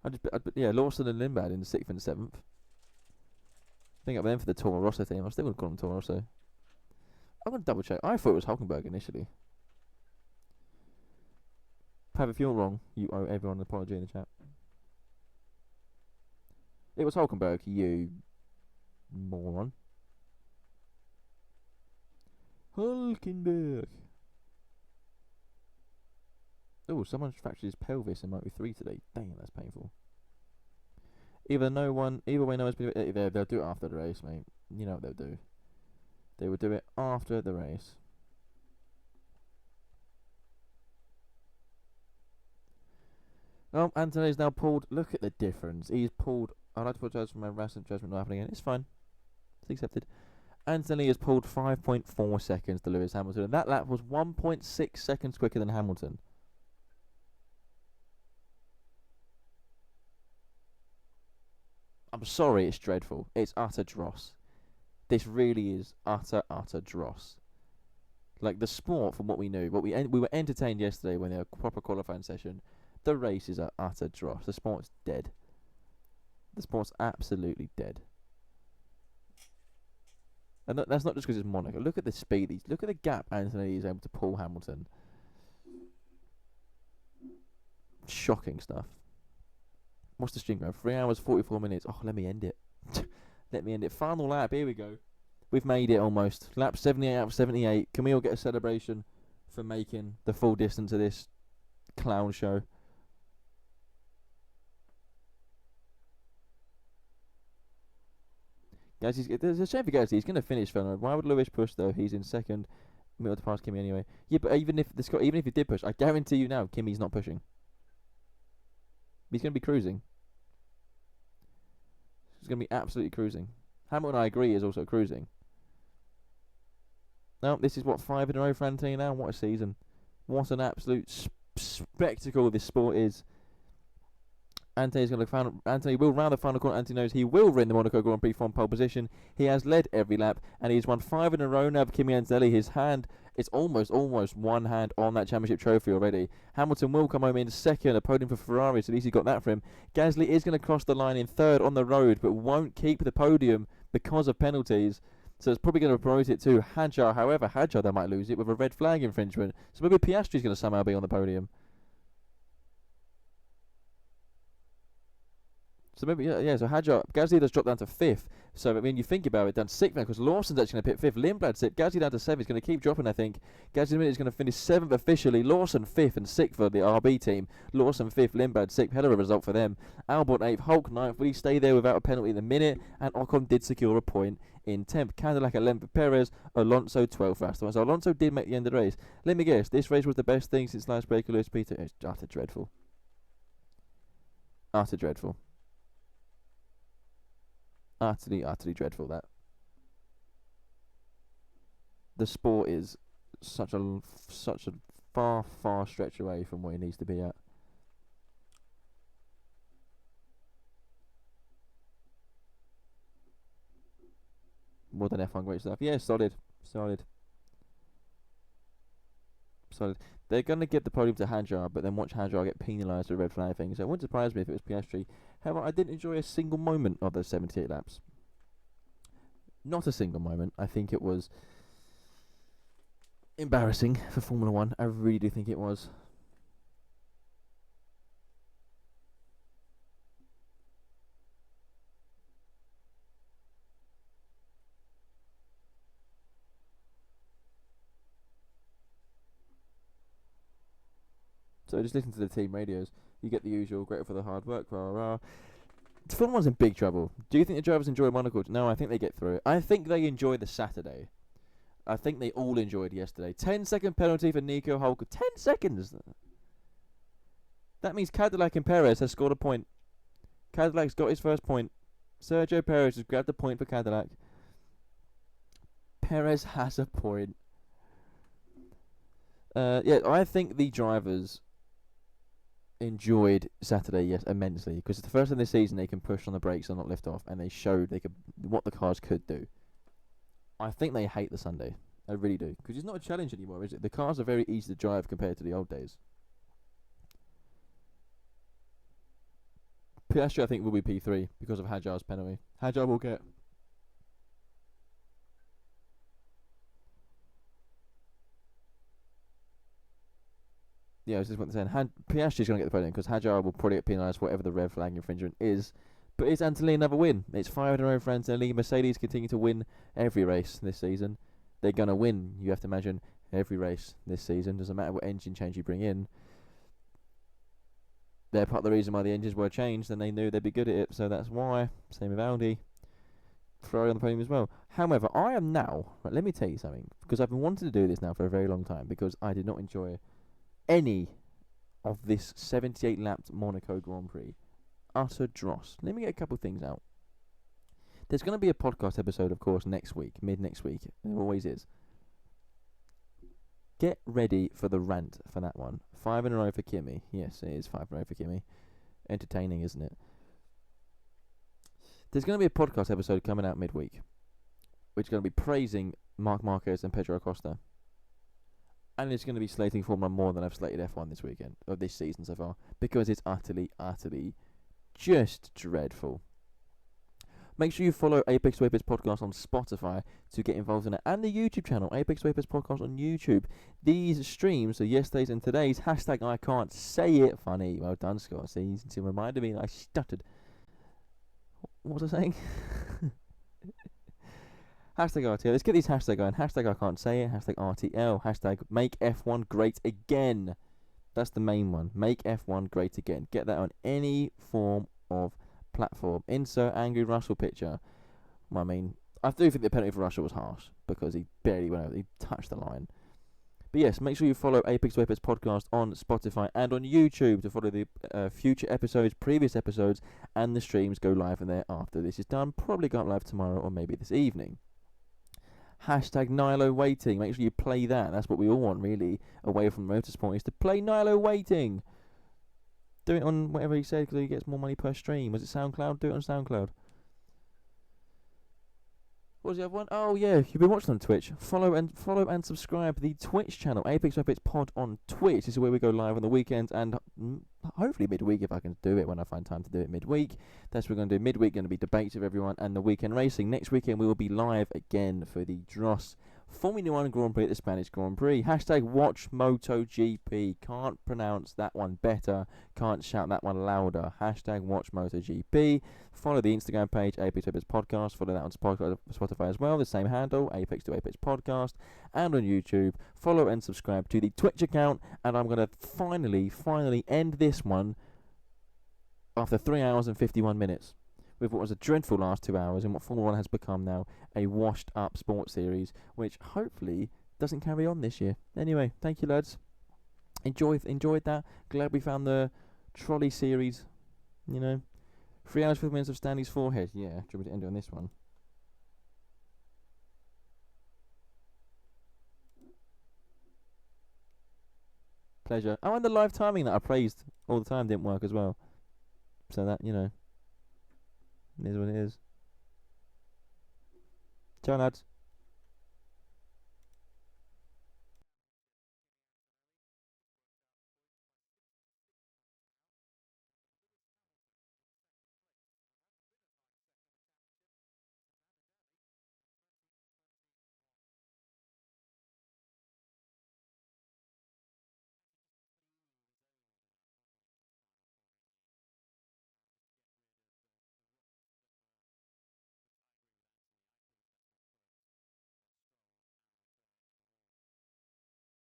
Lawson and Lindblad in the 6th and 7th. I think up them for the Toro Rosso team. I still would call them Toro Rosso. I'm going to double check. I thought it was Hulkenberg initially. Pav, if you're wrong, you owe everyone an apology in the chat. It was Hulkenberg, you moron. Hulkenberg. Oh, someone's fractured his pelvis in Moto 3 today. Dang, that's painful. Either way, no one's been. They'll do it after the race, mate. You know what they'll do. They will do it after the race. Oh, Antonelli's now pulled. Look at the difference. He's pulled. I'd like to apologise for my rash judgment not happening again. It's fine. It's accepted. Antonelli has pulled 5.4 seconds to Lewis Hamilton, and that lap was 1.6 seconds quicker than Hamilton. I'm sorry, it's dreadful. It's utter dross. This really is utter dross. Like, the sport, from what we knew, we were entertained yesterday when they had a proper qualifying session. The race is utter dross. The sport's dead. The sport's absolutely dead. And that's not just because it's Monaco. Look at the speed. Look at the gap Anthony is able to pull Hamilton. Shocking stuff. What's the string, 3 hours, 44 minutes. Oh, let me end it. Let me end it. Final lap. Here we go. We've made it almost. Lap 78 out of 78. Can we all get a celebration for making the full distance of this clown show? Guys, there's a shame for Gasly. He's going to finish Fernando. Why would Lewis push though? He's in second. Middle to pass Kimi anyway. Yeah, but even if he did push, I guarantee you now, Kimi's not pushing. He's going to be cruising. He's going to be absolutely cruising. Hamilton, I agree, is also cruising. No, this is what, 5 in a row for Anthony now. What a season! What an absolute spectacle this sport is. Anthony will round the final corner. Anthony knows he will win the Monaco Grand Prix from pole position. He has led every lap, and he's won 5 in a row now for Kimi Antonelli. His hand, it's almost one hand on that championship trophy already. Hamilton will come home in second, a podium for Ferrari, so at least he got that for him. Gasly is going to cross the line in third on the road, but won't keep the podium because of penalties. So it's probably going to promote it to Hadjar. However, Hadjar, they might lose it with a red flag infringement. So maybe Piastri's going to somehow be on the podium. So maybe, yeah. So Hadjar, Gasly does drop down to 5th. So, I mean, you think about it, down to 6th now, because Lawson's actually going to pit 5th. Lindblad's 6th. Gasly down to 7th. He's going to keep dropping, I think. Gasly in a minute is going to finish 7th officially. Lawson 5th and 6th for the RB team. Lawson 5th, Lindblad 6th. Hell of a result for them. Albon 8th, Hulk 9th. Will he stay there without a penalty in a minute? And Ocon did secure a point in 10th. Cadillac 11th for Perez. Alonso 12th for Aston. So Alonso did make the end of the race. Let me guess, this race was the best thing since last break of Lewis Peter. It's utter dreadful. Utter dreadful. Utterly dreadful, that. The sport is such a far stretch away from where it needs to be at. More than F1 great stuff. Yeah, solid. They're going to give the podium to Hadjar, but then watch Hadjar get penalised for red flag things. So it wouldn't surprise me if it was Piastri. However, I didn't enjoy a single moment of those 78 laps. Not a single moment. I think it was embarrassing for Formula 1. I really do think it was. So just listen to the team radios. You get the usual, grateful for the hard work, rah rah. Formula 1's in big trouble. Do you think the drivers enjoy Monaco? No, I think they get through it. I think they enjoy the Saturday. I think they all enjoyed yesterday. 10-second penalty for Nico Hulk. 10 seconds! That means Cadillac and Perez has scored a point. Cadillac's got his first point. Sergio Perez has grabbed the point for Cadillac. Perez has a point. Yeah, I think the drivers enjoyed Saturday immensely, because it's the first time this season they can push on the brakes and not lift off, and they showed they could what the cars could do. I think they hate the Sunday. I really do, because it's not a challenge anymore, is it? The cars are very easy to drive compared to the old days. Piastri, I think, will be P3 because of Hadjar's penalty. Hadjar will get. Yeah, I was just saying, Piastri's going to get the podium because Hadjar will probably get penalised for whatever the red flag infringement is. But is Antonelli another win? It's 5 in a row for Antonelli. Mercedes continue to win every race this season. They're going to win, you have to imagine, every race this season. Doesn't matter what engine change you bring in. They're part of the reason why the engines were changed, and they knew they'd be good at it, so that's why. Same with Audi. Ferrari on the podium as well. However, I am now, right, let me tell you something, because I've been wanting to do this now for a very long time, because I did not enjoy any of this 78 lapped Monaco Grand Prix. Utter dross. Let me get a couple of things out. There's going to be a podcast episode, of course, next week, mid next week. There always is. Get ready for the rant for that one. 5 in a row for Kimi. Yes, it is 5 in a row for Kimi. Entertaining, isn't it? There's going to be a podcast episode coming out midweek, which is going to be praising Márquez and Pedro Acosta. And it's going to be slating Formula 1 more than I've slated F1 this weekend, or this season so far, because it's utterly just dreadful. Make sure you follow Apex Wapers Podcast on Spotify to get involved in it, and the YouTube channel, Apex Wapers Podcast on YouTube. These streams are yesterday's and today's. Hashtag I can't say it funny. Well done, Scott. See, you reminded me that I stuttered. What was I saying? Hashtag RTL. Let's get these hashtags going. Hashtag I can't say it. Hashtag RTL. Hashtag make F1 great again. That's the main one. Make F1 great again. Get that on any form of platform. Insert angry Russell picture. I mean, I do think the penalty for Russell was harsh because he barely went over. He touched the line. But yes, make sure you follow Apex Wapers Podcast on Spotify and on YouTube to follow the future episodes, previous episodes, and the streams go live in there after this is done. Probably go live tomorrow or maybe this evening. Hashtag Nilo Waiting. Make sure you play that. That's what we all want, really, away from motorsport, is to play Nilo Waiting. Do it on whatever he said because he gets more money per stream. Was it SoundCloud? Do it on SoundCloud. What was the other one? Oh yeah, you've been watching on Twitch. Follow and subscribe the Twitch channel, Apex Wapers Pod on Twitch. This is where we go live on the weekends and hopefully midweek if I can do it when I find time to do it midweek. That's what we're going to do midweek. Going to be debates with everyone and the weekend racing. Next weekend we will be live again for the Dross Formula 1 Grand Prix at the Spanish Grand Prix. Hashtag watch MotoGP. Can't pronounce that one better. Can't shout that one louder. Hashtag watch MotoGP. Follow the Instagram page, Apex to Apex Podcast. Follow that on Spotify as well. The same handle, Apex to Apex Podcast. And on YouTube. Follow and subscribe to the Twitch account. And I'm going to finally end this one after 3 hours and 51 minutes. With what was a dreadful last 2 hours and what Formula 1 has become now a washed up sports series, which hopefully doesn't carry on this year. Anyway, thank you lads. Enjoyed that. Glad we found the trolley series. 3 hours 50 minutes of Stanley's forehead. Yeah, do you want me to end it on this one? Pleasure. Oh, and the live timing that I praised all the time didn't work as well. So that, it is what it is. Ciao lads.